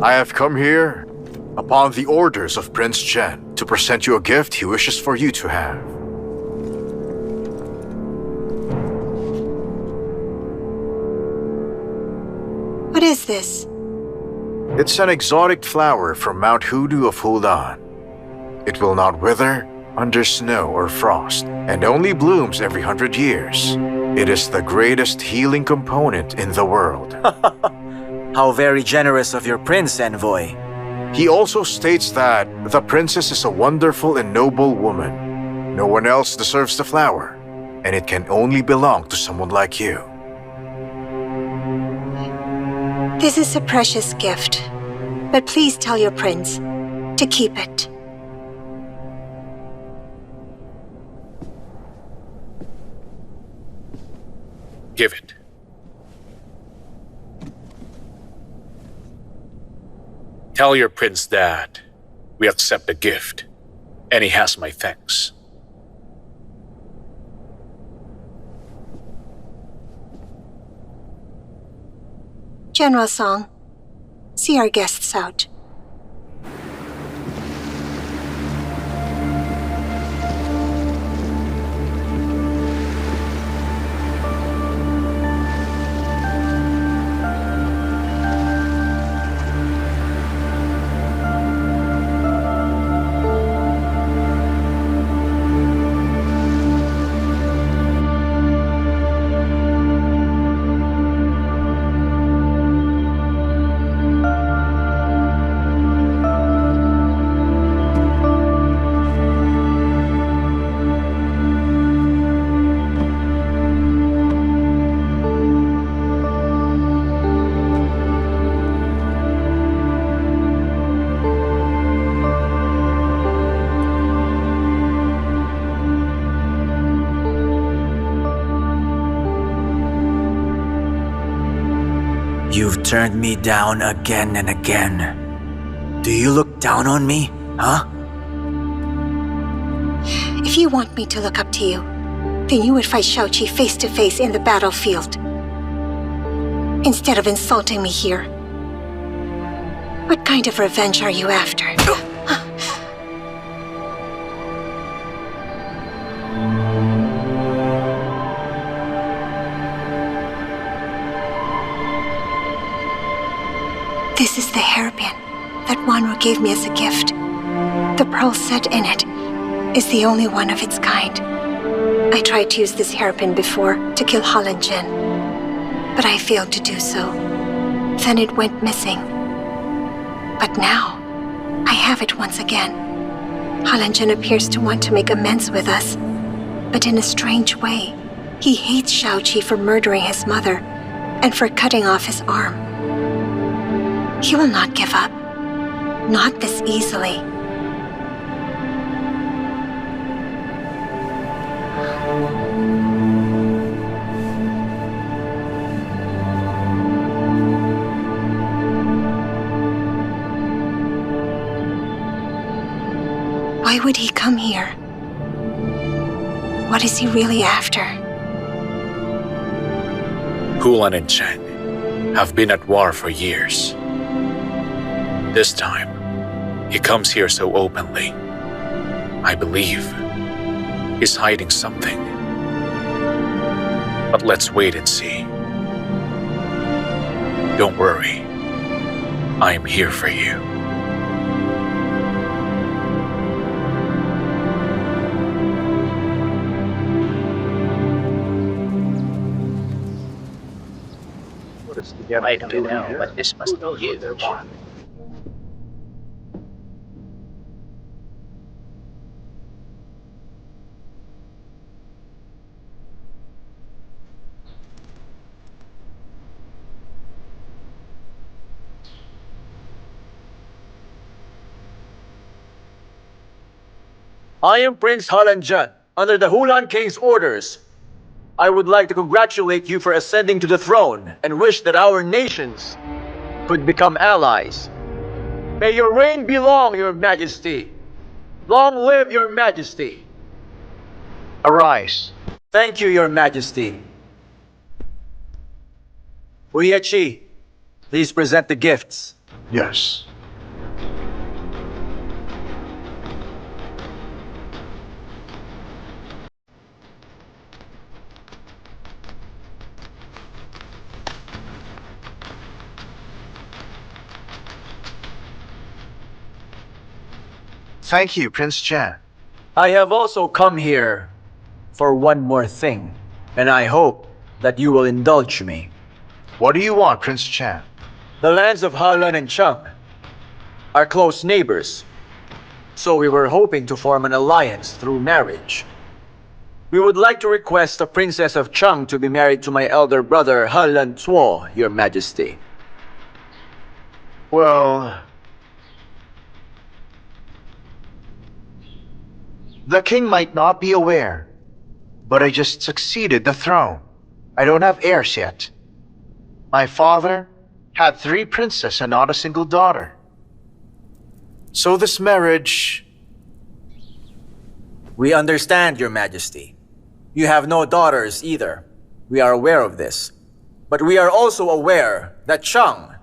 I have come here upon the orders of Prince Zhang to present you a gift he wishes for you to have. What is this? It's an exotic flower from Mount Hoodoo of Helan. It will not wither under snow or frost, and only blooms every 100 years. It is the greatest healing component in the world. How very generous of your prince, envoy. He also states that the princess is a wonderful and noble woman. No one else deserves the flower, and it can only belong to someone like you. This is a precious gift, but please tell your prince to keep it. Give it. Tell your prince that we accept the gift, and he has my thanks. General Song, see our guests out. You've turned me down again and again. Do you look down on me, huh? If you want me to look up to you, then you would fight Xiao Qi face to face in the battlefield, instead of insulting me here. What kind of revenge are you after? This is the hairpin that Wanru gave me as a gift. The pearl set in it is the only one of its kind. I tried to use this hairpin before to kill Helan, but I failed to do so. Then it went missing. But now, I have it once again. Helan appears to want to make amends with us, but in a strange way. He hates Xiao Qi for murdering his mother and for cutting off his arm. He will not give up. Not this easily. Why would he come here? What is he really after? Helan and Zhang have been at war for years. This time, he comes here so openly. I believe he's hiding something. But let's wait and see. Don't worry. I'm here for you. I don't know, but this must be huge. I am Prince Helan under the Helan King's orders. I would like to congratulate you for ascending to the throne and wish that our nations could become allies. May your reign be long, Your Majesty. Long live Your Majesty. Arise. Thank you, Your Majesty. Qi, please present the gifts. Yes. Thank you, Prince Zhang. I have also come here for one more thing, and I hope that you will indulge me. What do you want, Prince Zhang? The lands of Helan and Zhang are close neighbors, so we were hoping to form an alliance through marriage. We would like to request the Princess of Zhang to be married to my elder brother Helan Zhou, Your Majesty. Well, the king might not be aware, but I just succeeded the throne. I don't have heirs yet. My father had 3 princes and not a single daughter. So this marriage... We understand, Your Majesty. You have no daughters either. We are aware of this. But we are also aware that Zhang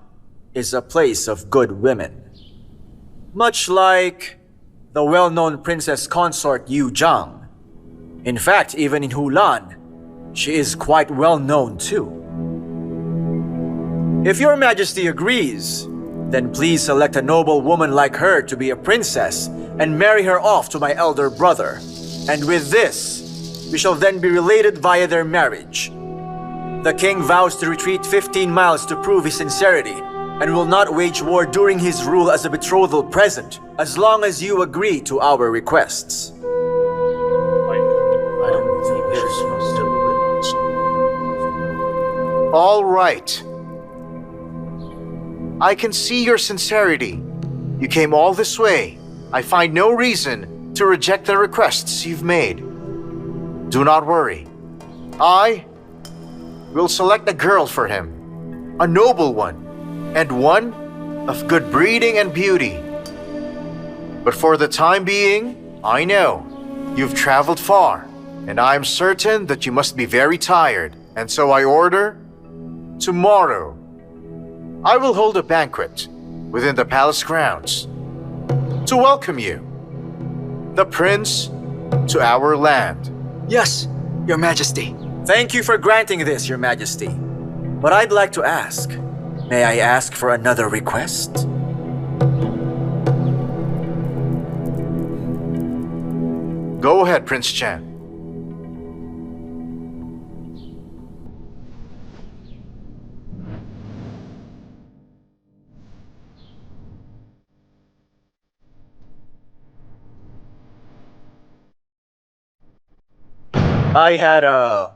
is a place of good women. Much like the well-known princess consort Yu Zhang. In fact, even in Helan, she is quite well-known too. If Your Majesty agrees, then please select a noble woman like her to be a princess and marry her off to my elder brother. And with this, we shall then be related via their marriage. The king vows to retreat 15 miles to prove his sincerity and will not wage war during his rule as a betrothal present, as long as you agree to our requests. All right. I can see your sincerity. You came all this way. I find no reason to reject the requests you've made. Do not worry. I will select a girl for him, a noble one, and one of good breeding and beauty. But for the time being, I know you've traveled far, and I'm certain that you must be very tired, and so I order tomorrow I will hold a banquet within the palace grounds to welcome you, the prince, to our land. Yes, Your Majesty. Thank you for granting this, Your Majesty. But I'd like to ask, may I ask for another request? Go ahead, Prince Zhang. I had a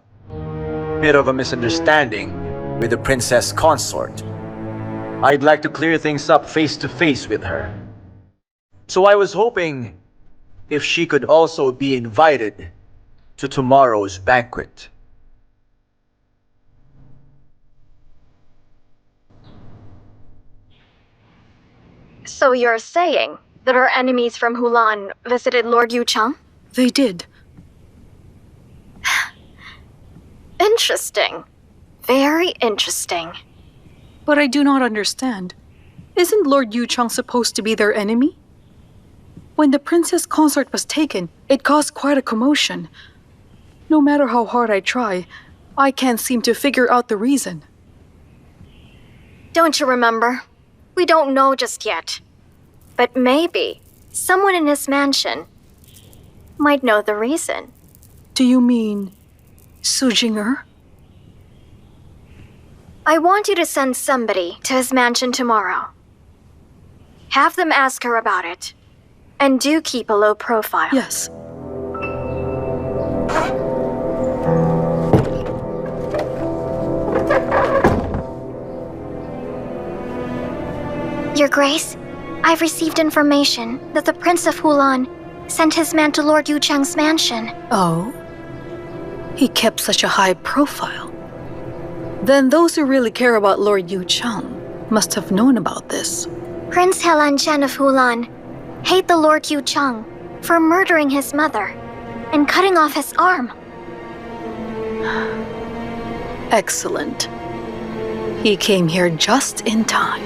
bit of a misunderstanding with the princess consort. I'd like to clear things up face to face with her. So I was hoping if she could also be invited to tomorrow's banquet. So you're saying that our enemies from Helan visited Lord Yu Chang? They did. Interesting. Very interesting. But I do not understand. Isn't Lord Yuchang supposed to be their enemy? When the princess consort was taken, it caused quite a commotion. No matter how hard I try, I can't seem to figure out the reason. Don't you remember? We don't know just yet. But maybe someone in his mansion might know the reason. Do you mean Su Jing'er? I want you to send somebody to his mansion tomorrow. Have them ask her about it. And do keep a low profile. Yes. Your Grace, I've received information that the Prince of Helan sent his man to Lord Yuchang's mansion. Oh? He kept such a high profile. Then those who really care about Lord Yuchang must have known about this. Prince Helan Chen of Helan hate the Lord Yuchang for murdering his mother and cutting off his arm. Excellent. He came here just in time.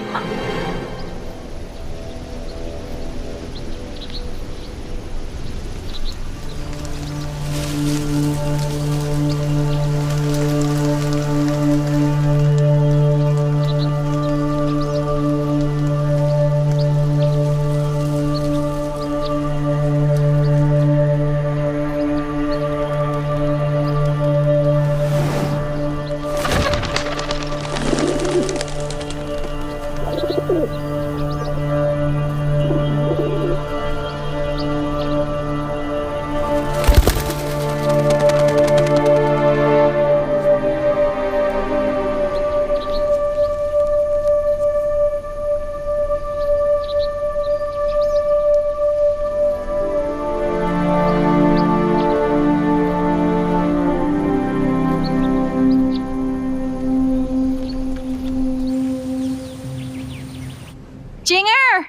Jing'er!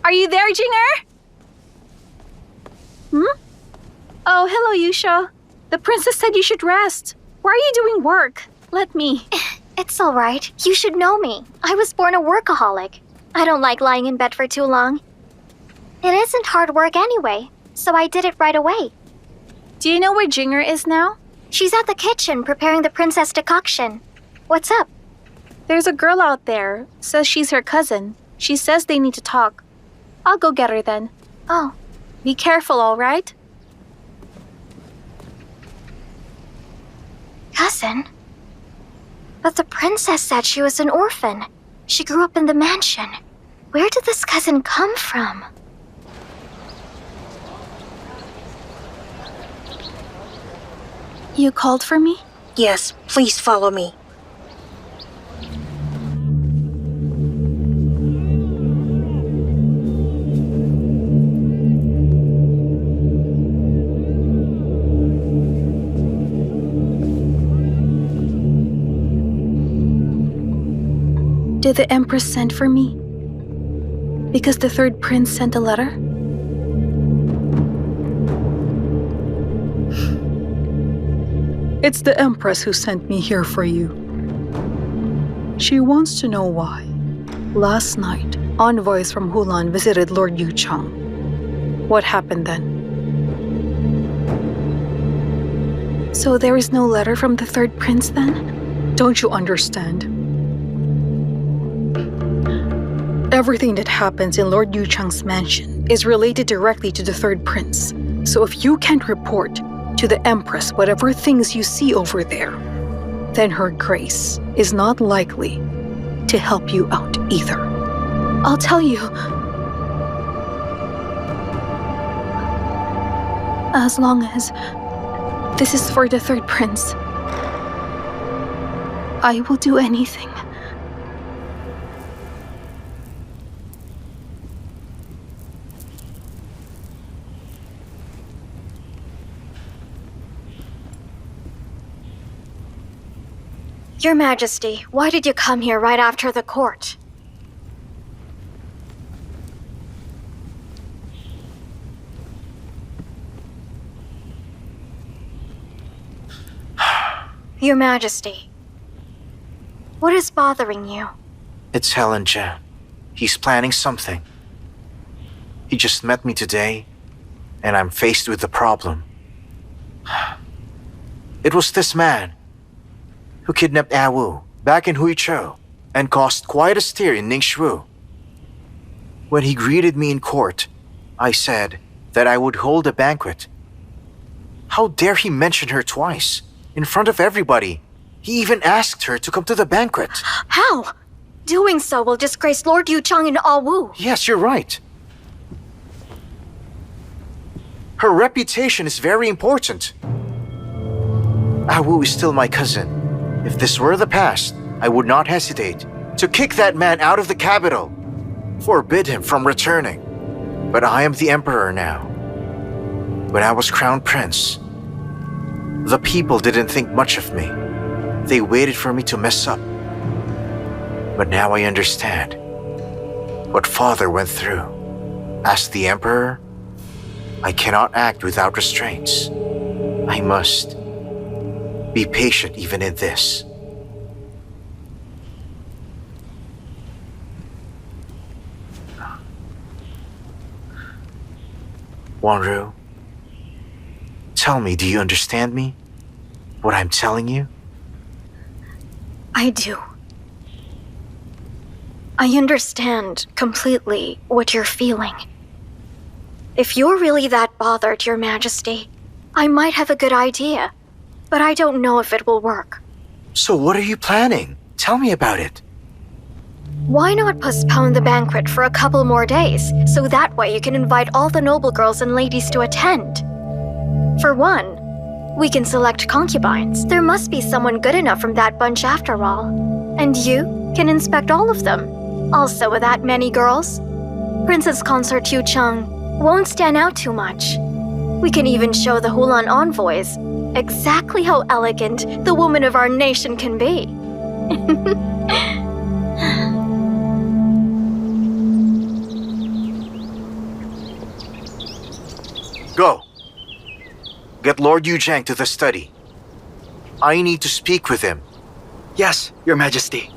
Are you there, Jing'er? Oh, hello, Yusho. The princess said you should rest. Why are you doing work? Let me. It's all right. You should know me. I was born a workaholic. I don't like lying in bed for too long. It isn't hard work anyway, so I did it right away. Do you know where Jing'er is now? She's at the kitchen preparing the princess decoction. What's up? There's a girl out there. Says she's her cousin. She says they need to talk. I'll go get her then. Oh. Be careful, all right? Cousin? But the princess said she was an orphan. She grew up in the mansion. Where did this cousin come from? You called for me? Yes, please follow me. Did the Empress send for me? Because the third prince sent a letter? It's the Empress who sent me here for you. She wants to know why. Last night, envoys from Helan visited Lord Yuchang. What happened then? So there is no letter from the third prince then? Don't you understand? Everything that happens in Lord Yuchang's mansion is related directly to the third prince. So if you can't report to the Empress whatever things you see over there, then Her Grace is not likely to help you out either. I'll tell you. As long as this is for the third prince, I will do anything. Your Majesty, why did you come here right after the court? Your Majesty, What is bothering you? It's Helan, Jan. He's planning something. He just met me today, and I'm faced with the problem. It was this man who kidnapped Awu back in Huizhou and caused quite a stir in Ningxu. When he greeted me in court, I said that I would hold a banquet. How dare he mention her twice, in front of everybody? He even asked her to come to the banquet. How? Doing so will disgrace Lord Yuchang and Awu. Yes, you're right. Her reputation is very important. Awu is still my cousin. If this were the past, I would not hesitate to kick that man out of the capital, forbid him from returning. But I am the emperor now. When I was crown prince, the people didn't think much of me. They waited for me to mess up. But now I understand what father went through. As the emperor, I cannot act without restraints. I must be patient even in this. Wanru, tell me, do you understand me? What I'm telling you? I do. I understand completely what you're feeling. If you're really that bothered, Your Majesty, I might have a good idea, but I don't know if it will work. So what are you planning? Tell me about it. Why not postpone the banquet for a couple more days, so that way you can invite all the noble girls and ladies to attend? For one, we can select concubines. There must be someone good enough from that bunch after all. And you can inspect all of them. Also with that many girls, Princess Consort Yuchang won't stand out too much. We can even show the Helan envoys exactly how elegant the woman of our nation can be. Go. Get Lord Zhang to the study. I need to speak with him. Yes, Your Majesty.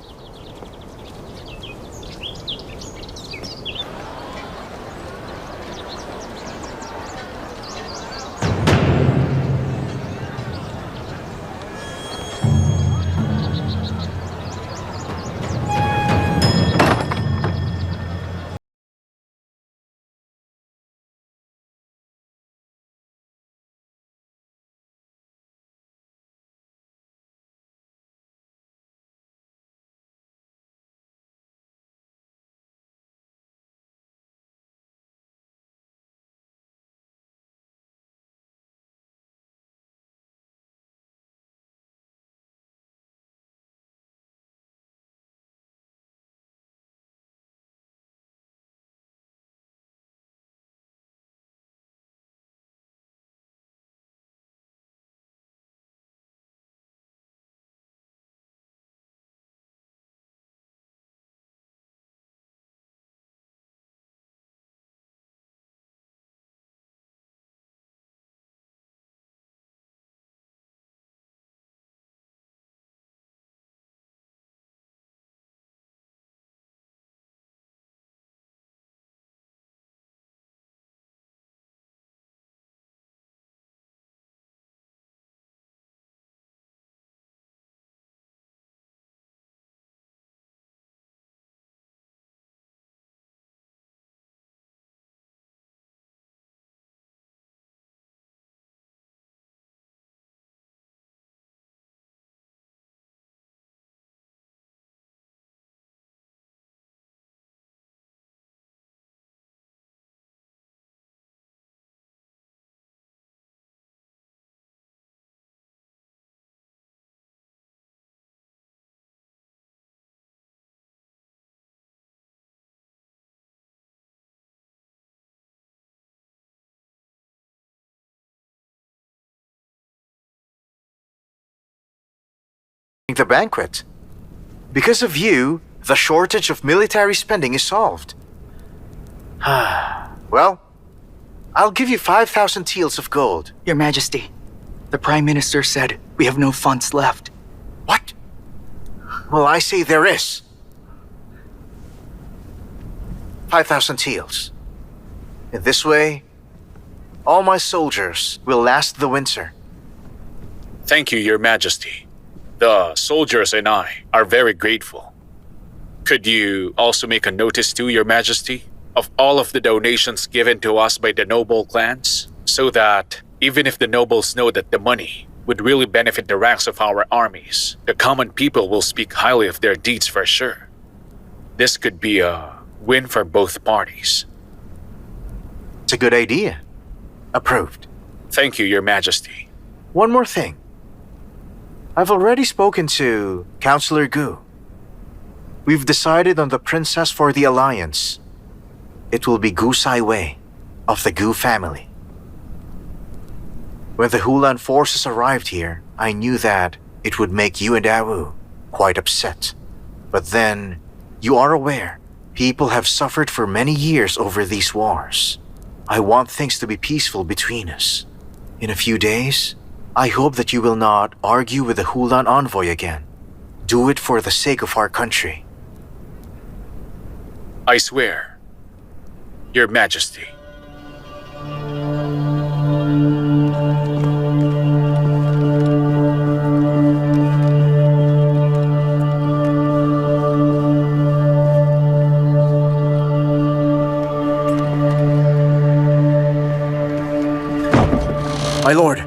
The banquet. Because of you, the shortage of military spending is solved. Well, I'll give you 5,000 taels of gold. Your Majesty, the Prime Minister said we have no funds left. What? Well, I say there is. 5,000 taels. In this way, all my soldiers will last the winter. Thank you, Your Majesty. The soldiers and I are very grateful. Could you also make a notice to Your Majesty of all of the donations given to us by the noble clans, so that even if the nobles know that the money would really benefit the ranks of our armies, the common people will speak highly of their deeds for sure. This could be a win for both parties. It's a good idea. Approved. Thank you, Your Majesty. One more thing. I've already spoken to Councillor Gu. We've decided on the princess for the alliance. It will be Gu Saiwei of the Gu family. When the Helan forces arrived here, I knew that it would make you and Awu quite upset. But then, you are aware, people have suffered for many years over these wars. I want things to be peaceful between us. In a few days, I hope that you will not argue with the Helan envoy again. Do it for the sake of our country. I swear, Your Majesty. My lord.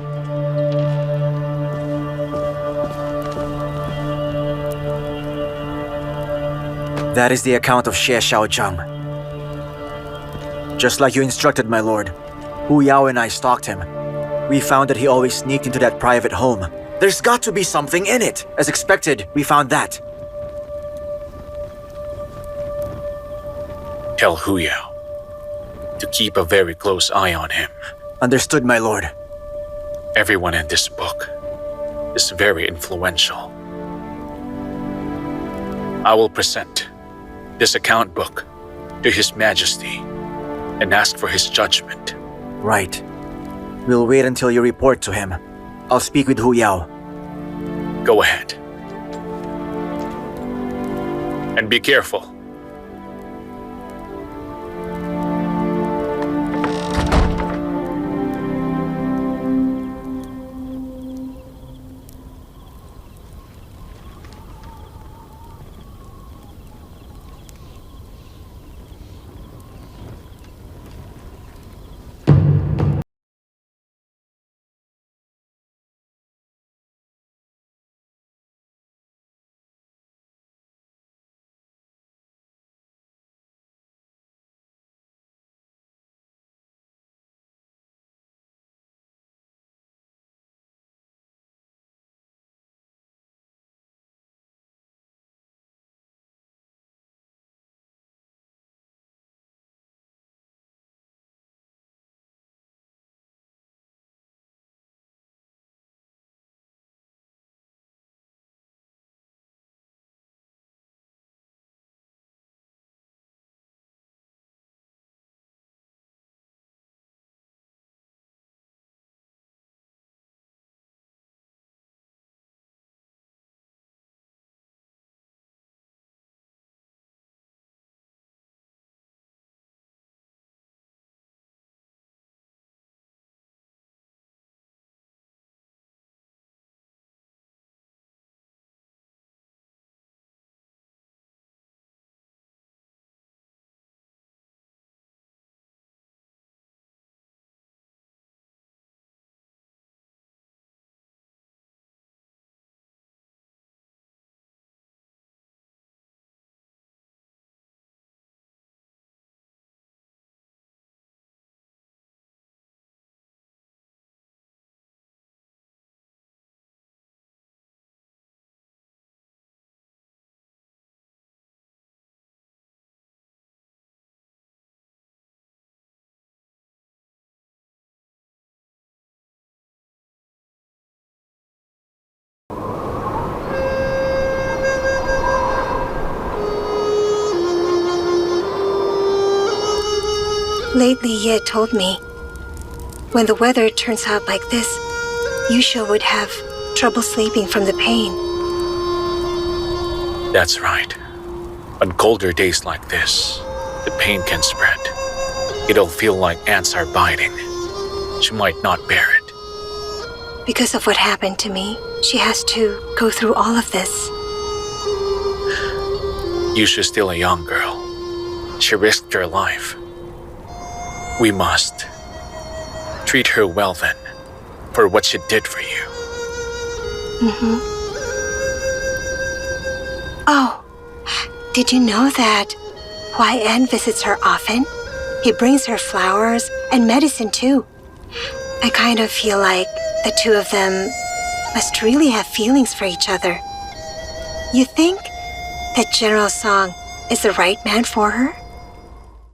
That is the account of Xie Xiaozhang. Just like you instructed, my lord, Hu Yao and I stalked him. We found that he always sneaked into that private home. There's got to be something in it. As expected, we found that. Tell Hu Yao to keep a very close eye on him. Understood, my lord. Everyone in this book is very influential. I will present this account book to His Majesty and ask for his judgment. Right. We'll wait until you report to him. I'll speak with Hu Yao. Go ahead. And be careful. Lately, Ye told me, when the weather turns out like this, Yusha would have trouble sleeping from the pain. That's right. On colder days like this, the pain can spread. It'll feel like ants are biting. She might not bear it. Because of what happened to me, she has to go through all of this. Yusha's still a young girl. She risked her life. We must treat her well then, for what she did for you. Oh, did you know that YN visits her often? He brings her flowers and medicine too. I kind of feel like the two of them must really have feelings for each other. You think that General Zhang is the right man for her?